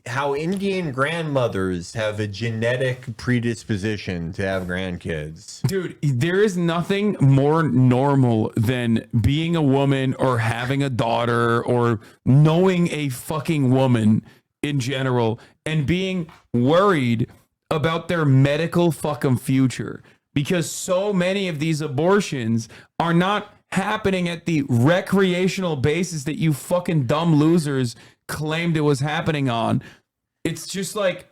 how Indian grandmothers have a genetic predisposition to have grandkids. Dude, there is nothing more normal than being a woman or having a daughter or knowing a fucking woman in general and being worried about their medical fucking future, because so many of these abortions are not happening at the recreational basis that you fucking dumb losers claimed it was happening on. It's just like,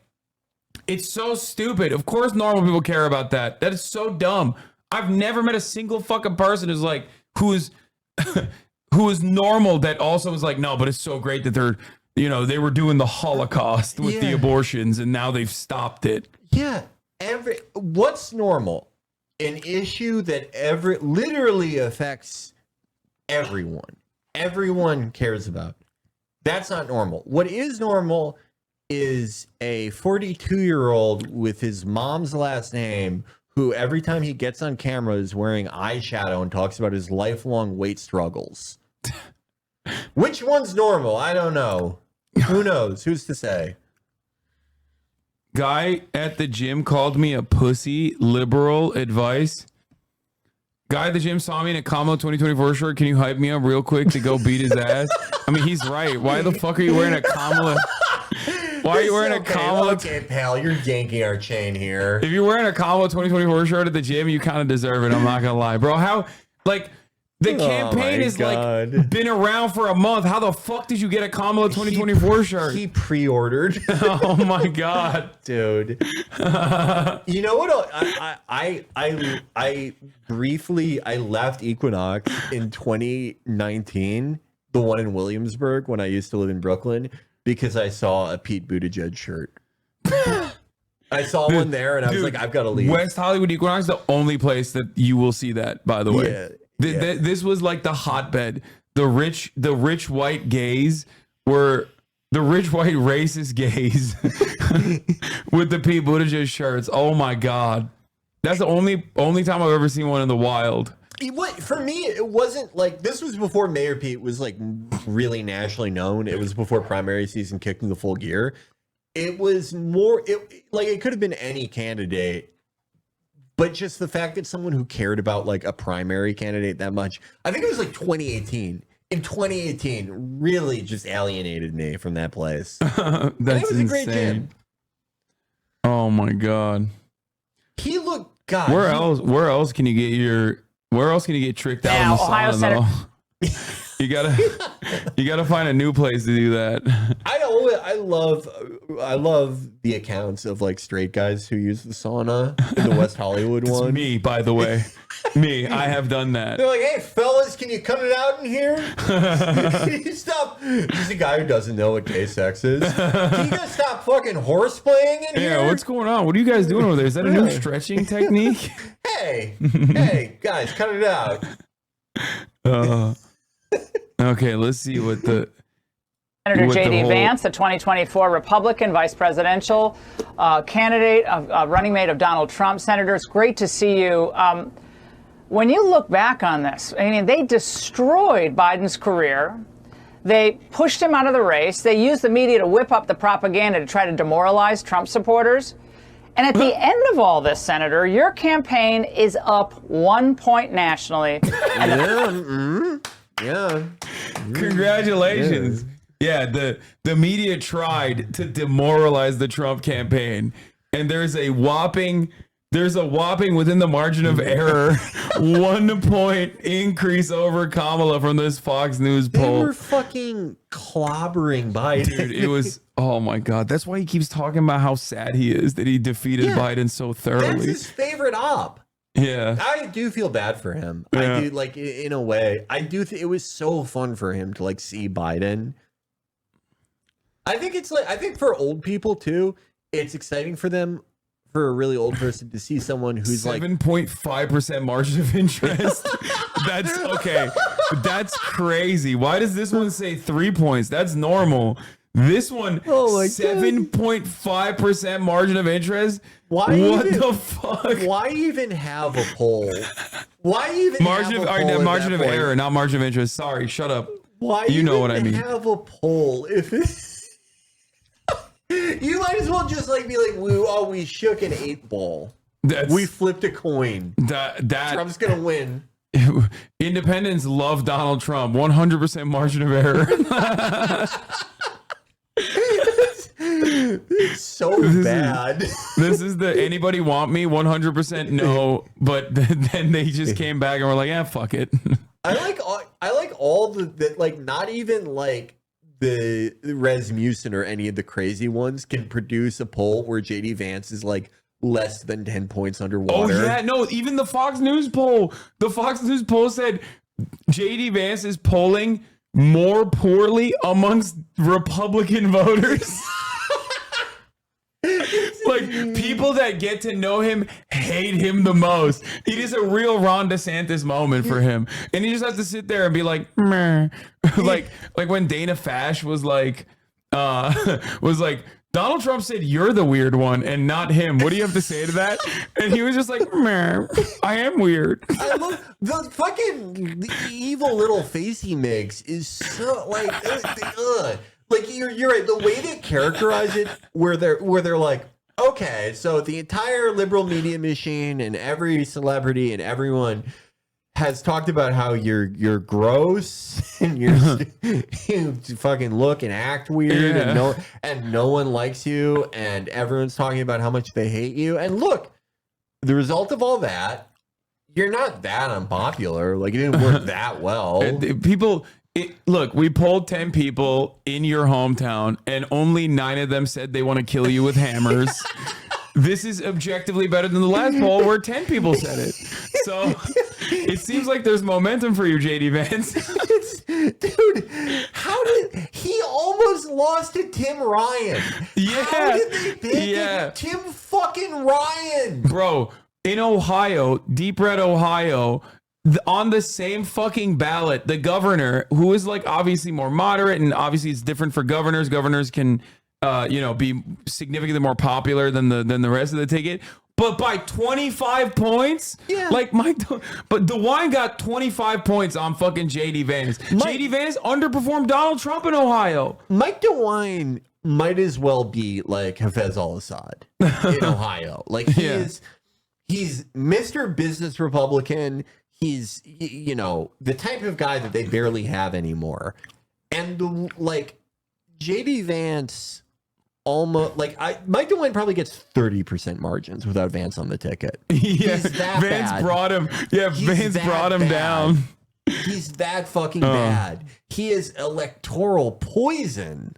It's so stupid. Of course normal people care about that. That is so dumb. I've never met a single fucking person who's like, who is normal that also is like, no, but it's so great that they're, they were doing the Holocaust with the abortions and now they've stopped it. Yeah. What's normal? An issue that literally affects everyone. Everyone cares about. That's not normal. What is normal is a 42-year-old with his mom's last name who every time he gets on camera is wearing eyeshadow and talks about his lifelong weight struggles. Which one's normal? I don't know. Who knows? Who's to say? Guy at the gym called me a pussy. Liberal advice. Guy at the gym saw me in a Kamala 2024 shirt. Can you hype me up real quick to go beat his ass? I mean, he's right. Why the fuck are you wearing a Kamala? Why are you wearing a Kamala? Okay, pal, you're yanking our chain here. If you're wearing a Kamala 2024 shirt at the gym, you kind of deserve it. I'm not gonna lie, bro. How, like, the campaign is like been around for a month. How the fuck did you get a Kamala 2024 shirt? He pre-ordered. Oh my god, dude. You know what? I briefly left Equinox in 2019, the one in Williamsburg when I used to live in Brooklyn, because I saw a Pete Buttigieg shirt. I saw one there and I was like, I've got to leave. West Hollywood Equinox is the only place that you will see that, by the way. This was like the hotbed. The rich white gays were the rich white racist gays with the Pete Buttigieg shirts. Oh my god, that's the only time I've ever seen one in the wild. For me, it wasn't like, this was before Mayor Pete was like really nationally known. It was before primary season kicked into full gear. It was more it could have been any candidate. But just the fact that someone who cared about like a primary candidate that much, I think it was like 2018. In 2018, really just alienated me from that place. That's it was insane. A great gym. Oh my god. He looked god. Where else can you get tricked out in the Ohio sauna though? You gotta find a new place to do that. I love the accounts of like straight guys who use the sauna in the West Hollywood It's one. me, by the way. I have done that. They're like, hey fellas, can you cut it out in here? Can you stop? He's a guy who doesn't know what gay sex is. Can you guys stop fucking horseplaying in here? Yeah, what's going on? What are you guys doing over there? Is that a new stretching technique? Hey, guys, cut it out. Okay, let's see what the Senator J.D. Vance, the 2024 Republican vice presidential candidate, running mate of Donald Trump. Senator, it's great to see you. When you look back on this, I mean, they destroyed Biden's career. They pushed him out of the race. They used the media to whip up the propaganda to try to demoralize Trump supporters. And at the end of all this, Senator, your campaign is up 1 point nationally. Yeah. Congratulations. Yeah, the media tried to demoralize the Trump campaign, and there's a whopping within the margin of error 1 point increase over Kamala from this Fox News poll. They were fucking clobbering Biden. Dude, it was, oh my god. That's why he keeps talking about how sad he is that he defeated Biden so thoroughly. That's his favorite op. Yeah. I do feel bad for him. Yeah. I do, like, in a way. I do it was so fun for him to like see Biden. I think for old people too, it's exciting for them, for a really old person to see someone who's 7.5% margin of interest. That's okay. That's crazy. Why does this one say 3 points? That's normal. This one, 7.5% margin of interest. The fuck? Why even have a poll? Why even margin of error, not margin of interest? Sorry, shut up. Why you know what I mean? Have a poll if you might as well just like be like, we shook an 8-ball. We flipped a coin. That Trump's gonna win. Independents love Donald Trump. 100% margin of error. It's so bad. This is the anybody want me 100% no, but then they just came back and were like, yeah, fuck it. I like all the like not even like the Rasmussen or any of the crazy ones can produce a poll where JD Vance is like less than 10 points underwater. Oh yeah, no, even the Fox News poll. The Fox News poll said JD Vance is polling more poorly amongst Republican voters. Like, people that get to know him hate him the most. It is a real Ron DeSantis moment for him, and he just has to sit there and be like, meh. like when Dana Fash was like Donald Trump said you're the weird one and not him. What do you have to say to that? And he was just like, meh, I am weird. I love the evil little face he makes is so like like you're right. The way they characterize it, where they're like, okay, so the entire liberal media machine and every celebrity and everyone has talked about how you're gross and you fucking look and act weird, and no one likes you, and everyone's talking about how much they hate you. And look, the result of all that, you're not that unpopular. Like, it didn't work that well. Look, we polled 10 people in your hometown, and only 9 of them said they want to kill you with hammers. This is objectively better than the last poll where 10 people said it. So it seems like there's momentum for you, JD Vance. Dude, how did he almost lost to Tim Ryan? Yeah. How did they pick Tim fucking Ryan? Bro, in Ohio, deep red Ohio, on the same fucking ballot, the governor, who is like obviously more moderate, and obviously it's different for governors. Governors can be significantly more popular than the rest of the ticket, but by 25 points. Yeah, like but DeWine got 25 points on fucking JD Vance. JD Vance underperformed Donald Trump in Ohio. Mike DeWine might as well be like Hafez al-Assad in Ohio. Like, he's Mr. Business Republican. He's the type of guy that they barely have anymore. And like JD Vance almost Mike DeWine probably gets 30% margins without Vance on the ticket. Yeah, Vance brought him. Yeah, Vance brought him down. He's that fucking bad. He is electoral poison.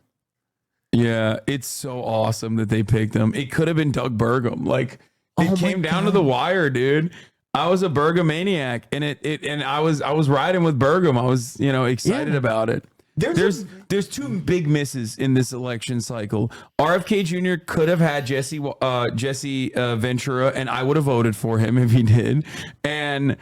Yeah, it's so awesome that they picked him. It could have been Doug Burgum. Like, it came down to the wire, dude. I was a Burgum-maniac, and and I was riding with Burgum. I was excited about it. There's 2 big misses in this election cycle. RFK Jr. could have had Jesse Ventura, and I would have voted for him if he did. And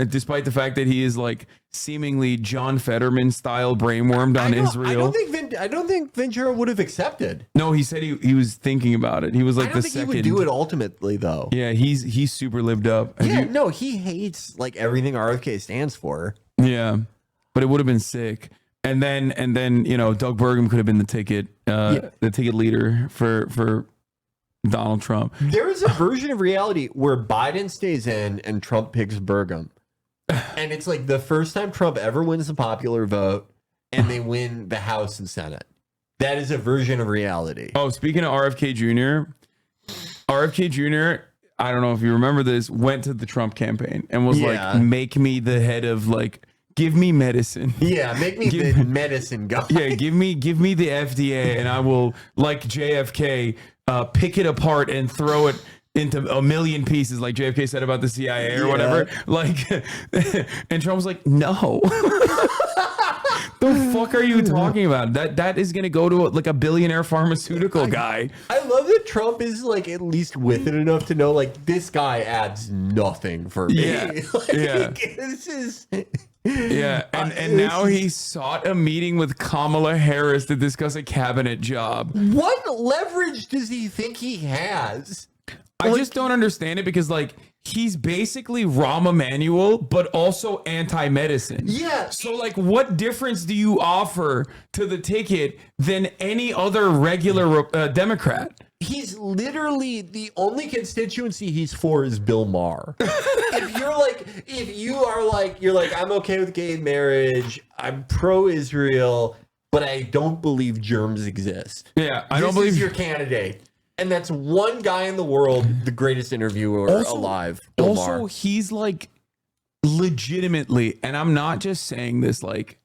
despite the fact that he is like seemingly John Fetterman style brainwormed on Israel, I don't think Ventura would have accepted. No, he said he was thinking about it. He was like, he would do it ultimately, though. Yeah, he's super lived up. He hates like everything RFK stands for. Yeah, but it would have been sick. And then Doug Burgum could have been the ticket leader for Donald Trump. There is a version of reality where Biden stays in and Trump picks Burgum. And it's like the first time Trump ever wins the popular vote, and they win the House and Senate. That is a version of reality. Oh, speaking of RFK Jr., I don't know if you remember this, went to the Trump campaign and was like, make me the head of like, give me medicine. Yeah, make me the medicine guy. Yeah, give me the FDA, and I will, like JFK, pick it apart and throw it into a million pieces, like JFK said about the CIA or whatever. Like, and Trump was like, no. The fuck are you talking about? That is going to go to like a billionaire pharmaceutical guy. I love that Trump is like at least with it enough to know like this guy adds nothing for me. Yeah, This is. Yeah, and now he sought a meeting with Kamala Harris to discuss a cabinet job. What leverage does he think he has? I just don't understand it, because like he's basically Rahm Emanuel, but also anti-medicine. Yeah. So like, what difference do you offer to the ticket than any other regular Democrat? He's literally the only constituency he's for is Bill Maher. You're like, I'm okay with gay marriage, I'm pro-Israel, but I don't believe germs exist. Yeah, I don't believe your candidate. And that's one guy in the world, the greatest interviewer alive. Bill Maher. He's like legitimately, and I'm not just saying this like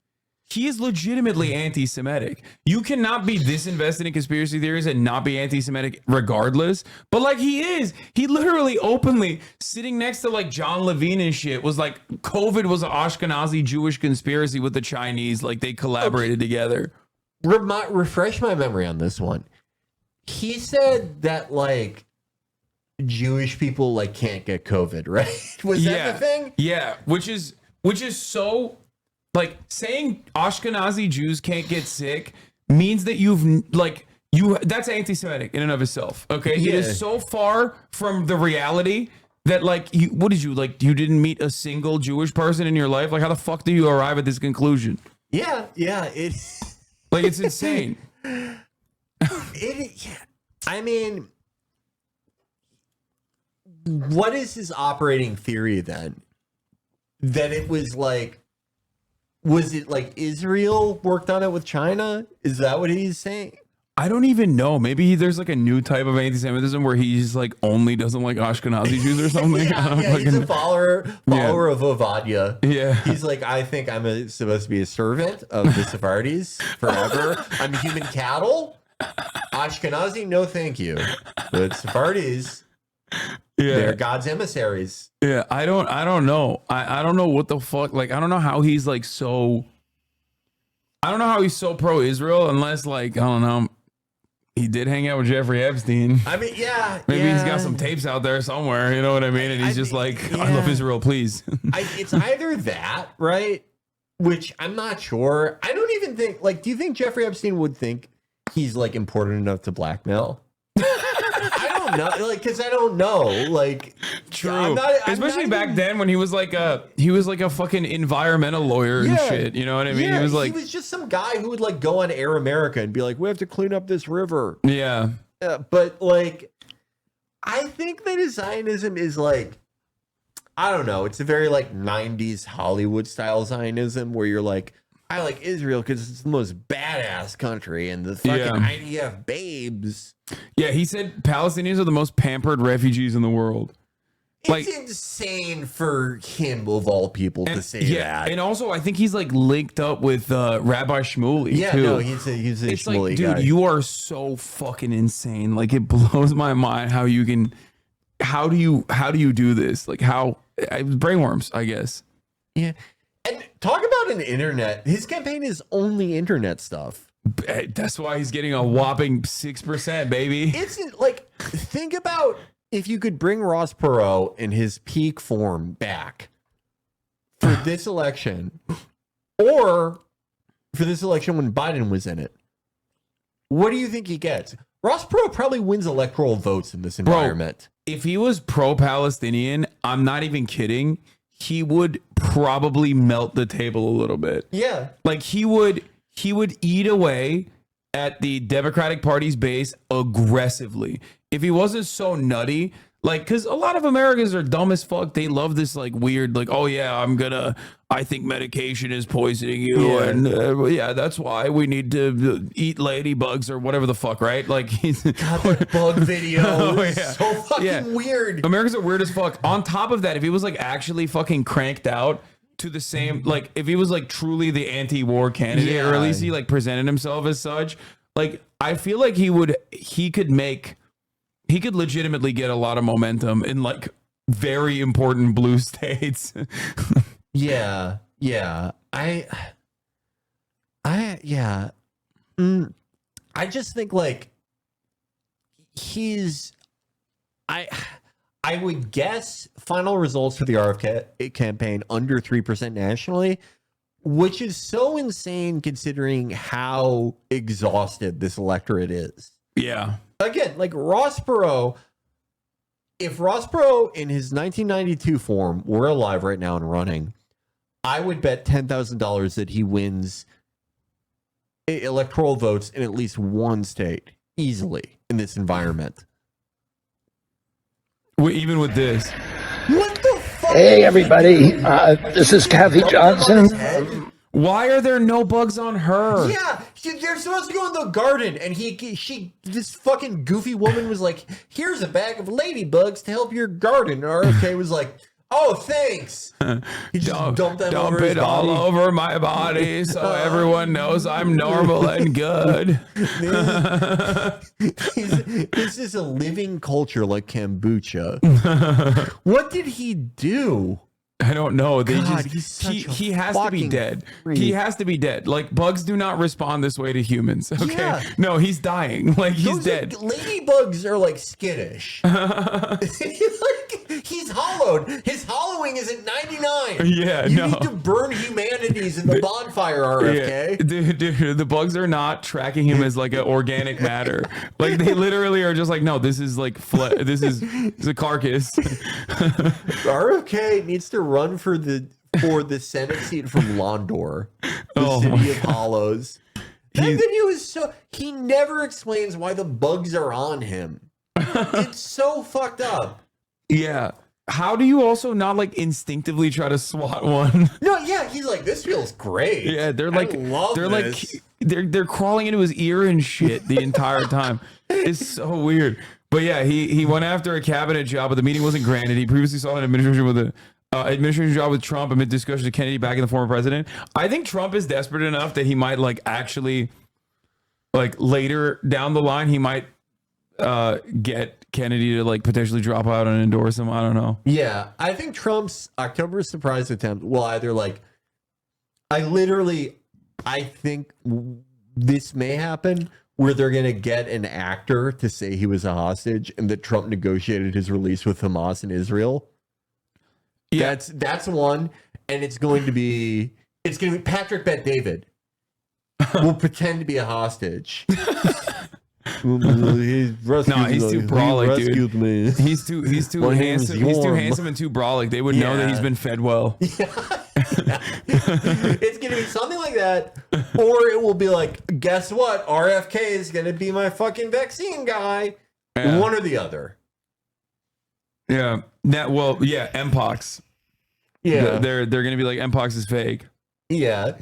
he is legitimately anti-Semitic. You cannot be this invested in conspiracy theories and not be anti-Semitic regardless. But like he is. He literally openly sitting next to like John Levine and shit was like COVID was an Ashkenazi Jewish conspiracy with the Chinese. Like they collaborated together. Refresh my memory on this one. He said that like Jewish people like can't get COVID, right? Was that the thing? Yeah, which is so like saying Ashkenazi Jews can't get sick means that that's anti-Semitic in and of itself. Okay, it is so far from the reality that like you didn't meet a single Jewish person in your life. Like how the fuck do you arrive at this conclusion? Yeah, it's like it's insane. I mean, what is his operating theory then? That it was like, was it like Israel worked on it with China? Is that what he's saying? I don't even know. Maybe there's like a new type of anti-Semitism where he's like only doesn't like Ashkenazi Jews or something. He's a follower of Ovadia. Yeah. He's like, I think I'm supposed to be a servant of the Sephardis forever. I'm human cattle. Ashkenazi, no thank you. But Sephardis, they're God's emissaries. Yeah, I don't know. I don't know what the fuck. Like, I don't know how he's like so. I don't know how he's so pro-Israel unless like I don't know. He did hang out with Jeffrey Epstein. I mean, maybe he's got some tapes out there somewhere. You know what I mean? And he's just like, I love Israel, please. It's either that, right? Which I'm not sure. I don't even think. Like, do you think Jeffrey Epstein would think he's like important enough to blackmail? I don't know, like, because I don't know, like, true. Especially back then when he was like a fucking environmental lawyer and shit. You know what I mean? Yeah, he was like, he was just some guy who would like go on Air America and be like, we have to clean up this river. Yeah. But like, I think that his Zionism is like, I don't know. It's a very like 90s Hollywood style Zionism where you're like, I like Israel because it's the most badass country and the fucking IDF babes. Yeah, he said Palestinians are the most pampered refugees in the world. It's insane for him of all people to say that. And also, I think he's like linked up with Rabbi Shmuley. Yeah, too. no, he's a Shmuley like, guy. dude, you are so fucking insane. Like, it blows my mind how you can. How do you do this? Like, how brainworms? I guess. Yeah. And talk about an internet. His campaign is only internet stuff. That's why he's getting a whopping 6%, baby. It's like, think about if you could bring Ross Perot in his peak form back for this election, or for this election when Biden was in it. What do you think he gets? Ross Perot probably wins electoral votes in this environment. If he was pro-Palestinian, I'm not even kidding. He would probably melt the table a little bit. Yeah. Like he would eat away at the Democratic Party's base aggressively. If he wasn't so nutty, like, because a lot of Americans are dumb as fuck. They love this like weird, like, oh yeah, I think medication is poisoning you. Yeah. And that's why we need to eat ladybugs or whatever the fuck, right? Like, he's God, that bug video Oh, is yeah. so fucking weird. Americans are weird as fuck. On top of that, if he was like actually fucking cranked out to the same, like if he was like truly the anti-war candidate, or at least he like presented himself as such, like I feel like he could legitimately get a lot of momentum in like very important blue states. Yeah. I just think like I would guess final results for the RFK campaign under 3% nationally, which is so insane considering how exhausted this electorate is. Yeah. Again, like Ross Perot, if Ross Perot in his 1992 form were alive right now and running, I would bet $10,000 that he wins electoral votes in at least one state easily in this environment. Even with this. What the fuck? Hey, everybody. This is Kathy Johnson. Why are there no bugs on her? Yeah, they're supposed to go in the garden, and this fucking goofy woman was like, "Here's a bag of ladybugs to help your garden." And RFK was like, Oh, thanks. He just dumped them Dump over his it all body. over my body so everyone knows I'm normal and good. This is a living culture like kombucha. What did he do? I don't know. They God, just he's such he a has to be fucking dead. freak. He has to be dead. Like bugs do not respond this way to humans. Okay. Yeah. No, he's dying. Like he's dead. Ladybugs are like skittish. He's hollowed. His hollowing is at 99. Yeah, you no. need to burn humanities in the bonfire, RFK. Yeah. Dude, the bugs are not tracking him as like an organic matter. Like they literally are just like, no, this is like this is a carcass. RFK needs to run for the Senate seat from Londor, the city of hollows. That video is so. He never explains why the bugs are on him. It's so fucked up. Yeah. How do you also not like instinctively try to swat one? No, yeah, he's like, this feels great. Yeah, they're I like love this. they're crawling into his ear and shit the entire time. It's so weird. But yeah, he went after a cabinet job, but the meeting wasn't granted. He previously saw an administration with a administration job with Trump amid discussions of Kennedy backing the former president. I think Trump is desperate enough that he might like actually like later down the line he might get Kennedy to like potentially drop out and endorse him. I don't know. Yeah, I think Trump's October surprise attempt will either like, I think this may happen where they're going to get an actor to say he was a hostage and that Trump negotiated his release with Hamas in Israel. Yeah. That's one. And it's going to be Patrick Bet-David will pretend to be a hostage. He's too brolic, dude. Me. He's too handsome. He's too handsome and too brolic. They would know that he's been fed well. It's gonna be something like that, or it will be like, guess what? RFK is gonna be my fucking vaccine guy. Yeah. One or the other. Yeah. Mpox. Yeah. They're gonna be like Mpox is fake. Yeah.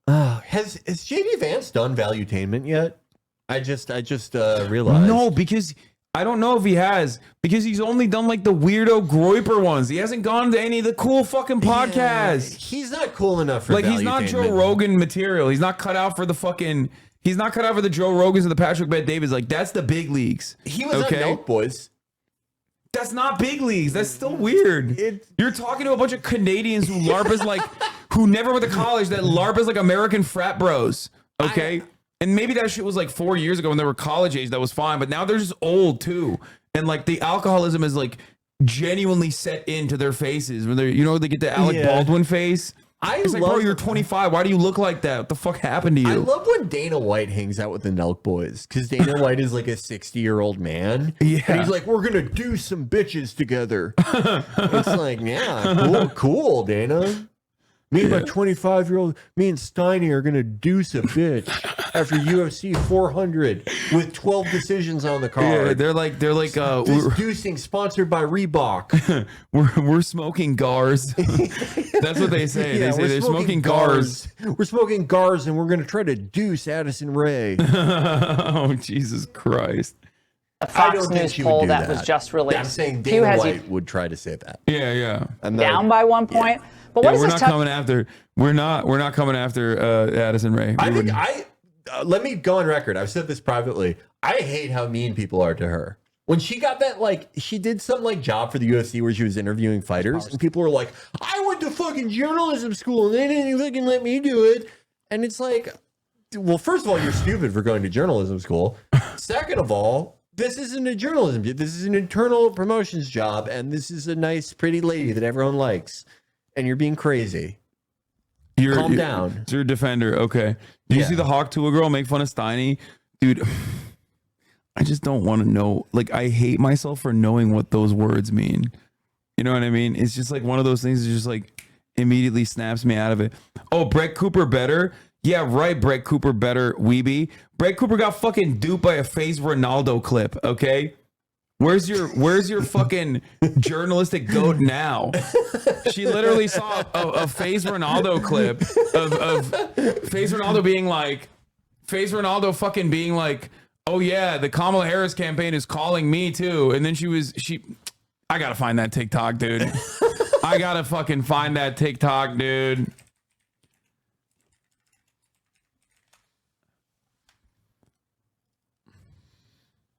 Has JD Vance done Valuetainment yet? I just realized. No, because I don't know if he has, because he's only done like the weirdo Groiper ones. He hasn't gone to any of the cool fucking podcasts. Yeah, he's not cool enough for like he's not Joe Rogan material. He's not cut out for the fucking. He's not cut out for the Joe Rogans and the Patrick Bet-Davids. Like that's the big leagues. He was on Milk Boys. That's not big leagues. That's still weird. You're talking to a bunch of Canadians who LARP is like, who never went to college, that LARP is like American frat bros. Okay? And maybe that shit was like 4 years ago when they were college age. That was fine. But now they're just old too. And like the alcoholism is like genuinely set into their faces. When they get the Alec Baldwin face. It's like, bro, you're 25. Why do you look like that? What the fuck happened to you? I love when Dana White hangs out with the Nelk Boys, because Dana White is like a 60-year-old man. Yeah. And he's like, we're going to do some bitches together. It's like, yeah, cool, Dana. Me and my 25-year-old, me and Steiny are going to deuce a bitch after UFC 400 with 12 decisions on the card. Yeah, they're like this deucing sponsored by Reebok. we're smoking gars. That's what they say. Yeah, they say they're smoking gars. We're smoking gars and we're going to try to deuce Addison Rae. Oh, Jesus Christ. A Fox News poll that was just released. I'm saying Dana White would try to say that. Yeah. And down by 1 point. But what is we're this not coming after. We're not coming after Addison Rae. Let me go on record. I've said this privately. I hate how mean people are to her. When she got that, like, she did some like job for the UFC where she was interviewing fighters, and people were like, "I went to fucking journalism school and they didn't fucking let me do it." And it's like, well, first of all, you're stupid for going to journalism school. Second of all, this isn't a journalism. This is an internal promotions job, and this is a nice, pretty lady that everyone likes. And you're being crazy. Calm down. You're a defender. Okay. Did you see the Hawk Tua girl make fun of Steiny? Dude, I just don't want to know. Like, I hate myself for knowing what those words mean. You know what I mean? It's just like one of those things that just like immediately snaps me out of it. Oh, Brett Cooper better? Yeah, right, Brett Cooper better, weebie. Brett Cooper got fucking duped by a FaZe Ronaldo clip, okay? Where's your fucking journalistic goat now? She literally saw a FaZe Ronaldo clip of FaZe Ronaldo being like, oh yeah, the Kamala Harris campaign is calling me too. And then I gotta find that TikTok, dude. I gotta fucking find that TikTok, dude.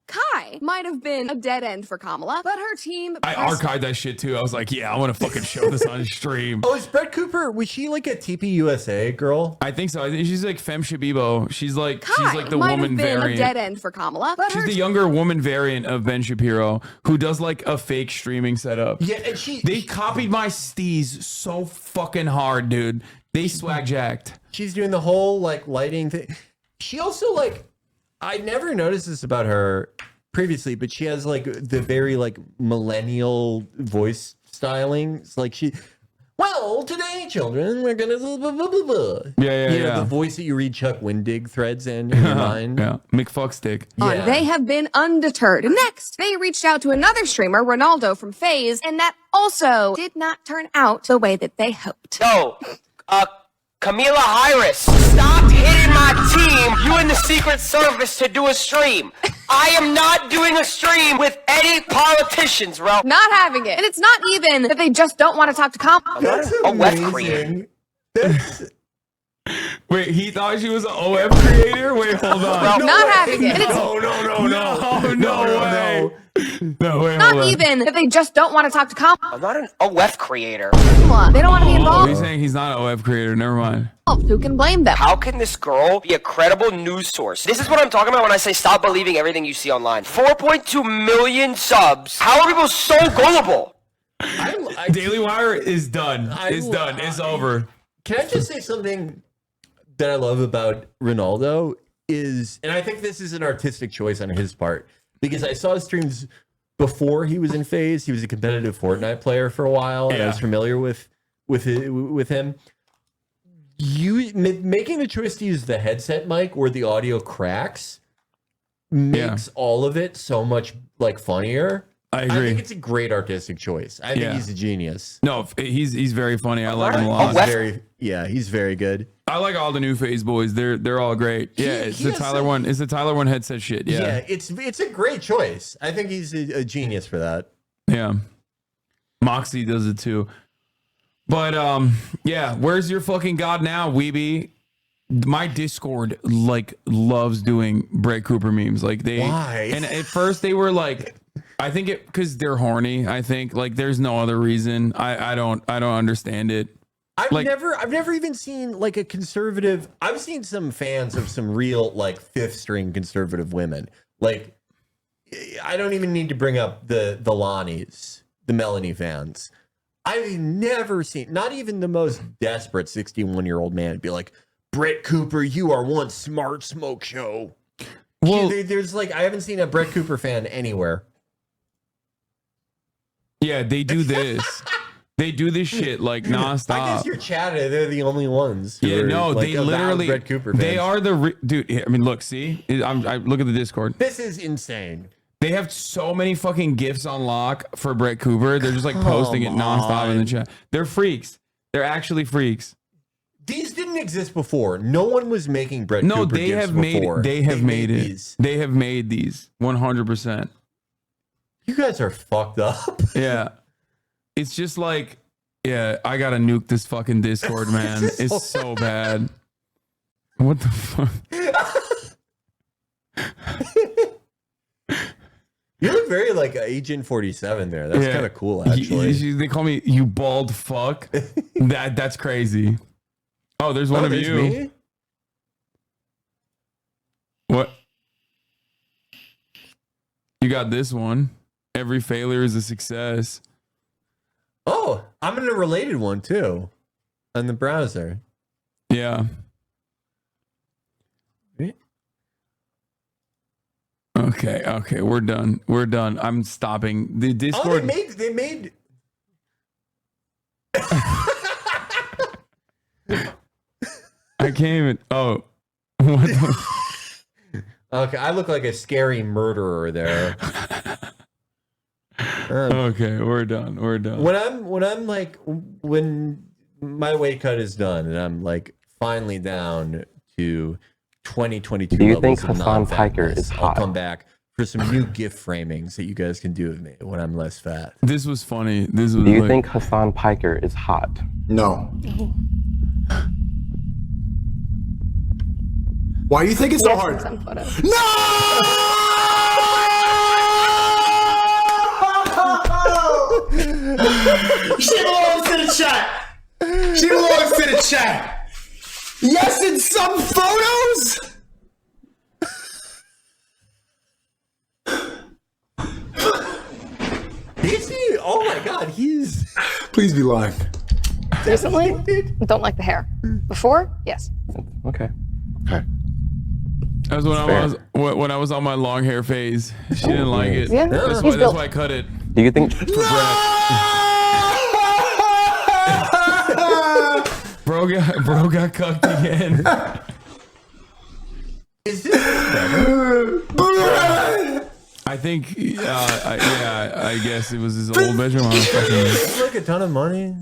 Kai might have been a dead end for Kamala, but her team. I archived that shit too. I was like, yeah, I want to fucking show this on stream. Oh, is Brett Cooper? Was she like a TPUSA girl? I think so. I think she's like Femme Shabibo. She's like Kai the might woman have been variant. a dead end for Kamala, but She's her the younger woman variant of Ben Shapiro, who does like a fake streaming setup. Yeah, and they copied my steez so fucking hard, dude. They swag jacked. She's doing the whole like lighting thing. She also like, I never noticed this about her previously, but she has like the very like millennial voice styling. It's like well, today, children, we're gonna blah, blah, blah, blah. Yeah. You know, the voice that you read Chuck Wendig threads in your mind. Yeah, McFuckstick. Yeah. They have been undeterred. Next, they reached out to another streamer, Ronaldo from FaZe, and that also did not turn out the way that they hoped. No, Camila Harris stopped hitting my team, you and the Secret Service, to do a stream. I am not doing a stream with any politicians, bro. Not having it. And it's not even that they just don't want to talk to Kamala. That's a web creator. Wait, he thought she was an OF creator? Wait, hold on. Not having it. And it's No way. No, wait, not hold on. even that they just don't want to talk to Kamala. I'm not an OF creator. They don't want to be Oh, involved. he's saying he's not an OF creator. Never mind. Who can blame them? How can this girl be a credible news source? This is what I'm talking about when I say stop believing everything you see online. 4.2 million subs. How are people so gullible? Daily Wire is done. It's over. Can I just say something that I love about Ronaldo is, and I think this is an artistic choice on his part, because I saw his streams before he was in FaZe. He was a competitive Fortnite player for a while, and I was familiar with him. Making the choice to use the headset mic where the audio cracks makes all of it so much like funnier. I agree. I think it's a great artistic choice. I think he's a genius. No, he's very funny. I like him a lot. He's very good. I like all the new FaZe boys. They're all great. Yeah, it's the Tyler one. It's the Tyler one headset shit. Yeah, it's a great choice. I think he's a genius for that. Yeah. Moxie does it too. But yeah, where's your fucking God now, Weeby? My Discord like loves doing Brett Cooper memes. Like Why? And at first they were like, I think it because they're horny. I think like there's no other reason. I don't understand it. I've never even seen like a conservative. I've seen some fans of some real like fifth string conservative women. Like I don't even need to bring up the Lonnies, the Melanie fans. I've never seen, not even the most desperate 61-year-old man be like, Brett Cooper, you are one smart smoke show. Well, there's like, I haven't seen a Brett Cooper fan anywhere. Yeah, they do this. They do this shit like nonstop. I guess you're chatting. They're the only ones. Yeah, no, like, they literally. Brett Cooper fans. They are the dude. I mean, look, see, I look at the Discord. This is insane. They have so many fucking gifts on lock for Brett Cooper. They're just like posting it nonstop in the chat. They're freaks. They're actually freaks. These didn't exist before. No one was making Brett Cooper they gifts have made. before. They have made it. These. They have made these 100%. You guys are fucked up. Yeah, it's just like, yeah, I gotta nuke this fucking Discord, man. It's so bad. What the fuck? You look very like Agent 47 there. That's kind of cool, actually. They call me you bald fuck. That's crazy. Oh, there's one of you. Me? What? You got this one. Every failure is a success. Oh, I'm in a related one too on the browser. Yeah. Okay, we're done. I'm stopping. The Discord. Oh, they made I can't even. Oh. What the? Okay, I look like a scary murderer there. Okay, we're done. When my weight cut is done and I'm like finally down to 2022 Do you levels think of Hasan Piker non-fatness, is I'll hot? come back for some new gift framings that you guys can do with me when I'm less fat. This was funny. This was. Do you think Hasan Piker is hot? No. Why do you think it's so hard? She belongs to the chat. She belongs to the chat. Yes, in some photos. Is he? Oh my God, he's. Please be lying. Recently, don't like the hair. Before, yes. Okay. Okay. That was when I was on my long hair phase. She didn't like it. Yeah. That's He's why I cut it. Do you think? Bro got cucked again. Is this better? I think, I guess it was his old bedroom. It's like a ton of money.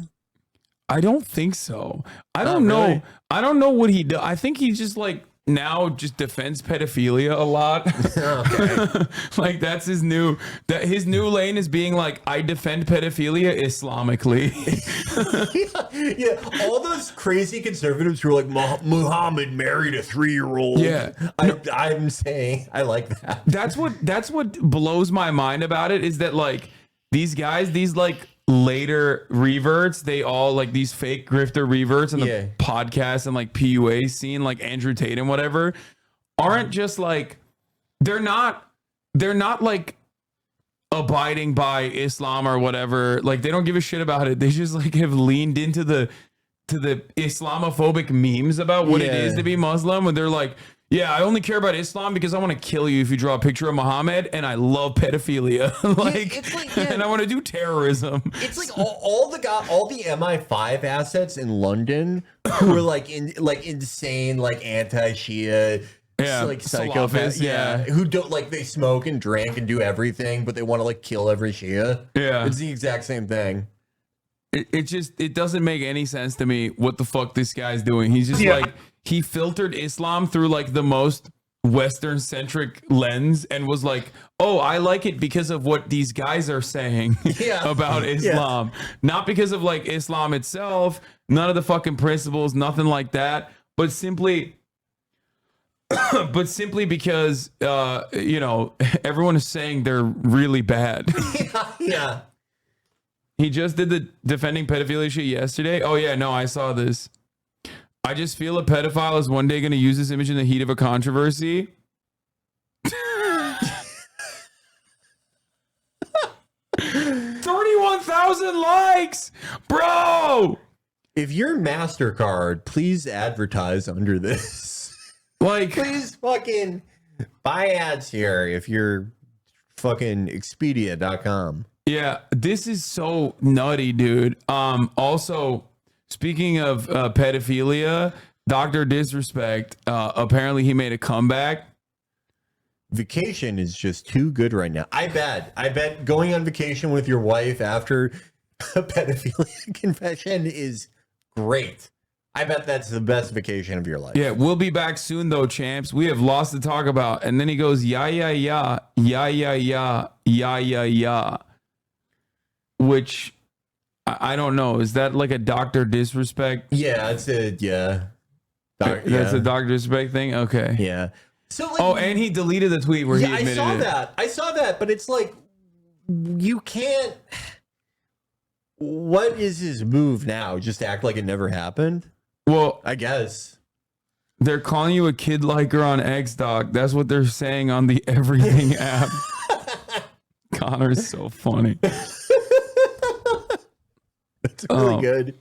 I don't think so. I don't know. Really? I don't know what he does. I think he just like now just defends pedophilia a lot. Okay. Like that's his new lane is being like, I defend pedophilia Islamically. Yeah, all those crazy conservatives who are like Muhammad married a 3-year-old. Yeah, I'm saying I like that. That's what blows my mind about it is that like these guys, these like later reverts, they all like these fake grifter reverts in the podcast and like PUA scene, like Andrew Tate and whatever, aren't just like they're not like abiding by Islam or whatever. Like they don't give a shit about it. They just like have leaned into the Islamophobic memes about what it is to be Muslim, and they're like, yeah, I only care about Islam because I want to kill you if you draw a picture of Muhammad, and I love pedophilia. And I want to do terrorism. It's like all the MI5 assets in London who are like insane, like anti-Shia, like psychopaths, who don't like they smoke and drink and do everything, but they want to like kill every Shia. Yeah, it's the exact same thing. It doesn't make any sense to me what the fuck this guy's doing. He's just like, he filtered Islam through like the most Western centric lens and was like, oh, I like it because of what these guys are saying about Islam. Not because of like Islam itself, none of the fucking principles, nothing like that, but simply because everyone is saying they're really bad. Yeah. He just did the defending pedophilia shit yesterday. Oh yeah, no, I saw this. I just feel a pedophile is one day going to use this image in the heat of a controversy. 31,000 likes, bro. If you're MasterCard, please advertise under this. Like, please fucking buy ads here if you're fucking Expedia.com. Yeah, this is so nutty, dude. Also, speaking of pedophilia, Dr. Disrespect, apparently he made a comeback. Vacation is just too good right now. I bet going on vacation with your wife after a pedophilia confession is great. I bet that's the best vacation of your life. Yeah, we'll be back soon though, champs. We have lots to talk about. And then he goes, yeah, yeah, yeah, yeah, yeah, yeah, yeah, yeah, yeah. Which I don't know. Is that like a Dr. Disrespect? Yeah, it's a That's a Dr. Disrespect thing? Okay. Yeah. So like, and he deleted the tweet where he admitted I saw that, but it's like you can't. What is his move now? Just act like it never happened? Well, I guess. They're calling you a kid liker on X, Doc. That's what they're saying on the Everything app. Connor's so funny. That's really good.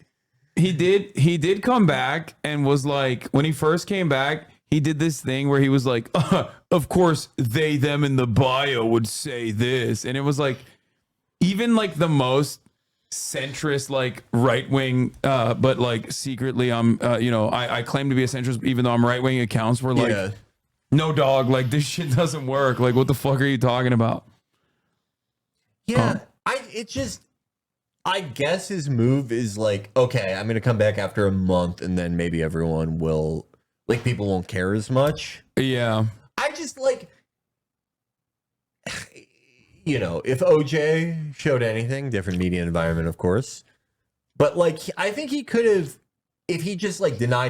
He did come back and was like, when he first came back, he did this thing where he was like, of course they, them in the bio would say this. And it was like, even like the most centrist, like right wing, but like secretly I claim to be a centrist, even though I'm right wing accounts were like, no dog, like this shit doesn't work. Like, what the fuck are you talking about? Yeah, I guess his move is like, okay, I'm gonna come back after a month, and then maybe everyone will, like, people won't care as much. Yeah, I just like, you know, if OJ showed anything, different media environment, of course. But like, I think he could have, if he just like deny.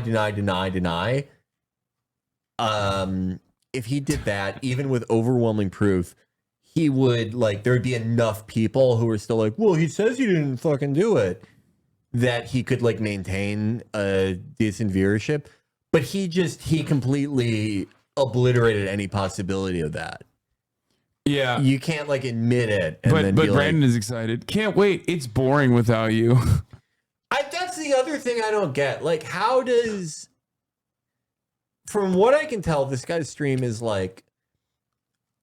If he did that, even with overwhelming proof, he would like, there would be enough people who are still like, well, he says he didn't fucking do it, that he could like maintain a decent viewership. But he completely obliterated any possibility of that. Yeah. You can't like admit it. And But then be Brandon like, is excited. Can't wait. It's boring without you. that's the other thing I don't get. Like, how does, from what I can tell, this guy's stream is like,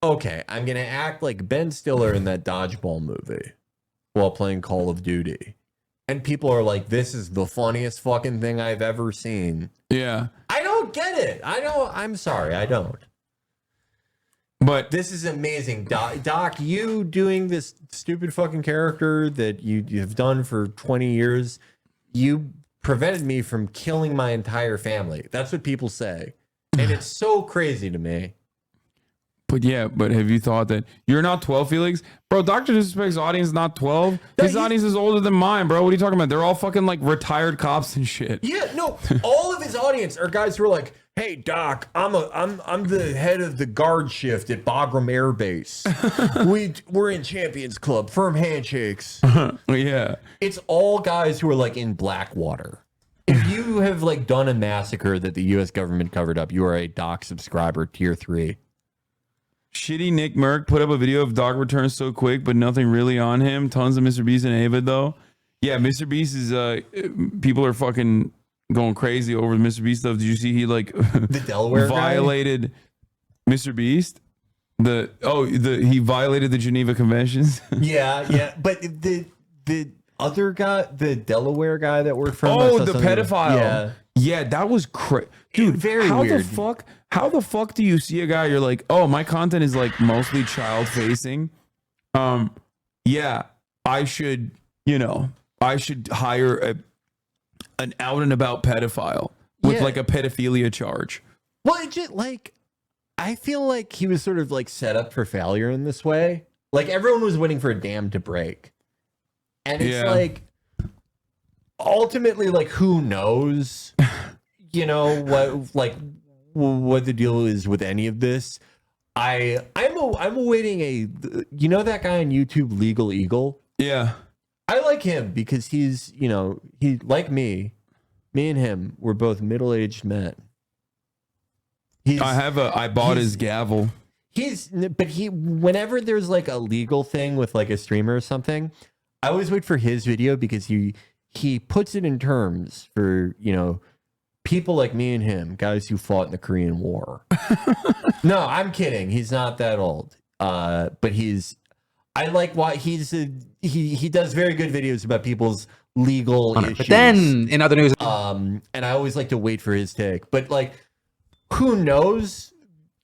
okay, I'm going to act like Ben Stiller in that dodgeball movie while playing Call of Duty. And people are like, this is the funniest fucking thing I've ever seen. Yeah. I don't get it. I'm sorry, I don't. But this is amazing. Doc, you doing this stupid fucking character that you've done for 20 years, you prevented me from killing my entire family. That's what people say. And it's so crazy to me. But have you thought that you're not 12, Felix? Bro, Dr. Disrespect's audience is not 12. His audience is older than mine, bro. What are you talking about? They're all fucking like retired cops and shit. Yeah, no, all of his audience are guys who are like, hey, Doc, I'm the head of the guard shift at Bagram Air Base. We're in Champions Club, firm handshakes. Yeah. It's all guys who are like in Blackwater. If you have like done a massacre that the US government covered up, you are a Doc subscriber, tier 3. Shitty Nick Merck put up a video of Doc returns so quick, but nothing really on him. Tons of Mr. Beast and Ava though. Yeah, Mr. Beast is people are fucking going crazy over the Mr. Beast stuff. Did you see he like the Delaware violated guy? Mr. Beast? He violated the Geneva Conventions. Yeah, but the other guy, the Delaware guy that worked for him, the pedophile. Yeah, that was crazy, dude. Very how weird. How the fuck do you see a guy? You're like, oh, my content is like mostly child facing. Yeah, I should hire an out and about pedophile with like a pedophilia charge. Well, it just like, I feel like he was sort of like set up for failure in this way. Like everyone was waiting for a dam to break. And it's like, ultimately, like, who knows, what the deal is with any of this. I'm awaiting that guy on YouTube, Legal Eagle. Yeah. I like him because he's, he like me and him, we're both middle-aged men. I bought his gavel. Whenever there's like a legal thing with like a streamer or something, I always wait for his video because he puts it in terms for, people like me and him, guys who fought in the Korean War. No, I'm kidding. He's not that old. But I like why he does very good videos about people's legal issues. But then in other news, and I always like to wait for his take. But like, who knows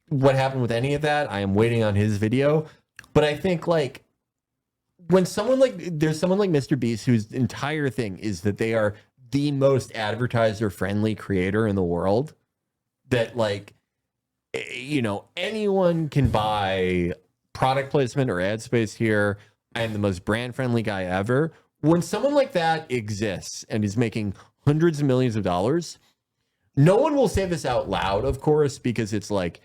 what happened with any of that? I am waiting on his video. But I think like, when there's someone like Mr. Beast whose entire thing is that they are the most advertiser friendly creator in the world, that like, anyone can buy product placement or ad space here. I am the most brand friendly guy ever. When someone like that exists and is making hundreds of millions of dollars, no one will say this out loud, of course, because it's like,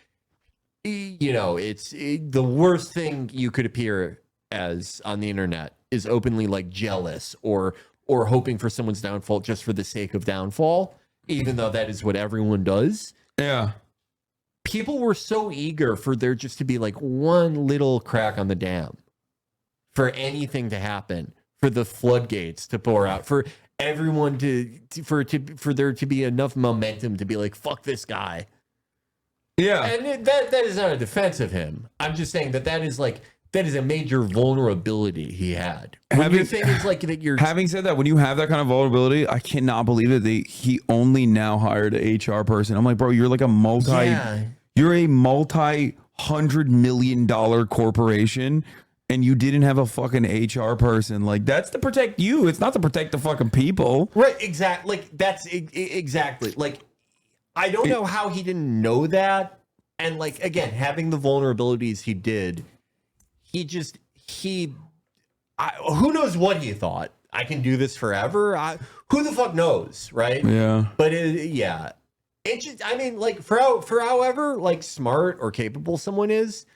it's the worst thing you could appear as on the internet is openly like jealous or hoping for someone's downfall just for the sake of downfall, even though that is what everyone does. Yeah. People were so eager for there just to be like one little crack on the dam, for anything to happen, for the floodgates to pour out, for everyone for there to be enough momentum to be like, fuck this guy. Yeah. And that is not a defense of him. I'm just saying that is a major vulnerability he had. Having said that, when you have that kind of vulnerability, I cannot believe that he only now hired an HR person. I'm like, bro, you're like a multi-$100 million corporation, and you didn't have a fucking HR person. Like, that's to protect you. It's not to protect the fucking people. Right, exactly. Like, that's exactly. Like, I don't know how he didn't know that. And like, again, having the vulnerabilities he did, he who knows what he thought? I can do this forever. Who the fuck knows, right? Yeah. But it's just, I mean, like for however like smart or capable someone is,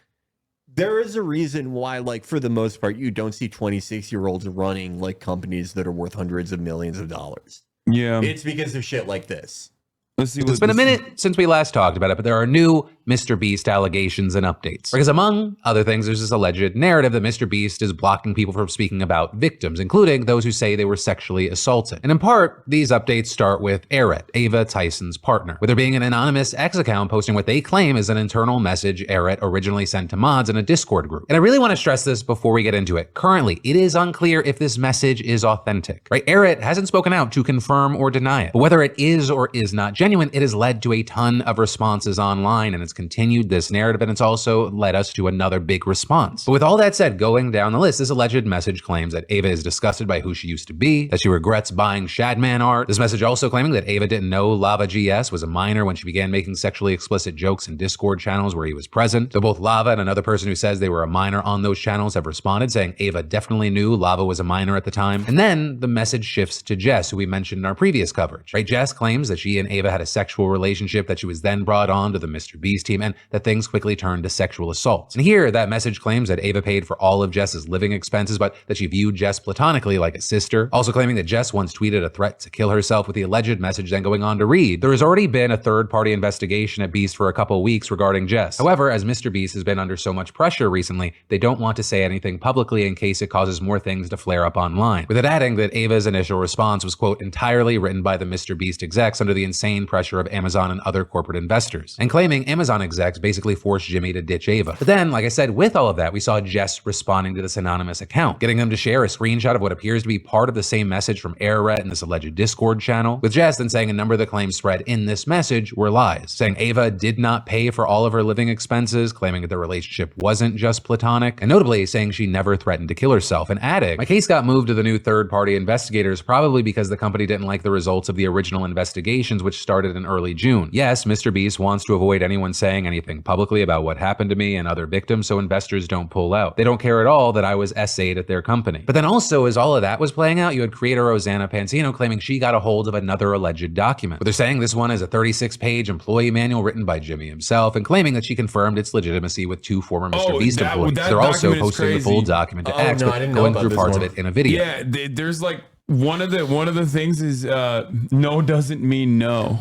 there is a reason why, like for the most part, you don't see 26-year-olds running like companies that are worth hundreds of millions of dollars. Yeah. It's because of shit like this. Let's see. It's been a minute since we last talked about it, but there are new Mr. Beast allegations and updates. Because among other things, there's this alleged narrative that Mr. Beast is blocking people from speaking about victims, including those who say they were sexually assaulted. And in part, these updates start with Eret, Ava Tyson's partner, with there being an anonymous X account posting what they claim is an internal message Eret originally sent to mods in a Discord group. And I really want to stress this before we get into it. Currently, it is unclear if this message is authentic, right? Eret hasn't spoken out to confirm or deny it, but whether it is or is not genuine, it has led to a ton of responses online, and it's continued this narrative, and it's also led us to another big response. But with all that said, going down the list, this alleged message claims that Ava is disgusted by who she used to be, that she regrets buying Shadman art. This message also claiming that Ava didn't know Lava GS was a minor when she began making sexually explicit jokes in Discord channels where he was present. Though both Lava and another person who says they were a minor on those channels have responded, saying Ava definitely knew Lava was a minor at the time. And then the message shifts to Jess, who we mentioned in our previous coverage, right? Jess claims that she and Ava had a sexual relationship, that she was then brought on to the Mr. Beast team, and that things quickly turned to sexual assaults. And here, that message claims that Ava paid for all of Jess's living expenses, but that she viewed Jess platonically like a sister. Also claiming that Jess once tweeted a threat to kill herself, with the alleged message then going on to read, there has already been a third-party investigation at Beast for a couple weeks regarding Jess. However, as Mr. Beast has been under so much pressure recently, they don't want to say anything publicly in case it causes more things to flare up online. With it adding that Ava's initial response was, quote, entirely written by the Mr. Beast execs under the insane pressure of Amazon and other corporate investors, and claiming Amazon execs basically forced Jimmy to ditch Ava. But then, like I said, with all of that, we saw Jess responding to this anonymous account, getting them to share a screenshot of what appears to be part of the same message from Eret in this alleged Discord channel, with Jess then saying a number of the claims spread in this message were lies, saying Ava did not pay for all of her living expenses, claiming that the relationship wasn't just platonic, and notably saying she never threatened to kill herself, and adding, my case got moved to the new third-party investigators probably because the company didn't like the results of the original investigations, which started in early June. Yes, Mr. Beast wants to avoid anyone saying anything publicly about what happened to me and other victims so investors don't pull out. They don't care at all that I was SA'd at their company. But then also, as all of that was playing out, you had creator Rosanna Pansino claiming she got a hold of another alleged document. But they're saying this one is a 36-page employee manual written by Jimmy himself, and claiming that she confirmed its legitimacy with two former Mr. Beast employees. They're also posting the full document to X, but going through parts of it in a video. Yeah, there's like one of the things is no doesn't mean no.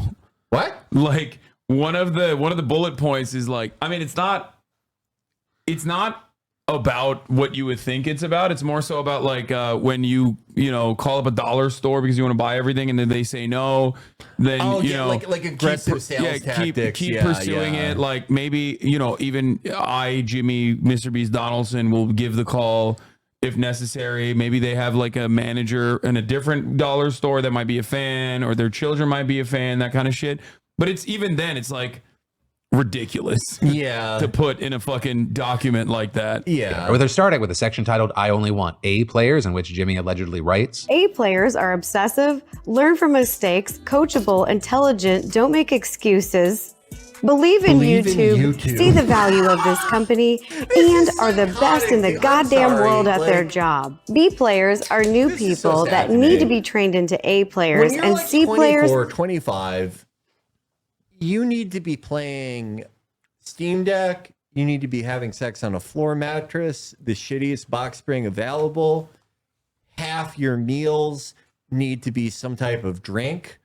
What? Like one of the bullet points is like, I mean, it's not about what you would think it's about. It's more so about like when you call up a dollar store because you want to buy everything and then they say no, then like aggressive sales tactics. Keep pursuing it. Like maybe even Jimmy, Mr. Beast Donaldson will give the call if necessary. Maybe they have like a manager in a different dollar store that might be a fan, or their children might be a fan, that kind of shit. But it's even then, it's like ridiculous. Yeah. To put in a fucking document like that. Yeah. Or they're starting with a section titled I Only Want A Players, in which Jimmy allegedly writes, A players are obsessive, learn from mistakes, coachable, intelligent, don't make excuses, believe in YouTube, see the value of this company, and are the best in the goddamn world at their job. B players are new people that need to be trained into A players, and like C players. 25, you need to be playing Steam Deck. You need to be having sex on a floor mattress, the shittiest box spring available. Half your meals need to be some type of drink.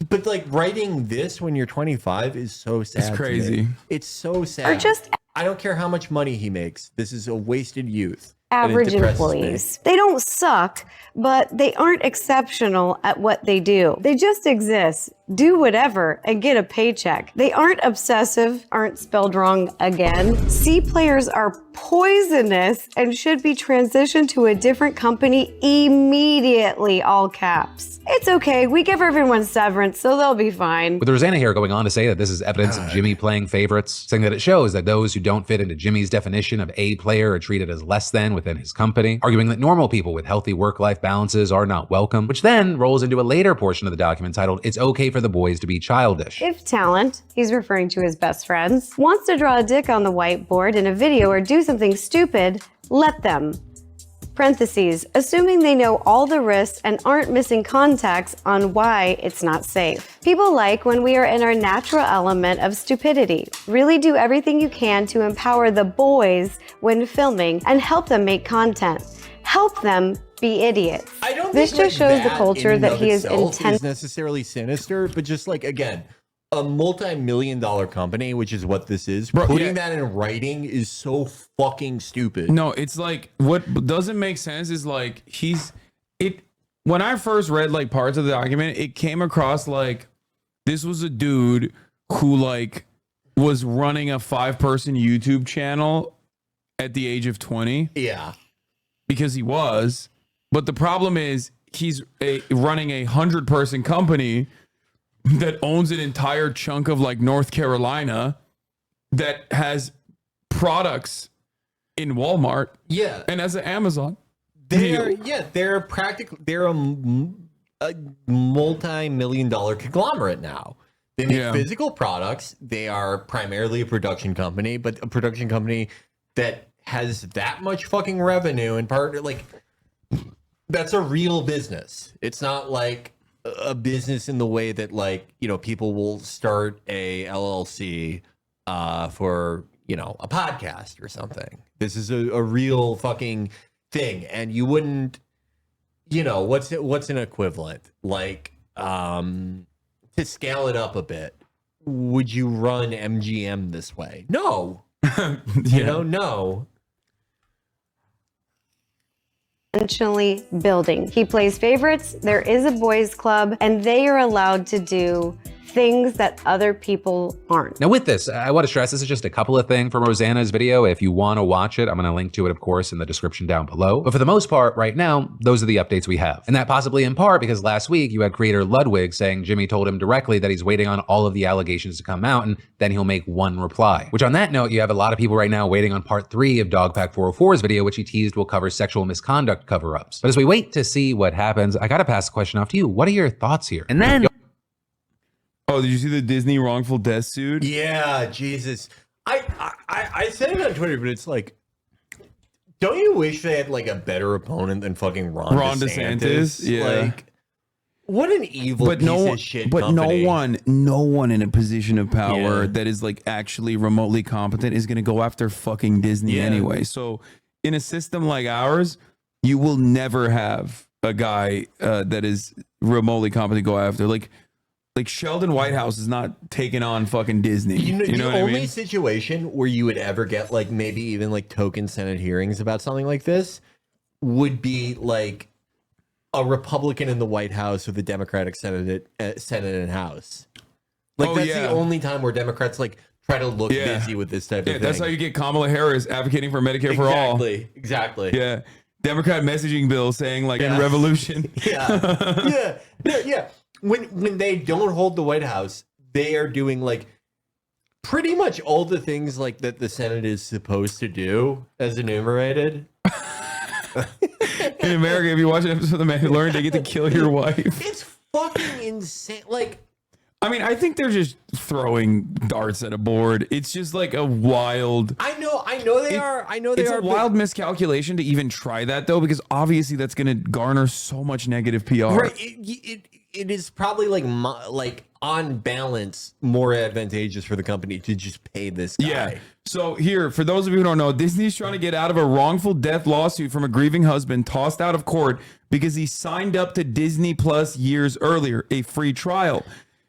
But like writing this when you're 25 is so sad. It's crazy. It's so sad. Or just I don't care how much money he makes. This is a wasted youth. Average employees. They don't suck, but they aren't exceptional at what they do. They just exist, do whatever, and get a paycheck. They aren't obsessive, aren't spelled wrong again. C players are poisonous and should be transitioned to a different company immediately, all caps. It's okay, we give everyone severance, so they'll be fine. With Rosanna here going on to say that this is evidence of Jimmy playing favorites, saying that it shows that those who don't fit into Jimmy's definition of A player are treated as less than within his company, arguing that normal people with healthy work-life balances are not welcome, which then rolls into a later portion of the document titled, It's Okay for the Boys to be Childish. If talent, he's referring to his best friends, wants to draw a dick on the whiteboard in a video or do something stupid, Let them. Parentheses, assuming they know all the risks and aren't missing context on why it's not safe. People like when we are in our natural element of stupidity. Really do everything you can to empower the boys when filming and help them make content. Help them be idiots. I don't this think, just shows the that culture in and that of he is itself intent. necessarily sinister, but just like, again, a multi-million-dollar company, which is what this is, Bro, putting yeah. that in writing is so fucking stupid. No, it's like what doesn't make sense is like when I first read like parts of the document, it came across like this was a dude who like was running a 5-person YouTube channel at the age of 20. Yeah. Because he was. But the problem is he's running a 100-person company that owns an entire chunk of like North Carolina that has products in Walmart. Yeah. And as an Amazon. They're a multi-million-dollar conglomerate now. They make physical products. They are primarily a production company, but a production company that has that much fucking revenue and part like that's a real business. It's not like a business in the way that like, you know, people will start a LLC for, you know, a podcast or something. This is a real fucking thing. And you wouldn't, you know, what's an equivalent? Like, to scale it up a bit, would you run MGM this way? No. You know, no. Intentionally building. He plays favorites, there is a boys club, and they are allowed to do things that other people aren't. Now with this, I want to stress this is just a couple of things from Rosanna's video. If you want to watch it, I'm going to link to it, of course, in the description down below. But for the most part, right now, those are the updates we have. And that possibly in part because last week you had creator Ludwig saying Jimmy told him directly that he's waiting on all of the allegations to come out and then he'll make one reply. Which on that note, you have a lot of people right now waiting on part 3 of Dogpack 404's video, which he teased will cover sexual misconduct cover-ups. But as we wait to see what happens, I got to pass the question off to you. What are your thoughts here? And then... Oh, did you see the Disney wrongful death suit? Yeah, Jesus. I said it on Twitter, but it's like, don't you wish they had like a better opponent than fucking Ron DeSantis? Yeah. Like, what an evil piece of shit company. no one in a position of power that is like actually remotely competent is going to go after fucking Disney anyway. So in a system like ours, you will never have a guy that is remotely competent go after. Like Sheldon Whitehouse is not taking on fucking Disney. You know the what I only mean? situation where you would ever get like maybe even like token Senate hearings about something like this would be like a Republican in the White House or the Democratic Senate and House. Like that's the only time where Democrats like try to look busy with this type of thing. That's how you get Kamala Harris advocating for Medicare for all. Exactly. Yeah. Democrat messaging bill saying like in revolution. Yeah. When they don't hold the White House, they are doing like pretty much all the things like that the Senate is supposed to do as enumerated. In America, if you watch an episode of The Mandalorian, they get to kill your wife. It's fucking insane. Like, I mean, I think they're just throwing darts at a board. It's just like a wild. I know they are. It's a wild miscalculation to even try that though, because obviously that's going to garner so much negative PR. Right. It is probably like on balance more advantageous for the company to just pay this guy. Yeah. So here, for those of you who don't know, Disney's trying to get out of a wrongful death lawsuit from a grieving husband tossed out of court because he signed up to Disney Plus years earlier, a free trial.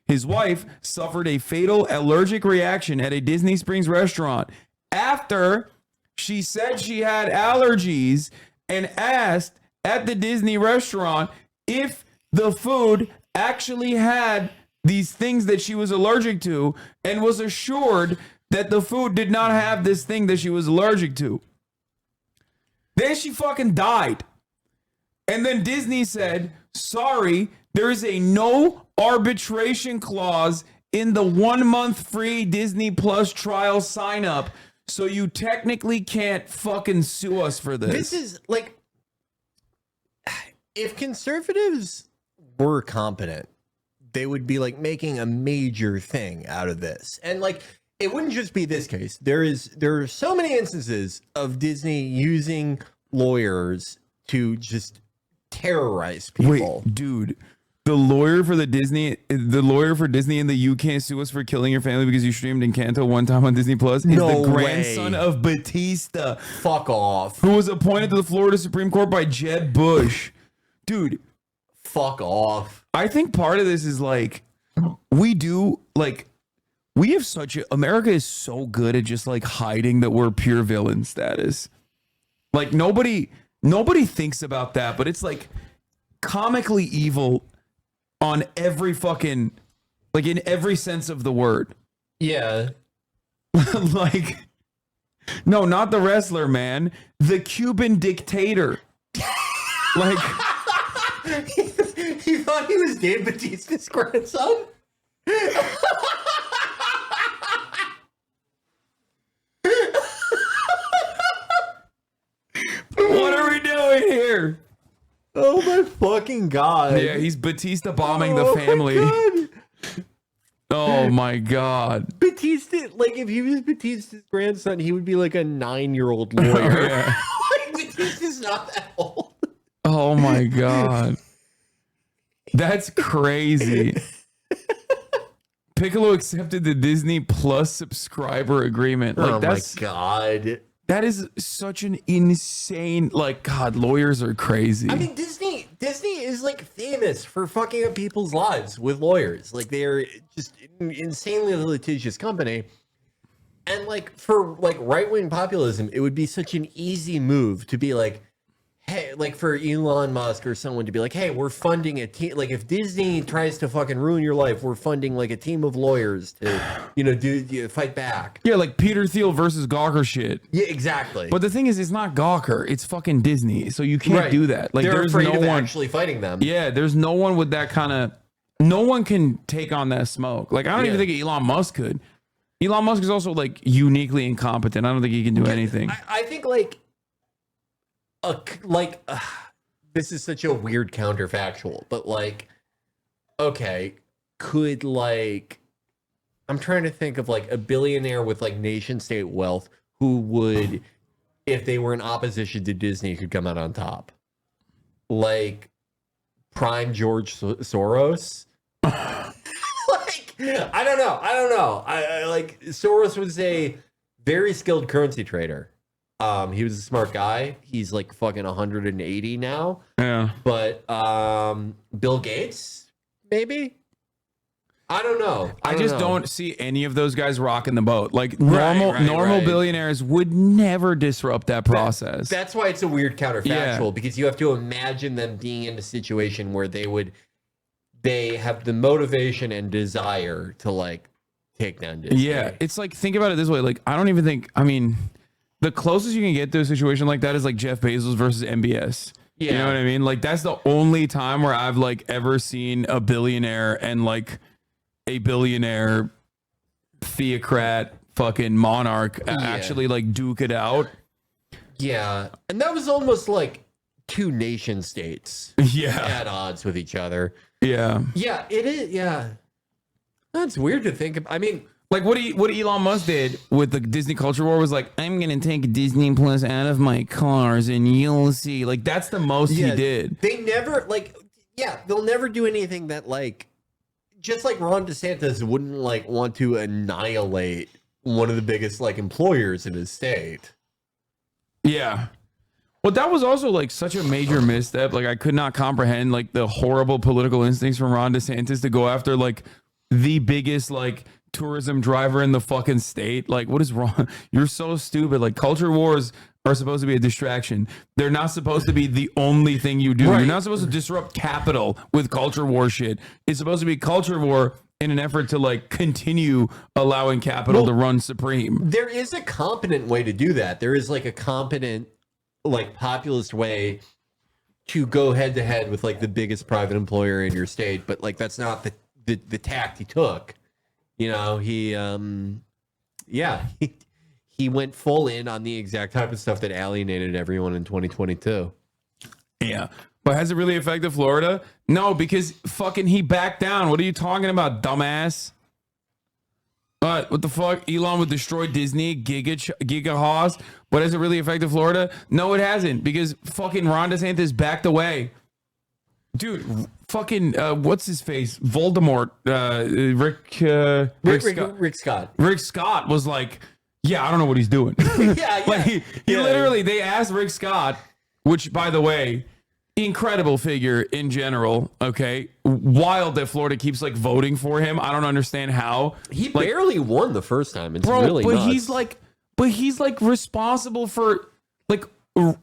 His wife suffered a fatal allergic reaction at a Disney Springs restaurant after she said she had allergies and asked at the Disney restaurant if the food actually had these things that she was allergic to and was assured that the food did not have this thing that she was allergic to. Then she fucking died. And then Disney said, sorry, there is a no arbitration clause in the 1 month free Disney Plus trial sign up. So you technically can't fucking sue us for this. This is like, if conservatives were competent, they would be like making a major thing out of this. And like, it wouldn't just be this case. There are so many instances of Disney using lawyers to just terrorize people. Wait, dude. The lawyer for Disney in the "You Can't Sue Us for Killing Your Family Because You Streamed Encanto" one time on Disney Plus is No the grandson way. of Batista. Fuck off. Who was appointed to the Florida Supreme Court by Jeb Bush. Dude. Fuck off. I think part of this is like, America is so good at just like hiding that we're pure villain status. Like nobody thinks about that, but it's like comically evil on every fucking, like in every sense of the word. Yeah. Like, no, not the wrestler, man. The Cuban dictator. Like, he thought he was Dave Bautista's grandson? what are we doing here? Oh my fucking god. Yeah, he's Batista bombing the family. Oh my god. Batista, like if he was Batista's grandson, he would be like a 9-year-old lawyer. Yeah. Batista's not that old. Oh my god. That's crazy. Piccolo accepted the Disney Plus subscriber agreement. Like, that's my god. That is such an insane, like, God, lawyers are crazy. I mean, Disney is like famous for fucking up people's lives with lawyers. Like they're just an insanely litigious company. And like for like right-wing populism, it would be such an easy move to be like, hey, like for Elon Musk or someone to be like, hey, we're funding a team. Like if Disney tries to fucking ruin your life, we're funding like a team of lawyers to, fight back. Yeah, like Peter Thiel versus Gawker shit. Yeah, exactly. But the thing is, it's not Gawker. It's fucking Disney. So you can't Right. do that. Like They're there's afraid no of one actually fighting them. Yeah, there's no one with that kind of. No one can take on that smoke. Like I don't even think Elon Musk could. Elon Musk is also like uniquely incompetent. I don't think he can do anything. I think this is such a weird counterfactual, but like, okay, could like, I'm trying to think of like a billionaire with like nation state wealth who would, if they were in opposition to Disney, could come out on top. Like prime George Soros. Like, I don't know. I like Soros was a very skilled currency trader. He was a smart guy. He's like fucking 180 now. Yeah. But Bill Gates, maybe? I don't know. I just don't see any of those guys rocking the boat. Like normal billionaires would never disrupt that process. That's why it's a weird counterfactual, because you have to imagine them being in a situation where they have the motivation and desire to like take down Disney. Yeah, it's like, think about it this way. Like, I don't even think, I mean, the closest you can get to a situation like that is like Jeff Bezos versus MBS. Yeah. You know what I mean? Like, that's the only time where I've like ever seen a billionaire and like a billionaire theocrat fucking monarch actually like duke it out. Yeah. And that was almost like two nation states at odds with each other. Yeah. Yeah, it is. Yeah. That's weird to think of. I mean, like what Elon Musk did with the Disney culture war was like, I'm going to take Disney Plus out of my cars and you'll see. Like, that's the most he did. They never they'll never do anything that like, just like Ron DeSantis wouldn't like want to annihilate one of the biggest like employers in his state. Yeah. Well, that was also like such a major misstep. Like, I could not comprehend like the horrible political instincts from Ron DeSantis to go after like the biggest like tourism driver in the fucking state. Like, what is wrong? You're so stupid. Like, culture wars are supposed to be a distraction. They're not supposed to be the only thing you do. You're not supposed to disrupt capital with culture war shit. It's supposed to be culture war in an effort to like continue allowing capital to run supreme. There is a competent way to do that. There is like a competent like populist way to go head to head with like the biggest private employer in your state, but like that's not the tact he took. You know, he went full in on the exact type of stuff that alienated everyone in 2022. Yeah. But has it really affected Florida? No, because fucking he backed down. What are you talking about, dumbass? What the fuck? Elon would destroy Disney, Giga Haas, but has it really affected Florida? No, it hasn't, because fucking Ron DeSantis backed away. Dude, fucking, what's his face? Voldemort, Rick Scott. Rick Scott was like, yeah, I don't know what he's doing. Like he literally, they asked Rick Scott, which, by the way, incredible figure in general. Okay, wild that Florida keeps like voting for him. I don't understand how he barely won the first time. It's bro, really but nuts. he's like responsible for like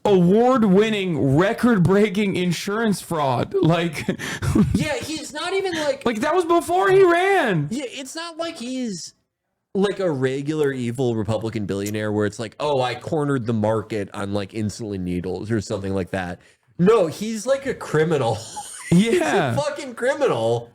award-winning, record-breaking insurance fraud. Like, yeah, he's not even like that was before he ran. Yeah, it's not like he's like a regular evil Republican billionaire where it's like, oh, I cornered the market on like insulin needles or something like that. No, he's like a criminal. Yeah. He's a fucking criminal.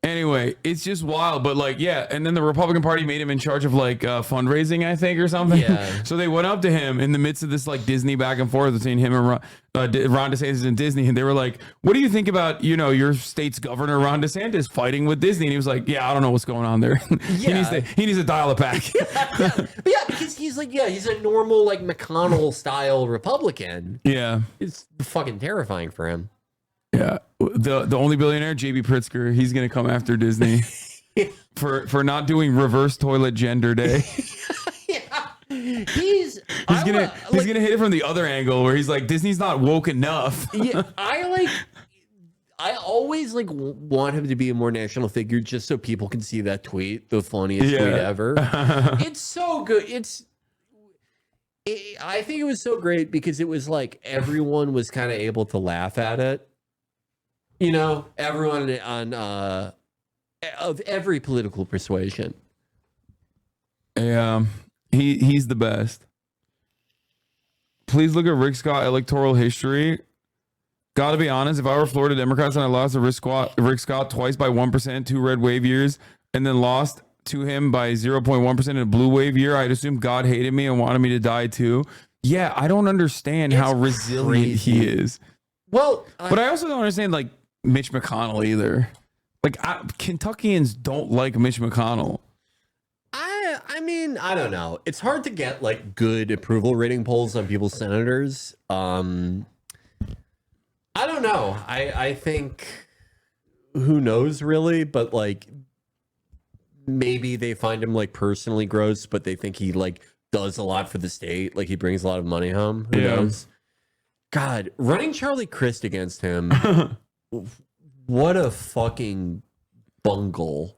Anyway, it's just wild, but like, yeah. And then the Republican Party made him in charge of like fundraising, I think, or something. Yeah. So they went up to him in the midst of this like Disney back and forth between him and Ron DeSantis and Disney, and they were like, "What do you think about your state's governor Ron DeSantis fighting with Disney?" And he was like, "Yeah, I don't know what's going on there. he needs to dial it back." Yeah, because he's a normal like McConnell style Republican. Yeah, it's fucking terrifying for him. Yeah, the only billionaire, JB Pritzker, he's gonna come after Disney for not doing reverse toilet gender day. He's gonna hit it from the other angle where he's like, Disney's not woke enough. Yeah, I always like want him to be a more national figure just so people can see that tweet, the funniest tweet ever. It's so good. I think it was so great because it was like everyone was kind of able to laugh at it. Everyone on of every political persuasion. Yeah, he's the best. Please look at Rick Scott electoral history. Gotta be honest, if I were Florida Democrats and I lost to Rick Scott twice by 1%, 2 red wave years, and then lost to him by 0.1% in a blue wave year, I'd assume God hated me and wanted me to die too. Yeah, I don't understand how resilient he is. Well, but I also don't understand like Mitch McConnell either. Like Kentuckians don't like Mitch McConnell. I mean, I don't know. It's hard to get like good approval rating polls on people's senators. I don't know. I think who knows really, but like maybe they find him like personally gross, but they think he like does a lot for the state. Like he brings a lot of money home. Who knows? God, running Charlie Crist against him. What a fucking bungle.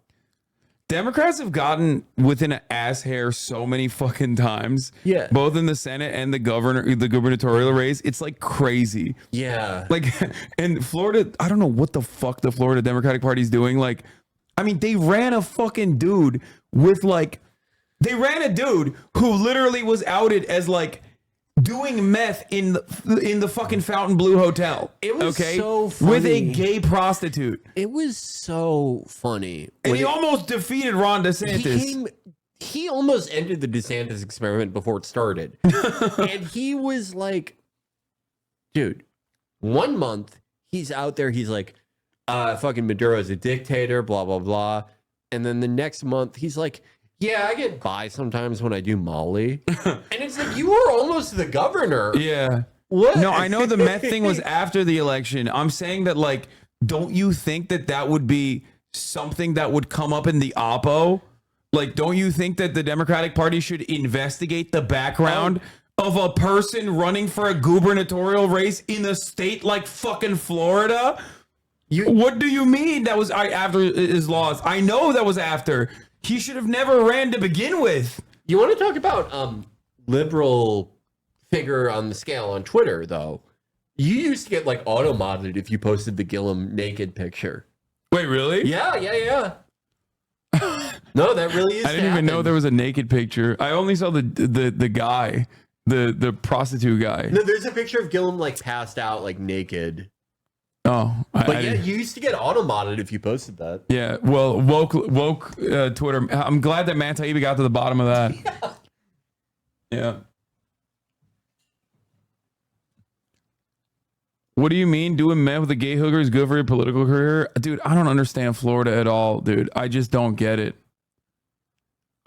Democrats have gotten within an ass hair so many fucking times. Yeah. Both in the Senate and the gubernatorial race. It's like crazy. Yeah. Like, and Florida, I don't know what the fuck the Florida Democratic Party is doing. Like, I mean, they ran a fucking dude with like, they ran a dude who literally was outed as like, doing meth in the fucking Fontainebleau Hotel. It was so funny. With a gay prostitute. It was so funny. And he almost defeated Ron DeSantis. He almost ended the DeSantis experiment before it started. And he was like, dude, 1 month he's out there, he's like, fucking Maduro's a dictator, blah, blah, blah. And then the next month he's like, yeah, I get by sometimes when I do Molly. And it's like, you were almost the governor. Yeah. What? No, I know the meth thing was after the election. I'm saying that, like, don't you think that would be something that would come up in the oppo? Like, don't you think that the Democratic Party should investigate the background of a person running for a gubernatorial race in a state like fucking Florida? What do you mean that was after his loss? I know that was after. He should have never ran to begin with. You want to talk about liberal figure on the scale on Twitter, though? You used to get like auto-modded if you posted the Gillum naked picture. Wait, really? Yeah. No, that really is. I didn't even know there was a naked picture. I only saw the guy, the prostitute guy. No, there's a picture of Gillum like passed out, like naked. Oh, but you used to get auto-modded if you posted that. Yeah, well, woke Twitter. I'm glad that Matt Taibbi got to the bottom of that. Yeah. What do you mean doing meth with a gay hooker is good for your political career? Dude, I don't understand Florida at all, dude. I just don't get it.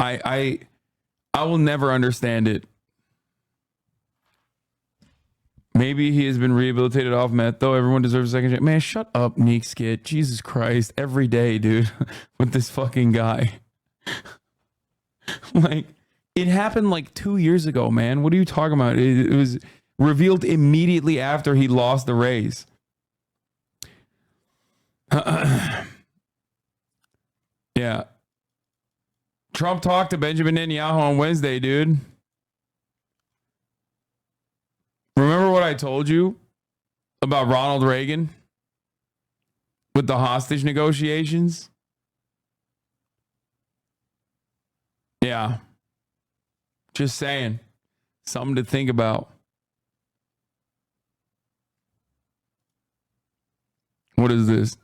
I will never understand it. Maybe he has been rehabilitated off meth, though. Everyone deserves a second chance. Man, shut up, Neek Skit. Jesus Christ. Every day, dude, with this fucking guy. Like, it happened like 2 years ago, man. What are you talking about? It was revealed immediately after he lost the race. Yeah. Trump talked to Benjamin Netanyahu on Wednesday, dude. Remember what I told you about Ronald Reagan with the hostage negotiations? Yeah. Just saying. Something to think about. What is this?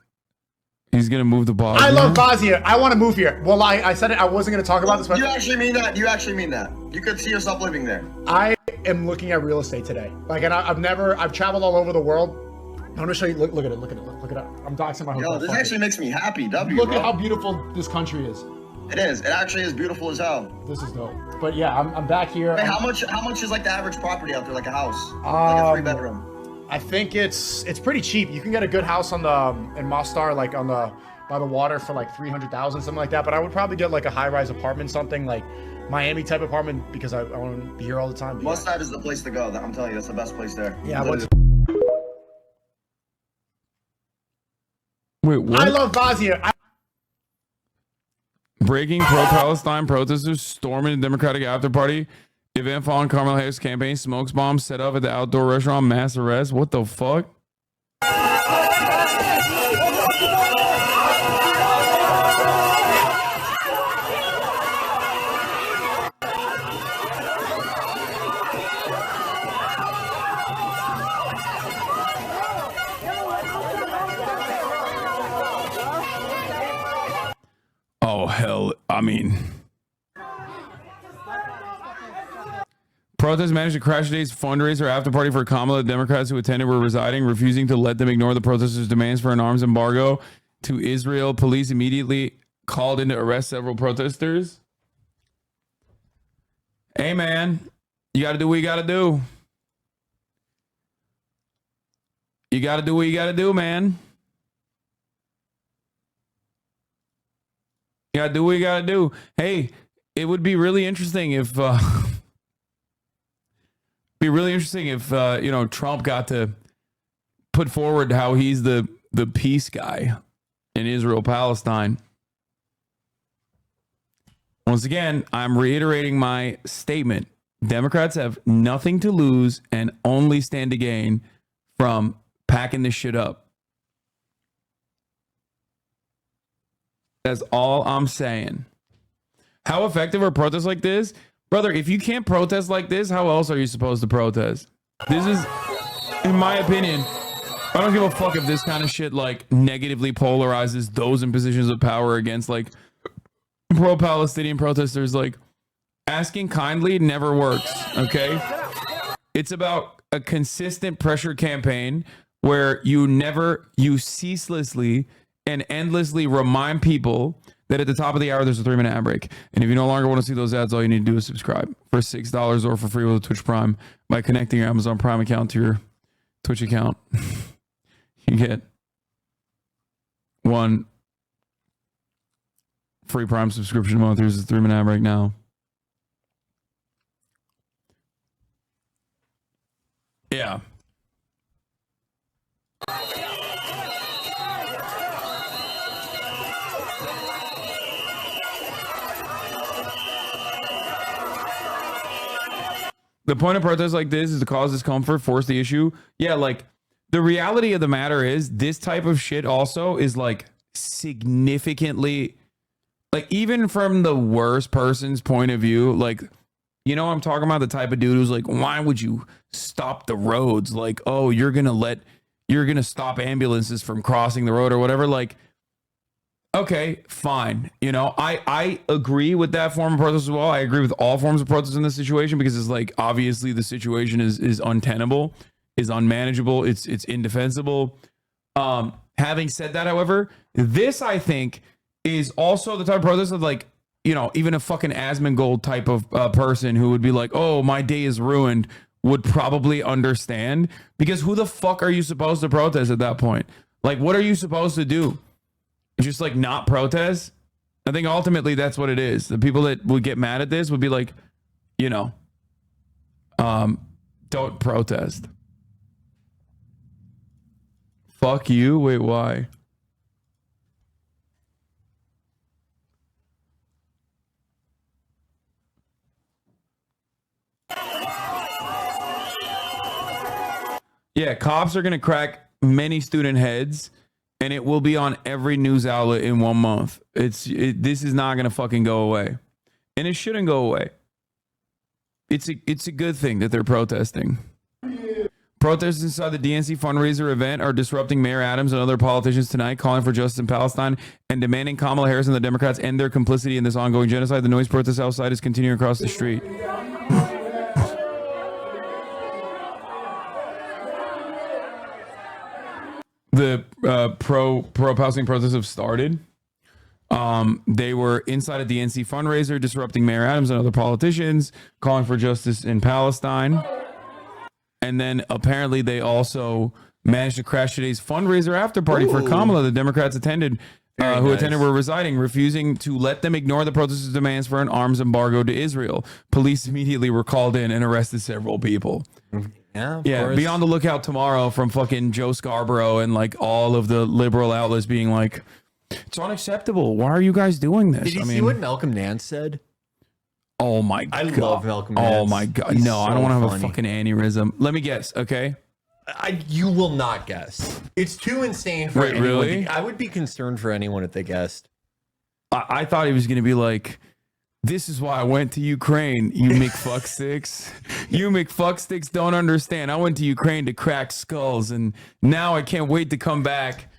He's going to move the Bosnia? I love Bosnia. I want to move here. Well, I said it. I wasn't going to talk about this. But You actually mean that? You actually mean that? You could see yourself living there? I am looking at real estate today. Like, and I've traveled all over the world. I want to show you. Look at it. Look at it. I'm doxing my hotel. Yo, this actually makes me happy. Look at how beautiful this country is. It is. It actually is beautiful as hell. This is dope. But yeah, I'm back here. Hey, how much is like the average property out there, like a house, like a 3-bedroom? I think it's pretty cheap. You can get a good house in Mostar, like by the water for like 300,000, something like that. But I would probably get like a high-rise apartment, something like Miami type apartment, because I want to be here all the time. Mostar is the place to go. I'm telling you, that's the best place there. Yeah, but wait, what? I love Bosnia. Breaking pro-Palestine protesters storming the Democratic after party. Event following Kamala Harris campaign. Smokes bomb set up at the outdoor restaurant. Mass arrest. What the fuck? Oh, hell. I mean... Protests managed to crash today's fundraiser after party for Kamala. The Democrats who attended were residing, refusing to let them ignore the protesters' demands for an arms embargo to Israel. Police immediately called in to arrest several protesters. Hey, man, you got to do what you got to do. You got to do what you got to do, man. You got to do what you got to do. Hey, it would be really interesting if... Trump got to put forward how he's the peace guy in Israel Palestine. Once again, I'm reiterating my statement. Democrats have nothing to lose and only stand to gain from packing this shit up. That's all I'm saying. How effective are protests like this? Brother, if you can't protest like this, how else are you supposed to protest? This is, in my opinion, I don't give a fuck if this kind of shit like negatively polarizes those in positions of power against like pro-Palestinian protesters. Like, asking kindly never works, okay? It's about a consistent pressure campaign where you ceaselessly and endlessly remind people that at the top of the hour, there's a 3-minute ad break. And if you no longer want to see those ads, all you need to do is subscribe for $6 or for free with a Twitch Prime by connecting your Amazon Prime account to your Twitch account. You get 1 free Prime subscription a month. Here's a 3-minute ad break now. Yeah. The point of protests like this is to cause discomfort, force the issue. Yeah, like the reality of the matter is this type of shit also is like significantly, like even from the worst person's point of view, like, you know, I'm talking about the type of dude who's like, why would you stop the roads? Like, oh, you're going to stop ambulances from crossing the road or whatever. Like, okay, fine. You know, I agree with that form of protest as well. I agree with all forms of protest in this situation because it's like, obviously the situation is untenable, is unmanageable. It's indefensible. Having said that, however, this I think is also the type of protest of like, you know, even a fucking Asmongold type of person who would be like, oh, my day is ruined, would probably understand, because who the fuck are you supposed to protest at that point? Like, what are you supposed to do? Just like not protest? I think ultimately that's what it is. The people that would get mad at this would be like, you know, don't protest. Fuck you? Wait, why? Yeah, cops are going to crack many student heads, and it will be on every news outlet in 1 month. This is not going to fucking go away, and it shouldn't go away. It's a good thing that they're protesting. Protesters inside the DNC fundraiser event are disrupting Mayor Adams and other politicians tonight, calling for justice in Palestine and demanding Kamala Harris and the Democrats end their complicity in this ongoing genocide. The noise protest outside is continuing across the street. The pro-Palestinian protests have started. They were inside a DNC fundraiser, disrupting Mayor Adams and other politicians, calling for justice in Palestine. And then apparently they also managed to crash today's fundraiser after party for Kamala. The Democrats attended, were residing, refusing to let them ignore the protesters' demands for an arms embargo to Israel. Police immediately were called in and arrested several people. Yeah, be on the lookout tomorrow from fucking Joe Scarborough and like all of the liberal outlets being like, it's unacceptable. Why are you guys doing this? Did you see what Malcolm Nance said? Oh my God. I love Malcolm Nance. Oh my God. He's No, I don't so want to have funny. a fucking aneurysm. Let me guess, okay? You will not guess. It's too insane for Wait, anyone. really? I would be concerned for anyone if they guessed. I thought he was going to be like, this is why I went to Ukraine, you McFucksticks. You McFucksticks don't understand. I went to Ukraine to crack skulls, and now I can't wait to come back.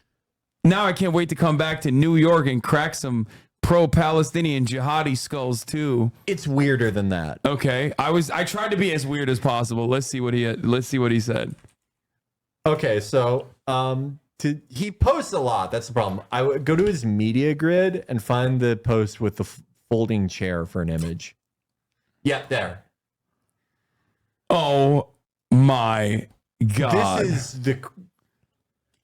Now I can't wait to come back to New York and crack some pro-Palestinian jihadi skulls too. It's weirder than that. Okay, I tried to be as weird as possible. Let's see what he said. Okay, so he posts a lot. That's the problem. I would go to his media grid and find the post with the folding chair for an image. Yep, there. Oh my God. This is the.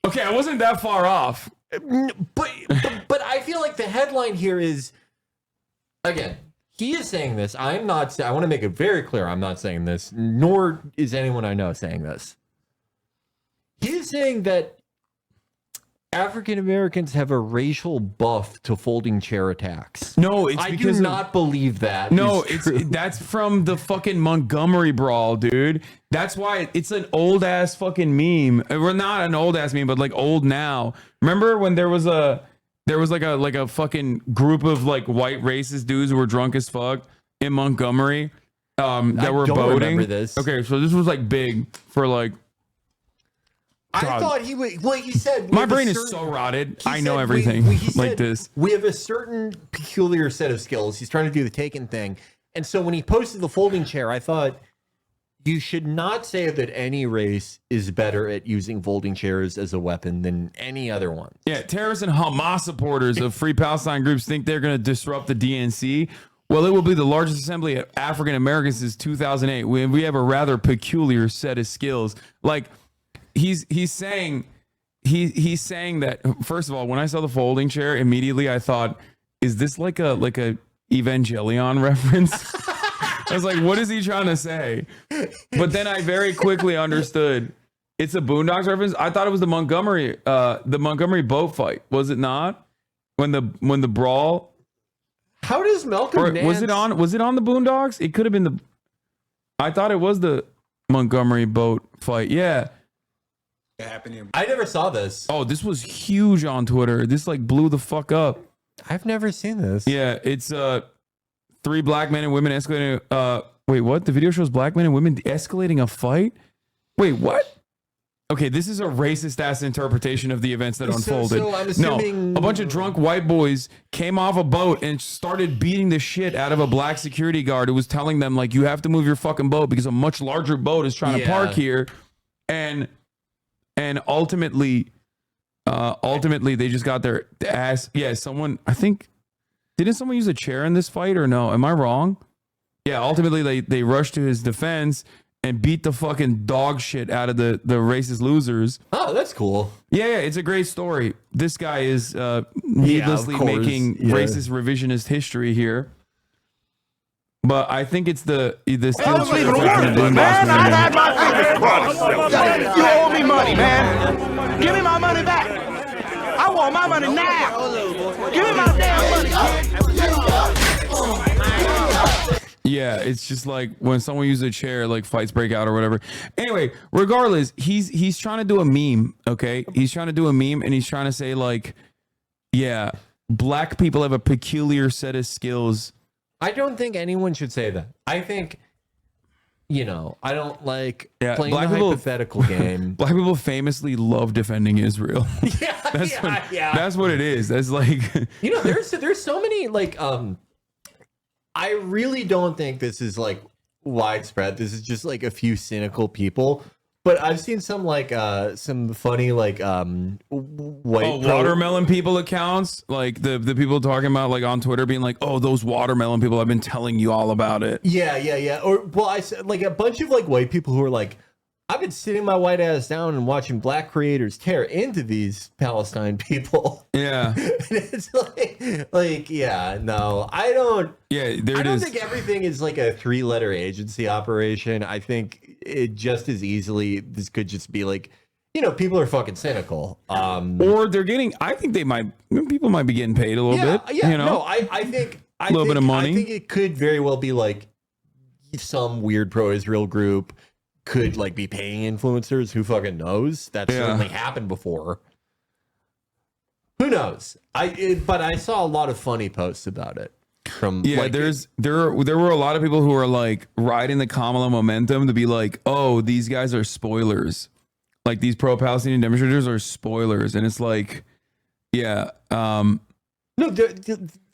Okay, I wasn't that far off. But I feel like the headline here is, again, he is saying this. I'm not. I want to make it very clear. I'm not saying this, nor is anyone I know saying this. He is saying that African Americans have a racial buff to folding chair attacks. No, it's I because do not believe that. No, is true. that's from the fucking Montgomery brawl, dude. That's why it's an old ass fucking meme. We're not an old ass meme, but like old now. Remember when there was like a fucking group of like white racist dudes who were drunk as fuck in Montgomery that were don't boating. remember this. Okay, so this was like big for like. I God. thought he would. Well, he said My brain is so rotted. I know said everything he like said this. We have a certain peculiar set of skills. He's trying to do the taken thing. And so when he posted the folding chair, I thought you should not say that any race is better at using folding chairs as a weapon than any other one. Yeah, terrorists and Hamas supporters of Free Palestine groups think they're going to disrupt the DNC. Well, it will be the largest assembly of African Americans since 2008. We have a rather peculiar set of skills. Like he's saying that, first of all, when I saw the folding chair, immediately I thought, is this like a Evangelion reference? I was like, what is he trying to say? But then I very quickly understood it's a Boondocks reference. I thought it was the Montgomery boat fight. Was it not? When the brawl. How does Malcolm Nance... Was it on the Boondocks? It could have been I thought it was the Montgomery boat fight. Yeah. I never saw this. Oh, this was huge on Twitter. This like blew the fuck up. I've never seen this. Yeah, it's 3 black men and women escalating. Wait, what? The video shows black men and women escalating a fight? Wait, what? Okay, this is a racist ass interpretation of the events that unfolded. So I'm assuming... No, a bunch of drunk white boys came off a boat and started beating the shit out of a black security guard who was telling them like, you have to move your fucking boat because a much larger boat is trying to park here. And ultimately they just got their ass. Yeah, someone, I think Didn't someone use a chair in this fight or no? Am I wrong? Yeah, ultimately they rushed to his defense and beat the fucking dog shit out of the racist losers. Oh, that's cool. Yeah, it's a great story. This guy is needlessly making racist revisionist history here. But I think it's the skills. I don't believe in work, man. I had my You owe me money, man. Give me my money back. I want my money now. Give me my damn money. Yeah, it's just like when someone uses a chair, like fights break out or whatever. Anyway, regardless, he's trying to do a meme, okay? He's trying to do a meme and he's trying to say like, yeah, black people have a peculiar set of skills. I don't think anyone should say that. I think, I don't like playing the hypothetical game. Black people famously love defending Israel. That's what it is. That's like, there's so many like, I really don't think this is like widespread. This is just like a few cynical people. But I've seen some like some funny like white watermelon people accounts, like the people talking about like on Twitter being like, oh, those watermelon people, I've been telling you all about it. Yeah. Or well, I said like a bunch of like white people who are like, I've been sitting my white ass down and watching black creators tear into these Palestine people. Yeah. It's like, yeah, no, I don't. Yeah, I don't think everything is like a 3-letter agency operation. I think it just as easily, this could just be like, people are fucking cynical. Or they're getting, I think people might be getting paid a little bit. Yeah, no, I think a little bit of money. I think it could very well be like some weird pro-Israel group could like be paying influencers. Who fucking knows? That's certainly happened before. Who knows? But I saw a lot of funny posts about it. There were a lot of people who are like riding the Kamala momentum to be like, oh, these guys are spoilers. Like these pro-Palestinian demonstrators are spoilers, and it's like, yeah, no,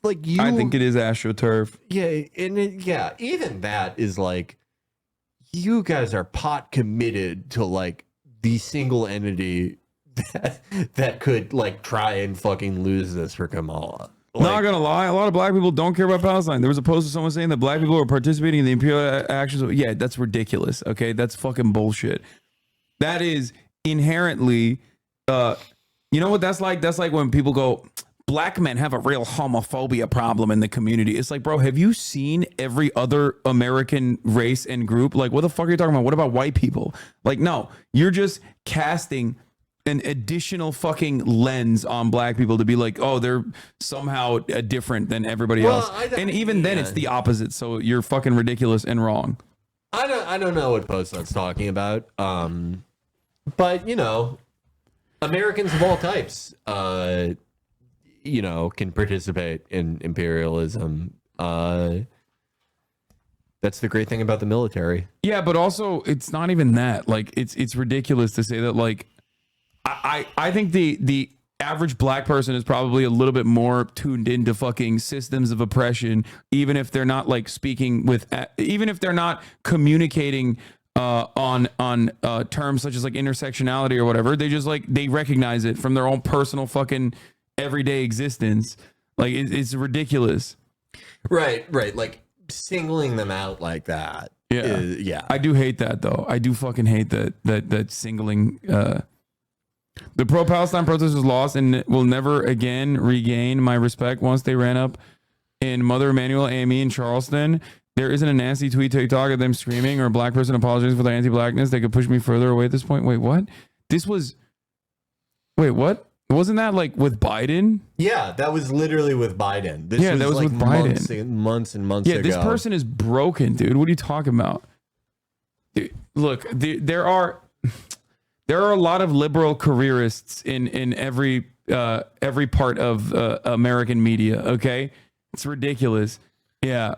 like you. I think it is AstroTurf. Yeah, and even that is like, you guys are pot committed to like the single entity that could like try and fucking lose this for Kamala. Like, not gonna lie, a lot of black people don't care about Palestine. There was a post of someone saying that black people are participating in the imperial actions. Yeah, that's ridiculous. Okay, that's fucking bullshit. That is inherently, you know what that's like? That's like when people go, black men have a real homophobia problem in the community. It's like, bro, have you seen every other American race and group? Like, what the fuck are you talking about? What about white people? Like, no, you're just casting an additional fucking lens on black people to be like, oh, they're somehow different than everybody else. And even then it's the opposite. So you're fucking ridiculous and wrong. I don't know what post that's talking about. But Americans of all types, can participate in imperialism. That's the great thing about the military. Yeah, but also it's not even that. Like it's ridiculous to say that. Like I think the average black person is probably a little bit more tuned into fucking systems of oppression, even if they're not like speaking with, even if they're not communicating on terms such as like intersectionality or whatever. They just like they recognize it from their own personal fucking everyday existence. Like it's ridiculous. Right. Like singling them out like that. Yeah. I do hate that though. I do fucking hate that singling. The pro-Palestine protest was lost and will never again regain my respect once they ran up in Mother Emanuel AME in Charleston. There isn't a nasty tweet TikTok of them screaming or a black person apologizing for their anti-blackness. They could push me further away at this point. Wait, what? What? Wasn't that like with Biden? Yeah, that was literally with Biden. That was like with Biden. Months and months ago. Yeah, this person is broken, dude. What are you talking about? Dude, look, there are a lot of liberal careerists in every part of American media. Okay, it's ridiculous. Yeah.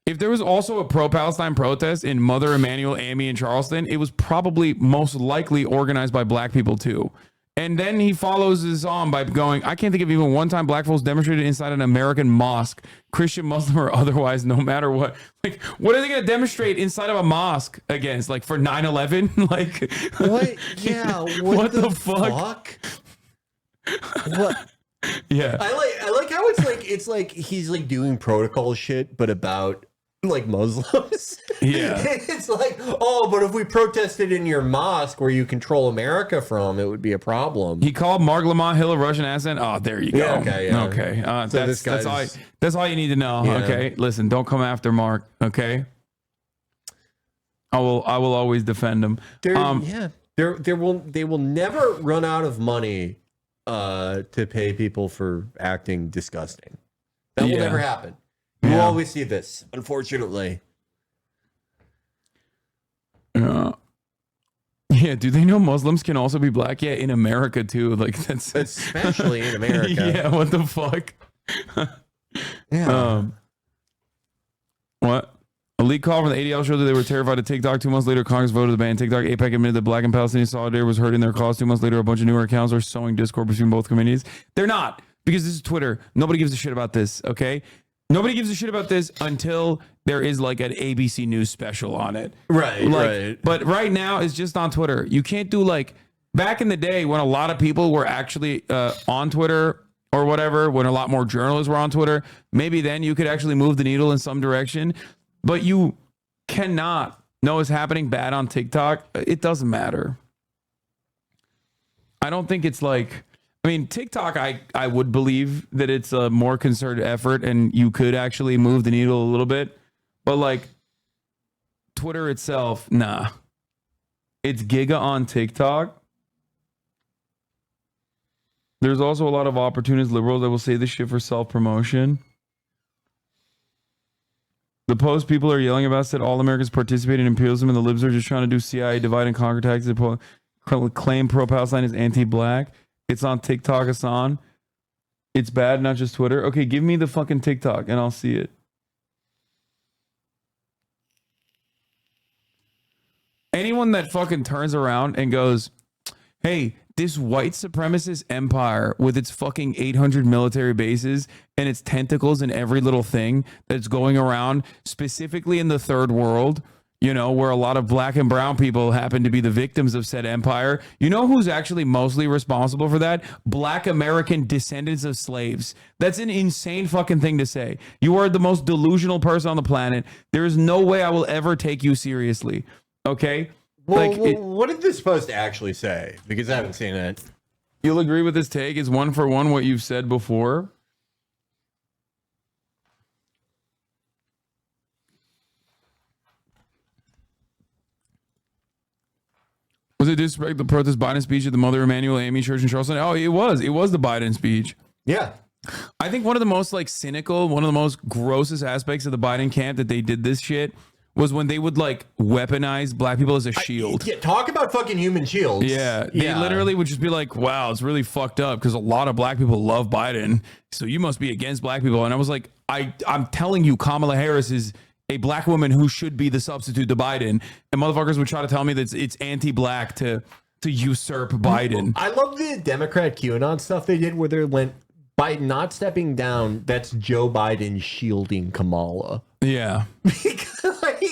If there was also a pro-Palestine protest in Mother Emanuel AME in Charleston, it was probably most likely organized by black people too. And then he follows this on by going, I can't think of even one time black folks demonstrated inside an American mosque, Christian, Muslim, or otherwise, no matter what. Like, what are they going to demonstrate inside of a mosque against? Like for 9/11? Like, what? Yeah. What the fuck? What? Yeah. I like how it's like he's like doing protocol shit, but about like Muslims. Yeah. It's like, oh, but if we protested in your mosque where you control America from, it would be a problem. He called Mark Lamont Hill a Russian accent. Oh, there you go. Yeah, okay, yeah. Okay. So That's all you need to know. Yeah. Okay. Listen, don't come after Mark. Okay. I will always defend him. They will never run out of money to pay people for acting disgusting. That will never happen. You will always see this, unfortunately. Yeah, do they know Muslims can also be black? Yeah, in America too. Like that's especially in America. Yeah, what the fuck? Yeah. What? A leak call from the ADL showed that they were terrified of TikTok. 2 months later, Congress voted to ban TikTok. APEC admitted that Black and Palestinian solidarity was hurting their cause. 2 months later, a bunch of newer accounts are sowing discord between both communities. They're not, because this is Twitter. Nobody gives a shit about this, okay? Nobody gives a shit about this until there is like an ABC News special on it. Right, right. But right now, it's just on Twitter. You can't do like, back in the day when a lot of people were actually on Twitter or whatever, when a lot more journalists were on Twitter, maybe then you could actually move the needle in some direction. But you cannot know what's happening bad on TikTok. It doesn't matter. I don't think it's like, I mean, TikTok, I would believe that it's a more concerted effort and you could actually move the needle a little bit. But like Twitter itself, nah. It's giga on TikTok. There's also a lot of opportunist liberals that will say this shit for self-promotion. The post people are yelling about said all Americans participate in imperialism and the libs are just trying to do CIA divide and conquer tactics to claim pro-Palestine is anti-black. It's on TikTok, Hasan. It's bad, not just Twitter. Okay, give me the fucking TikTok and I'll see it. Anyone that fucking turns around and goes, hey, this white supremacist empire with its fucking 800 military bases and its tentacles in every little thing that's going around, specifically in the third world, you know, where a lot of black and brown people happen to be the victims of said empire. You know who's actually mostly responsible for that? Black American descendants of slaves. That's an insane fucking thing to say. You are the most delusional person on the planet. There is no way I will ever take you seriously. Okay? Well, what did this post actually say? Because I haven't seen it. You'll agree with this take. It's one for one what you've said before. Was it disrespect the protest Biden speech at the Mother Emanuel AME Church in Charleston? Oh, it was. It was the Biden speech. Yeah. I think one of the most like cynical, one of the most grossest aspects of the Biden camp that they did this shit was when they would like weaponize black people as a shield. Yeah, talk about fucking human shields. Yeah, they literally would just be like, wow, it's really fucked up because a lot of black people love Biden. So you must be against black people. And I was like, I'm telling you, Kamala Harris is a black woman who should be the substitute to Biden. And motherfuckers would try to tell me that it's anti-black to usurp Biden. I love the Democrat QAnon stuff they did where they went, by not stepping down, that's Joe Biden shielding Kamala. Yeah.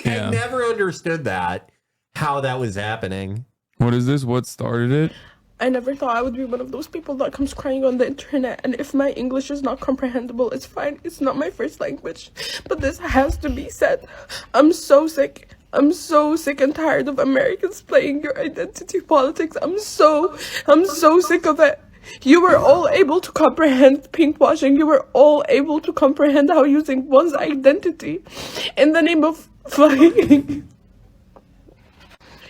I never understood that, how that was happening. What is this? What started it? I never thought I would be one of those people that comes crying on the internet, and if my English is not comprehensible, it's fine. It's not my first language. But this has to be said. I'm so sick. I'm so sick and tired of Americans playing your identity politics. I'm so sick of it. You were all able to comprehend pinkwashing. You were all able to comprehend how using one's identity in the name of fucking...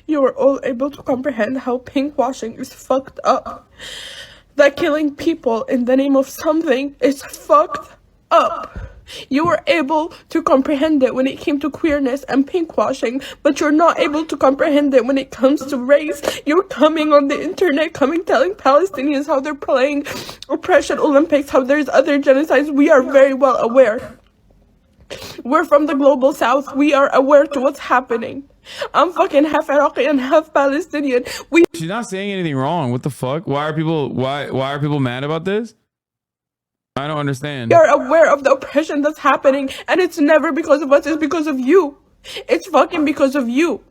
You were all able to comprehend how pinkwashing is fucked up. That killing people in the name of something is fucked up. You were able to comprehend it when it came to queerness and pinkwashing, but you're not able to comprehend it when it comes to race. You're coming on the internet, telling Palestinians how they're playing oppression Olympics, how there's other genocides. We are very well aware. We're from the global south. We are aware to what's happening. I'm fucking half Iraqi and half Palestinian. She's not saying anything wrong. What the fuck? Why are people mad about this? I don't understand. You're aware of the oppression that's happening, and it's never because of us, it's because of you. It's fucking because of you.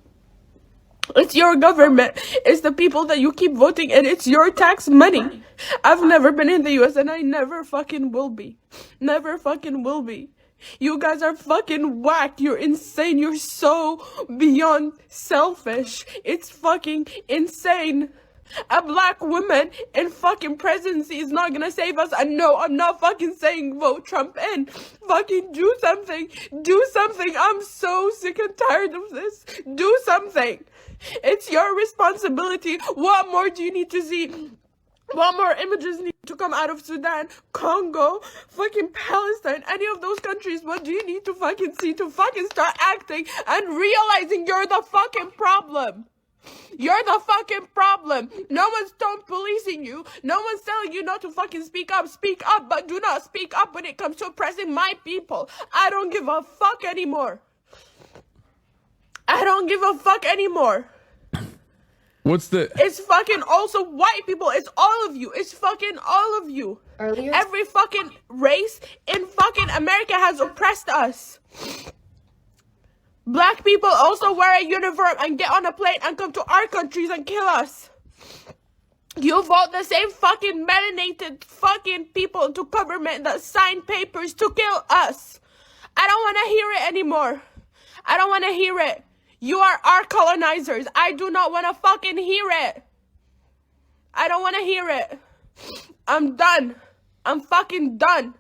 It's your government. It's the people that you keep voting, and it's your tax money. I've never been in the US, and I never fucking will be. Never fucking will be. You guys are fucking whack. You're insane. You're so beyond selfish. It's fucking insane. A black woman in fucking presidency is not gonna save us. And no, I'm not fucking saying vote Trump in. Fucking do something. Do something. I'm so sick and tired of this. Do something. It's your responsibility. What more do you need to see? What more images need to come out of Sudan, Congo, fucking Palestine, any of those countries? What do you need to fucking see to fucking start acting and realizing you're the fucking problem? You're the fucking problem. No one's don't policing you. No one's telling you not to fucking speak up. Speak up, but do not speak up when it comes to oppressing my people. I don't give a fuck anymore. I don't give a fuck anymore. It's fucking also white people. It's all of you. It's fucking all of you. Every fucking race in fucking America has oppressed us. Black people also wear a uniform and get on a plane and come to our countries and kill us. You vote the same fucking melanated fucking people into government that sign papers to kill us. I don't want to hear it anymore. I don't want to hear it. You are our colonizers. I do not want to fucking hear it. I don't want to hear it. I'm done. I'm fucking done.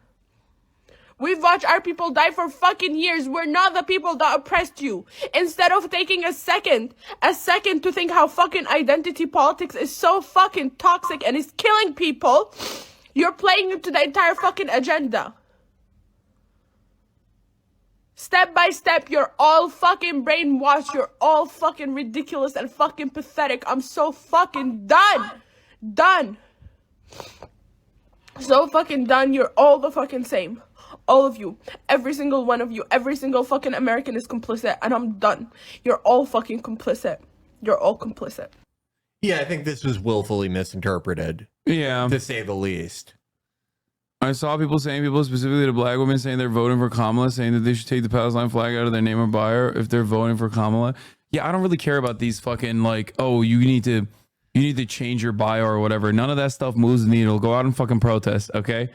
We've watched our people die for fucking years. We're not the people that oppressed you. Instead of taking a second to think how fucking identity politics is so fucking toxic and is killing people, you're playing into the entire fucking agenda. Step by step, you're all fucking brainwashed. You're all fucking ridiculous and fucking pathetic. I'm so fucking done. Done. So fucking done. You're all the fucking same. All of you. Every single one of you. Every single fucking American is complicit. And I'm done. You're all fucking complicit. You're all complicit. Yeah, I think this was willfully misinterpreted. Yeah. To say the least. I saw people specifically to black women saying they're voting for Kamala, saying that they should take the Palestine flag out of their name or bio if they're voting for Kamala. Yeah, I don't really care about these fucking like, oh, you need to change your bio or whatever. None of that stuff moves the needle. Go out and fucking protest, okay?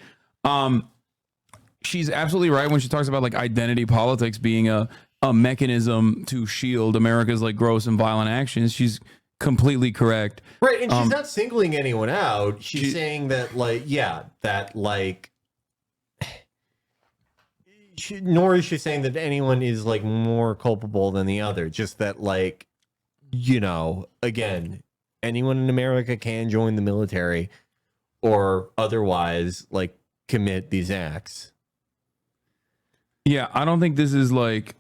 She's absolutely right when she talks about like identity politics being a mechanism to shield America's like gross and violent actions. She's completely correct. Right, and she's not singling anyone out. She's saying that, like, yeah, that, like, nor is she saying that anyone is, like, more culpable than the other. Just that, like, you know, again, anyone in America can join the military or otherwise, like, commit these acts. Yeah, I don't think this is like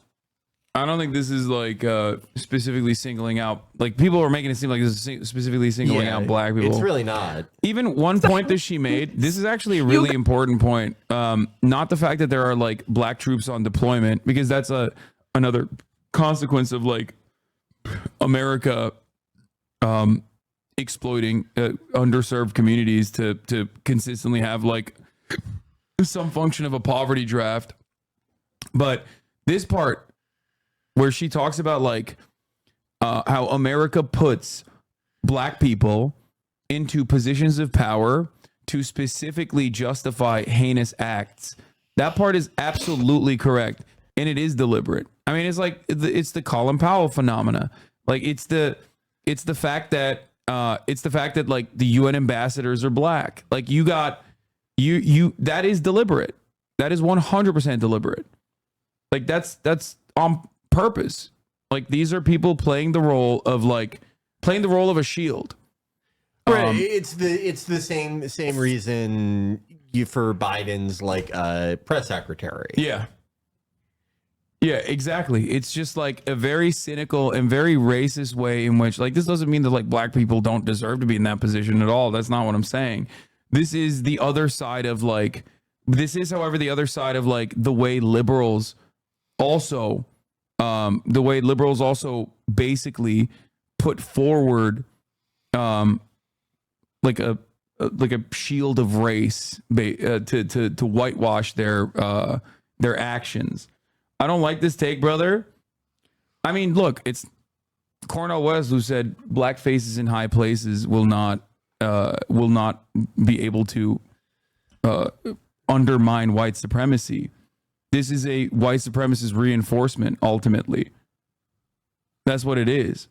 specifically singling out, like people are making it seem like this is specifically singling out black people. It's really not. Even one point that she made, this is actually a really important point. Not the fact that there are like black troops on deployment, because that's another consequence of like America exploiting underserved communities to consistently have like some function of a poverty draft. But this part where she talks about like how America puts black people into positions of power to specifically justify heinous acts. That part is absolutely correct, and it is deliberate. I mean, it's like it's the Colin Powell phenomena. Like it's the fact that like the UN ambassadors are black. Like you that is deliberate. That is 100% deliberate. Like that's on purpose. Like these are people playing the role of a shield. Right. It's the same reason for Biden's like press secretary. Yeah. Yeah, exactly. It's just like a very cynical and very racist way in which, like, this doesn't mean that like black people don't deserve to be in that position at all. That's not what I'm saying. This is the other side of like, however, the other side of like the way liberals also basically put forward like a shield of race to whitewash their actions. I don't like this take, brother. I mean, look, Cornel West, who said black faces in high places will not be able to undermine white supremacy. This is a white supremacist reinforcement, ultimately. That's what it is.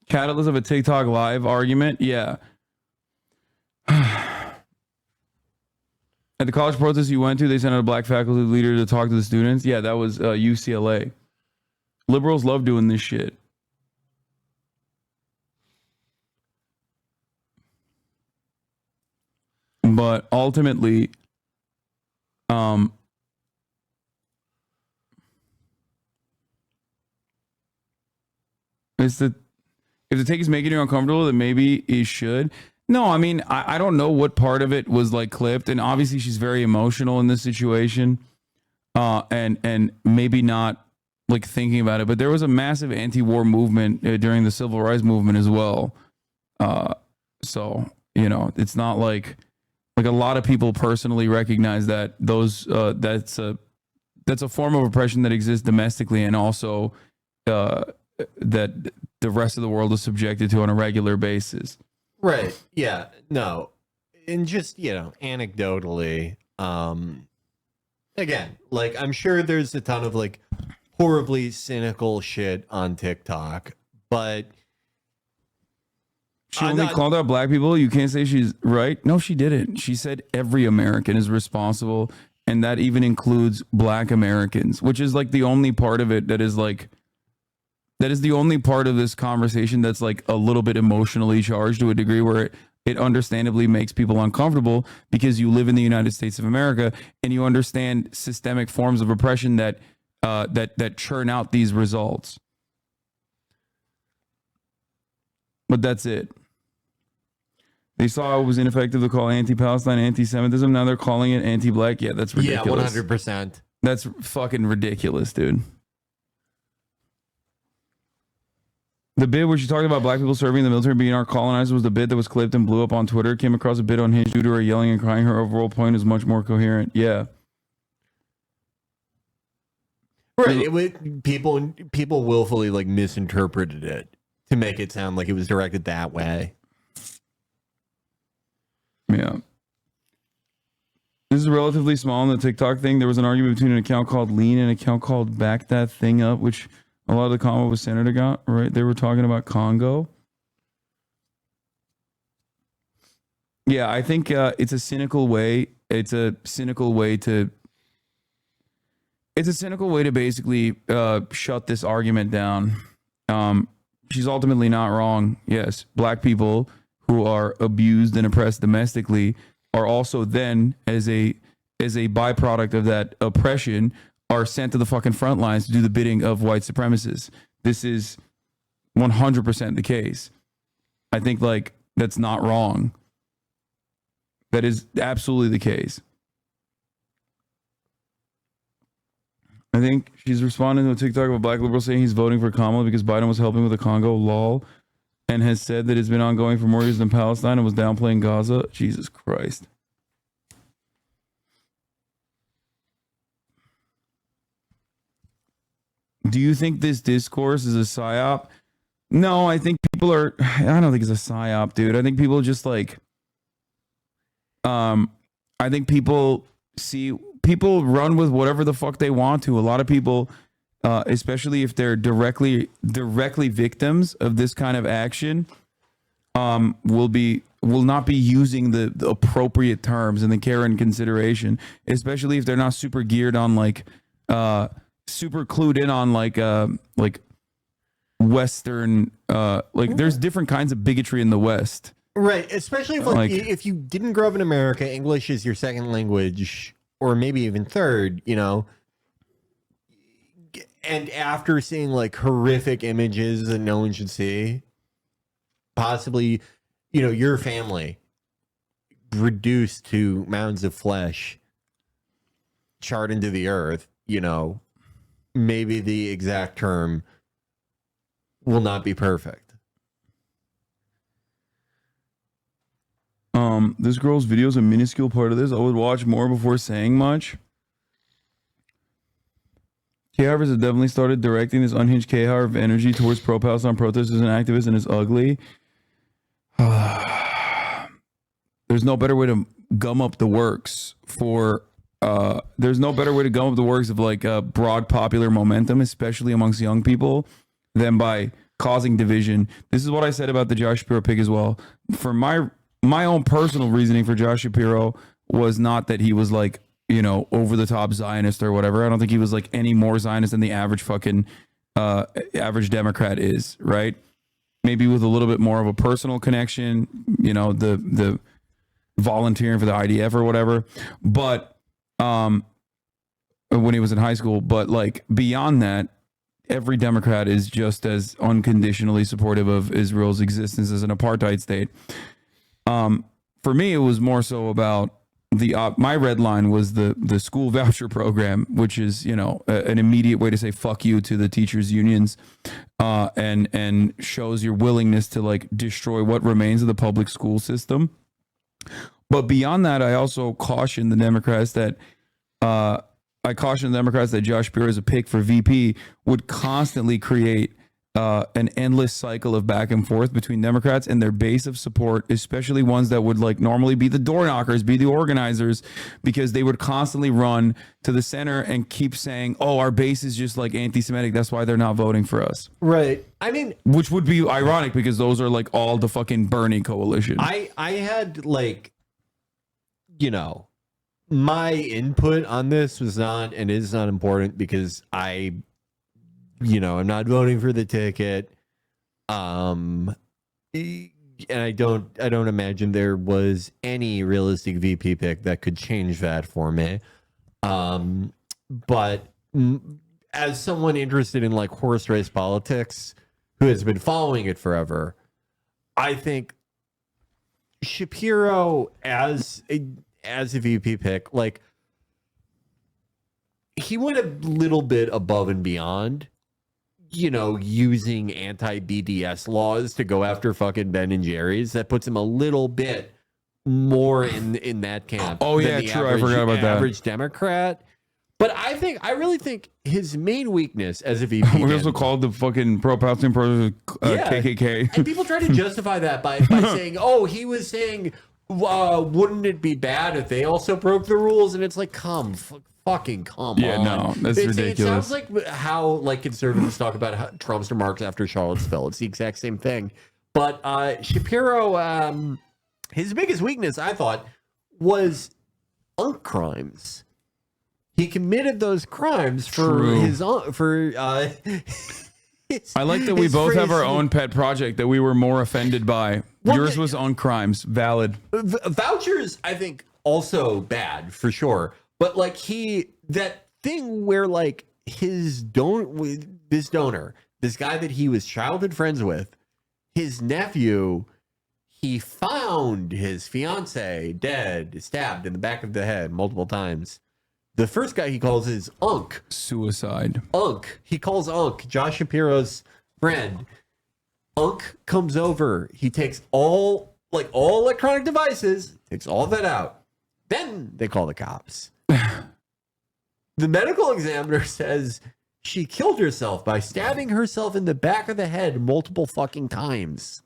Catalyst of a TikTok live argument? Yeah. At the college protest you went to, they sent out a black faculty leader to talk to the students. Yeah, that was UCLA. Liberals love doing this shit. But ultimately, if the take is making you uncomfortable, then maybe it should. No, I mean, I don't know what part of it was like clipped, and obviously she's very emotional in this situation, and maybe not like thinking about it. But there was a massive anti-war movement during the civil rights movement as well. So it's not like a lot of people personally recognize that that's a form of oppression that exists domestically, and also that the rest of the world is subjected to on a regular basis. Right. Yeah. No. And just, anecdotally, again, like, I'm sure there's a ton of like horribly cynical shit on TikTok, but she only called out black people. You can't say she's right. No, she didn't. She said every American is responsible, and that even includes black Americans, which is like the only part of it that is the only part of this conversation that's like a little bit emotionally charged to a degree where it understandably makes people uncomfortable, because you live in the United States of America and you understand systemic forms of oppression that churn out these results. But that's it. They saw it was ineffective to call anti-Palestine anti-Semitism. Now they're calling it anti-black. Yeah, that's ridiculous. Yeah, 100%. That's fucking ridiculous, dude. The bit where she talked about black people serving in the military being our colonizers was the bit that was clipped and blew up on Twitter. Came across a bit unhinged due to her yelling and crying. Her overall point is much more coherent. Yeah. Right. People willfully like misinterpreted it to make it sound like it was directed that way. Yeah. This is relatively small in the TikTok thing. There was an argument between an account called Lean and an account called Back That Thing Up, which a lot of the comment was centered about, right? They were talking about Congo. Yeah, I think it's a cynical way. It's a cynical way to basically shut this argument down. She's ultimately not wrong. Yes, black people who are abused and oppressed domestically are also then, as a byproduct of that oppression, are sent to the fucking front lines to do the bidding of white supremacists. This is 100% the case. I think like that's not wrong. That is absolutely the case. I think she's responding to a TikTok of a black liberal saying he's voting for Kamala because Biden was helping with the Congo, lol, and has said that it's been ongoing for more years than Palestine and was downplaying Gaza. Jesus Christ. Do you think this discourse is a psyop? No, I think people are. I don't think it's a psyop, dude. I think people just like. I think people run with whatever the fuck they want to. A lot of people, especially if they're directly victims of this kind of action, will not be using the appropriate terms and the care and consideration, especially if they're not super geared on like. Super clued in on like Western there's different kinds of bigotry in the West, right? Especially if you didn't grow up in America, English is your second language, or maybe even third, and after seeing like horrific images that no one should see, possibly your family reduced to mounds of flesh charred into the earth, maybe the exact term will not be perfect. This girl's video is a minuscule part of this. I would watch more before saying much. K-Harvest has definitely started directing this unhinged K-Harv energy towards pro-Palestine protesters and activists, and it's ugly. There's no better way to gum up the works for there's no better way to gum up the works of like broad popular momentum, especially amongst young people, than by causing division. This is what I said about the Josh Shapiro pick as well. For my own personal reasoning for Josh Shapiro was not that he was like, you know, over the top Zionist or whatever. I don't think he was like any more Zionist than the average fucking average Democrat is, right? Maybe with a little bit more of a personal connection, you know, the volunteering for the IDF or whatever. But when he was in high school, but like beyond that, every Democrat is just as unconditionally supportive of Israel's existence as an apartheid state. For me, it was more so about my red line was the school voucher program, which is, you know, an immediate way to say fuck you to the teachers unions, and shows your willingness to like destroy what remains of the public school system. But beyond that, I also caution the Democrats that Josh Shapiro as a pick for VP would constantly create an endless cycle of back and forth between Democrats and their base of support, especially ones that would like normally be the door knockers, be the organizers, because they would constantly run to the center and keep saying, oh, our base is just like anti-Semitic. That's why they're not voting for us. Right. I mean, which would be ironic because those are like all the fucking Bernie coalition. I had like, you know, my input on this was not and is not important because I'm not voting for the ticket. And I don't imagine there was any realistic VP pick that could change that for me. But as someone interested in like horse race politics who has been following it forever, I think Shapiro as a VP pick, like he went a little bit above and beyond, you know, using anti-BDS laws to go after fucking Ben and Jerry's. That puts him a little bit more in that camp. Oh yeah, true. I forgot about that. Average Democrat. But I really think his main weakness as a VP. We also called the fucking pro-Palestinian KKK. And people try to justify that by saying, oh, he was saying, wouldn't it be bad if they also broke the rules? And it's like, fucking come on. Yeah, no, that's ridiculous. It sounds like how like conservatives talk about how Trump's remarks after Charlottesville. It's the exact same thing. But Shapiro, his biggest weakness, I thought, was unk crimes. He committed those crimes for his I like that we both have our own pet project that we were more offended by. Yours was on crimes, valid. Vouchers, I think, also bad for sure. But like that thing where like this donor, this guy that he was childhood friends with, his nephew, he found his fiance dead, stabbed in the back of the head multiple times. The first guy he calls is Unk. Suicide. Unk. He calls Unk, Josh Shapiro's friend. Unk comes over. He takes all electronic devices, takes all that out. Then they call the cops. The medical examiner says she killed herself by stabbing herself in the back of the head multiple fucking times.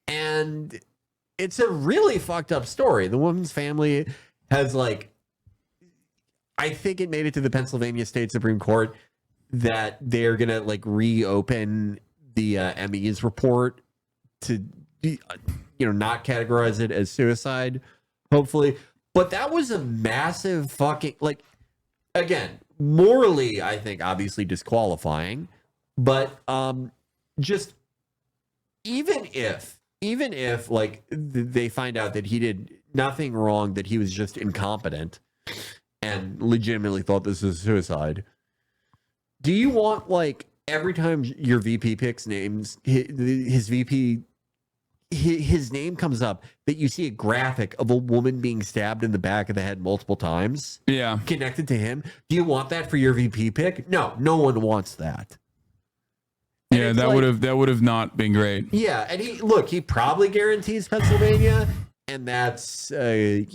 And it's a really fucked up story. The woman's family has like, I think it made it to the Pennsylvania State Supreme Court that they're going to like reopen the ME's report to, not categorize it as suicide, hopefully. But that was a massive fucking, like, again, morally, I think obviously disqualifying, but just even if like they find out that he did nothing wrong, that he was just incompetent and legitimately thought this was suicide, do you want like every time your VP picks names, his VP, his name comes up, that you see a graphic of a woman being stabbed in the back of the head multiple times? Yeah. Connected to him. Do you want that for your VP pick? No one wants that. And yeah, that would have not been great. Yeah, and he probably guarantees Pennsylvania, and that's I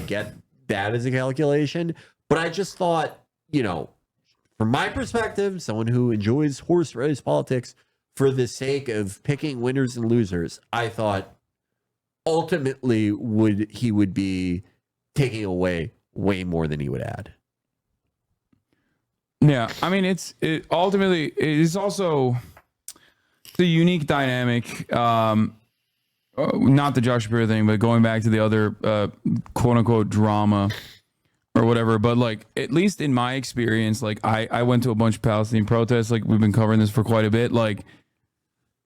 get that as a calculation, but I just thought, from my perspective, someone who enjoys horse race politics for the sake of picking winners and losers, I thought ultimately he would be taking away way more than he would add. Yeah, I mean, ultimately it's also the unique dynamic. Not the Josh Shapiro thing, but going back to the other quote unquote drama or whatever. But like, at least in my experience, like I went to a bunch of Palestinian protests. Like we've been covering this for quite a bit. Like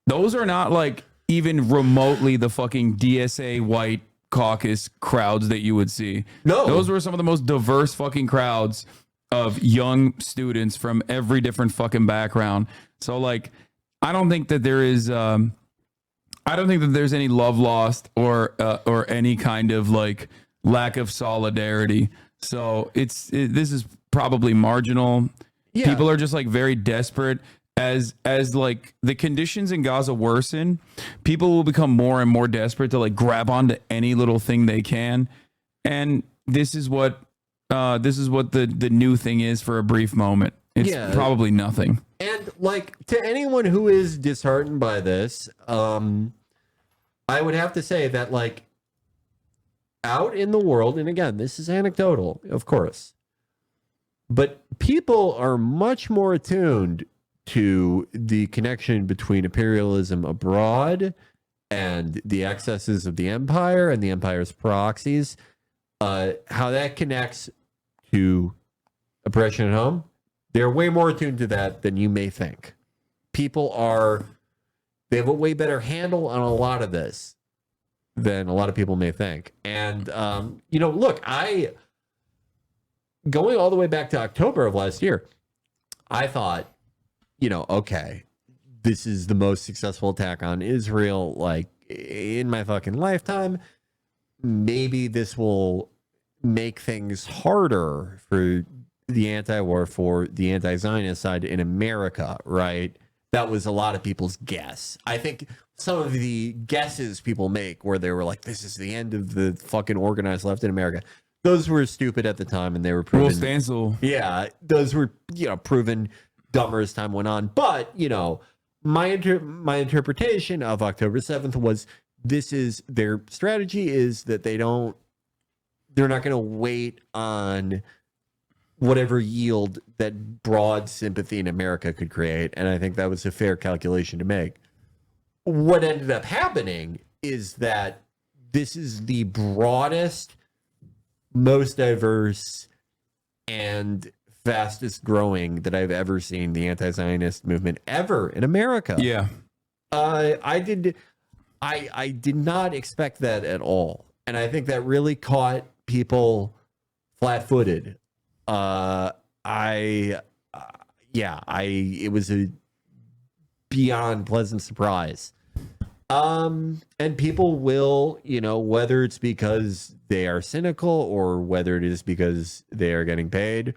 those are not like even remotely the fucking DSA white caucus crowds that you would see. No, those were some of the most diverse fucking crowds of young students from every different fucking background. So like, I don't think that there is, I don't think that there's any love lost or any kind of like lack of solidarity. So this is probably marginal. Yeah. People are just like very desperate. As like the conditions in Gaza worsen, people will become more and more desperate to like grab onto any little thing they can. And this is what the new thing is for a brief moment. It's probably nothing. And like to anyone who is disheartened by this, I would have to say that like out in the world, and again, this is anecdotal, of course, but people are much more attuned to the connection between imperialism abroad and the excesses of the empire and the empire's proxies, how that connects to oppression at home. They're way more attuned to that than you may think. They have a way better handle on a lot of this than a lot of people may think. And, look, going all the way back to October of last year, I thought, okay, this is the most successful attack on Israel, like, in my fucking lifetime. Maybe this will make things harder for the anti-war, for the anti-Zionist side in America, right? That was a lot of people's guess. I think some of the guesses people make where they were like, this is the end of the fucking organized left in America, those were stupid at the time, and they were proven... Will Stansel. Yeah, those were, proven dumber as time went on. But, my interpretation of October 7th was their strategy is that they're not going to wait on whatever yield that broad sympathy in America could create. And I think that was a fair calculation to make. What ended up happening is that this is the broadest, most diverse, and fastest growing that I've ever seen the anti-Zionist movement ever in America. Yeah. I did not expect that at all. And I think that really caught people flat-footed. It was a beyond pleasant surprise. And people will, whether it's because they are cynical or whether it is because they are getting paid,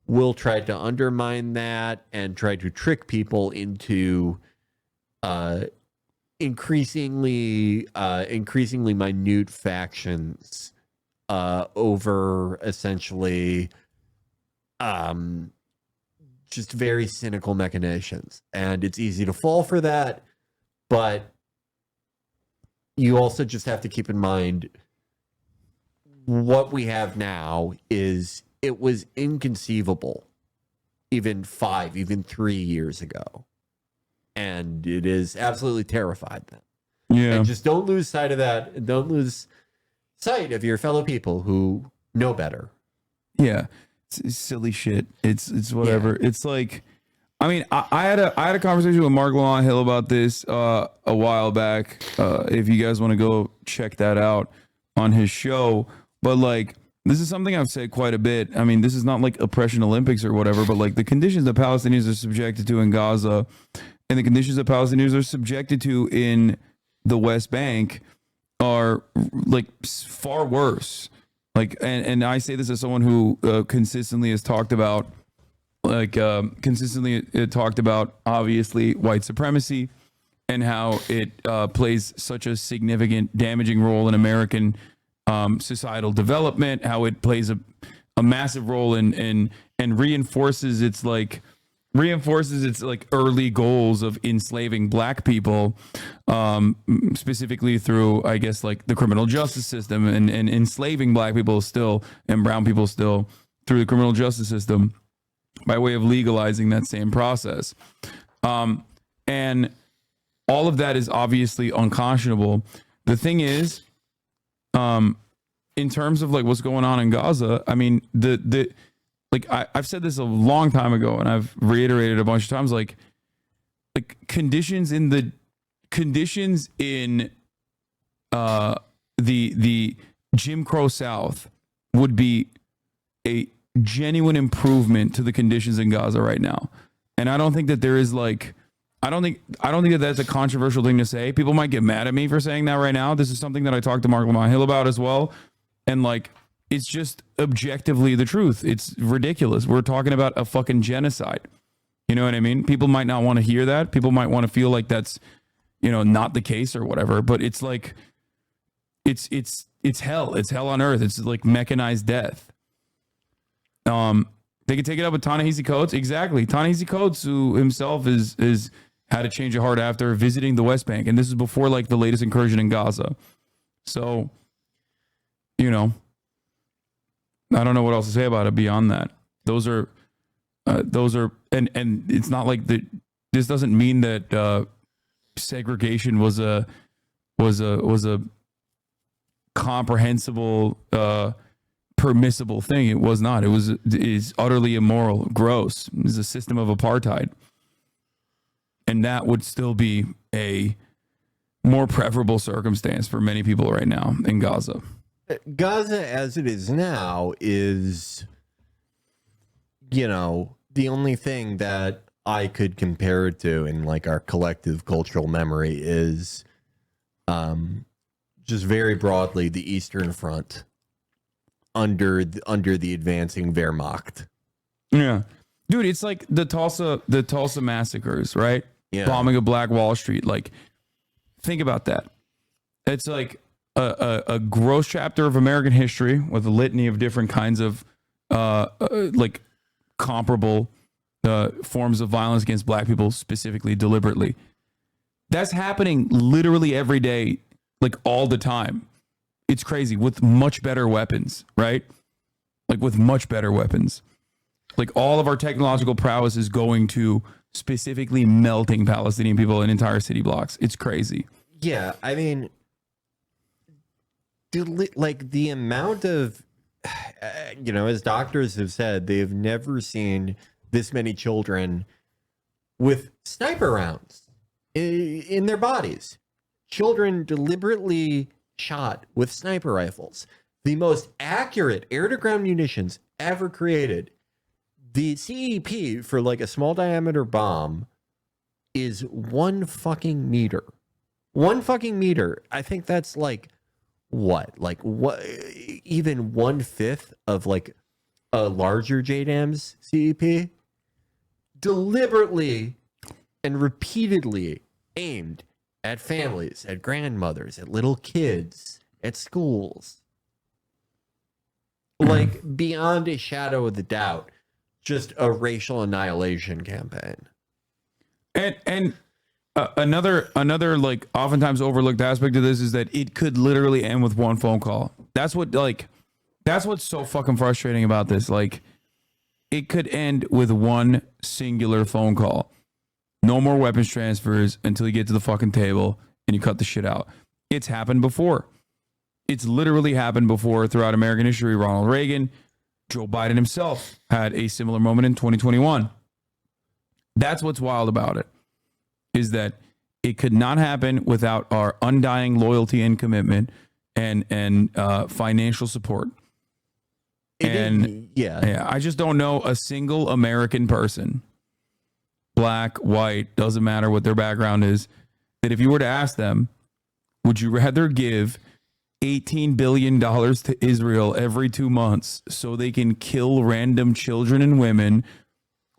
will try to undermine that and try to trick people into increasingly minute factions over essentially just very cynical machinations. And it's easy to fall for that, but you also just have to keep in mind what we have now is it was inconceivable even 3 years ago. And it is absolutely terrified them. Yeah. And just don't lose sight of that. Don't lose sight of your fellow people who know better. Yeah. It's silly shit. It's whatever. Yeah. It's like, I mean, I had a conversation with Mark Lamont Hill about this a while back. If you guys want to go check that out on his show. But like, this is something I've said quite a bit. I mean, this is not like oppression Olympics or whatever, but like the conditions that Palestinians are subjected to in Gaza and the conditions that Palestinians are subjected to in the West Bank are like far worse. Like, and I say this as someone who consistently has talked about, obviously white supremacy and how it plays such a significant damaging role in American societal development, how it plays a massive role in and reinforces its early goals of enslaving black people, specifically through, I guess, like the criminal justice system, and enslaving black people still and brown people still through the criminal justice system by way of legalizing that same process. And all of that is obviously unconscionable. The thing is, in terms of like what's going on in Gaza, I mean, I've said this a long time ago, and I've reiterated a bunch of times, like conditions in the Jim Crow South would be a genuine improvement to the conditions in Gaza right now. And I don't think that there is like, I don't think that that's a controversial thing to say. People might get mad at me for saying that right now. This is something that I talked to Mark Lamont Hill about as well. And like, it's just objectively the truth. It's ridiculous. We're talking about a fucking genocide. You know what I mean? People might not want to hear that. People might want to feel like that's, not the case or whatever, but it's like, it's hell. It's hell on earth. It's like mechanized death. They could take it up with Ta-Nehisi Coates. Exactly. Ta-Nehisi Coates, who himself is had a change of heart after visiting the West Bank. And this is before like the latest incursion in Gaza. So, I don't know what else to say about it beyond that. Those are, and it's not like this doesn't mean that, segregation was a comprehensible, permissible thing. It was not. It is utterly immoral, gross. It is a system of apartheid. And that would still be a more preferable circumstance for many people right now in Gaza. Gaza, as it is now, is, the only thing that I could compare it to in like our collective cultural memory is just very broadly the Eastern Front under the advancing Wehrmacht. Yeah. Dude, it's like the Tulsa massacres, right? Yeah. Bombing of Black Wall Street. Like, think about that. It's like a gross chapter of American history with a litany of different kinds of like comparable forms of violence against black people, specifically deliberately. That's happening literally every day, like all the time. It's crazy, with much better weapons, right? Like with much better weapons. Like all of our technological prowess is going to specifically melting Palestinian people in entire city blocks. It's crazy. Yeah, I mean, like the amount of, as doctors have said, they've never seen this many children with sniper rounds in their bodies. Children deliberately shot with sniper rifles. The most accurate air-to-ground munitions ever created. The CEP for like a small diameter bomb is 1 fucking meter. 1 fucking meter. I think that's like what? Like what? Even 1/5 of like a larger JDAM's CEP. Deliberately and repeatedly aimed at families, at grandmothers, at little kids, at schools. Like beyond a shadow of the doubt, just a racial annihilation campaign. And another like oftentimes overlooked aspect of this is that it could literally end with one phone call. That's what's so fucking frustrating about this. Like, it could end with one singular phone call. No more weapons transfers until you get to the fucking table and you cut the shit out. It's happened before. It's literally happened before throughout American history. Ronald Reagan, Joe Biden himself had a similar moment in 2021. That's what's wild about it, is that it could not happen without our undying loyalty and commitment and financial support. I just don't know a single American person, black, white, doesn't matter what their background is, that if you were to ask them, would you rather give $18 billion to Israel every 2 months so they can kill random children and women,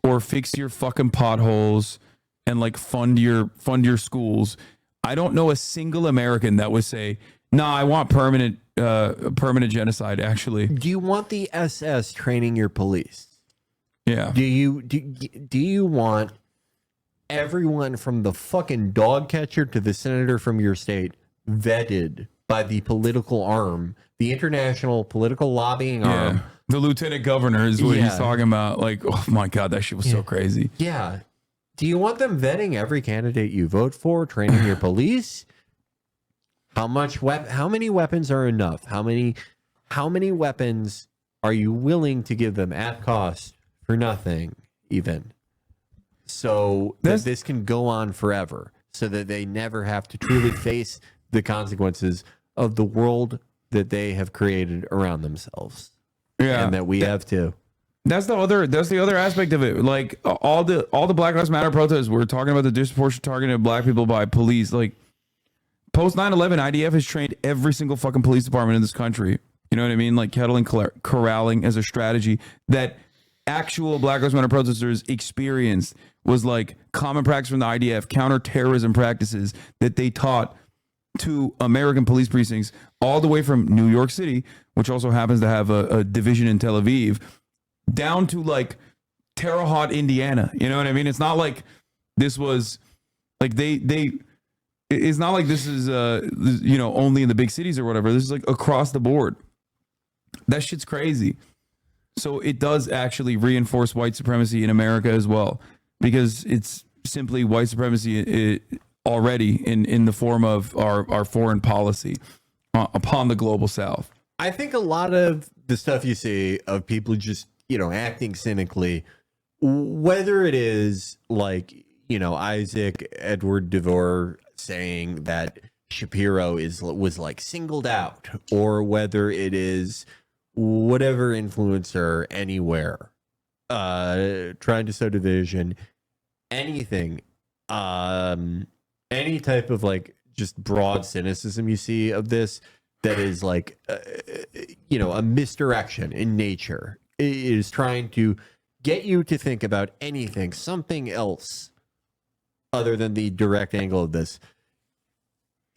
or fix your fucking potholes and like fund your schools? I don't know a single American that would say, "No, I want permanent genocide." Actually, do you want the SS training your police? Yeah. Do you want everyone from the fucking dog catcher to the senator from your state vetted by the political arm, the international political lobbying arm? The lieutenant governor is what he's talking about. Like, oh my God, that shit was so crazy. Yeah. Do you want them vetting every candidate you vote for, training your police? How many weapons are enough? How many weapons are you willing to give them at cost for nothing, even? So that this can go on forever, so that they never have to truly face the consequences of the world that they have created around themselves. Yeah. And that we have too. That's the other aspect of it. Like all the Black Lives Matter protests, we're talking about the disproportionate targeting of black people by police. Like post 9/11, IDF has trained every single fucking police department in this country. You know what I mean? Like kettle and corralling as a strategy that actual Black Lives Matter protesters experienced was like common practice from the IDF, counterterrorism practices that they taught to American police precincts all the way from New York City, which also happens to have a division in Tel Aviv, down to like Terre Haute, Indiana. You know what I mean? It's not like this was like it's not like this is only in the big cities or whatever. This is like across the board. That shit's crazy. So it does actually reinforce white supremacy in America as well, because it's simply white supremacy already in the form of our foreign policy upon the global South. I think a lot of the stuff you see of people just, acting cynically, whether it is like, Isaac Edward Devore saying that Shapiro was like singled out, or whether it is whatever influencer anywhere trying to sow division, anything, any type of like just broad cynicism you see of this that is like a misdirection in nature. It is trying to get you to think about anything, something else other than the direct angle of this.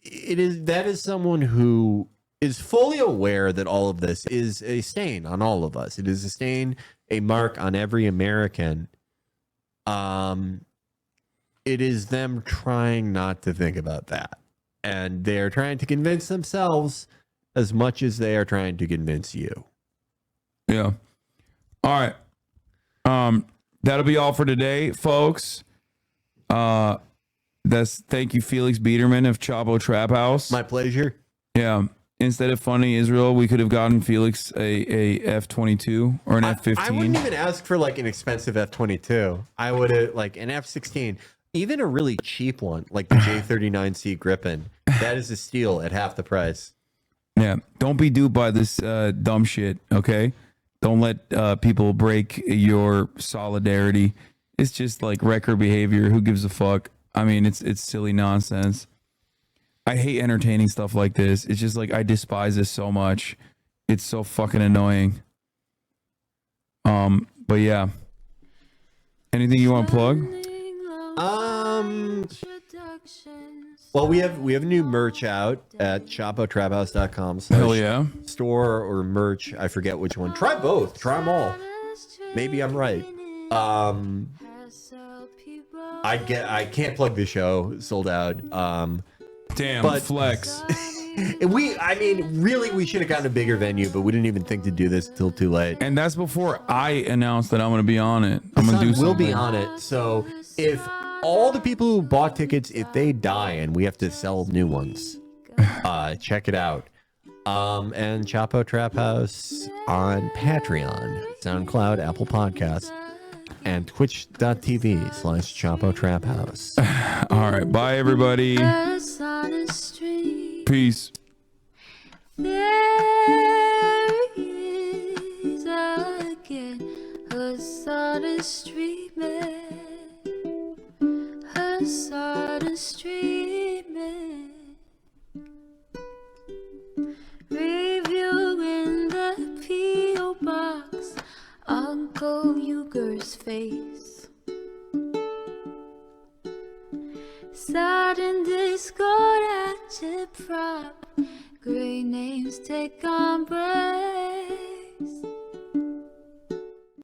That is someone who is fully aware that all of this is a stain on all of us. It is a stain, a mark on every American. It is them trying not to think about that. And they're trying to convince themselves as much as they are trying to convince you. Yeah. All right. That'll be all for today, folks. Thank you, Felix Biederman of Chapo Trap House. My pleasure. Yeah. Instead of funding Israel, we could have gotten Felix a F-22 or an F-15. I wouldn't even ask for like an expensive F-22. I would have like an F-16, even a really cheap one like the J-39C Gripen. That is a steal at half the price. Yeah. Don't be duped by this dumb shit, okay? Don't let people break your solidarity. It's just like record behavior. Who gives a fuck? I mean, it's silly nonsense. I hate entertaining stuff like this. It's just like I despise this so much. It's so fucking annoying. But yeah. Anything you want to plug? Well, we have new merch out at chapotraphouse.com. Hell yeah. Store or merch, I forget which one. Try both. Try them all. Maybe I'm right. I can't plug the show. Sold out. Damn, but flex. Really, we should have gotten a bigger venue, but we didn't even think to do this until too late. And that's before I announced that I'm going to be on it. I'm going to do something. We'll be on it. So if all the people who bought tickets, if they die and we have to sell new ones, check it out. And Chapo Trap House on Patreon, SoundCloud, Apple Podcasts, and twitch.tv/Chapo Trap House. All right. Bye, everybody. Peace. There is again Hasan streaming, Hasan streaming, reviewing the P.O. box, Uncle Uger's face. Sudden discord at your prop, great names take on breath.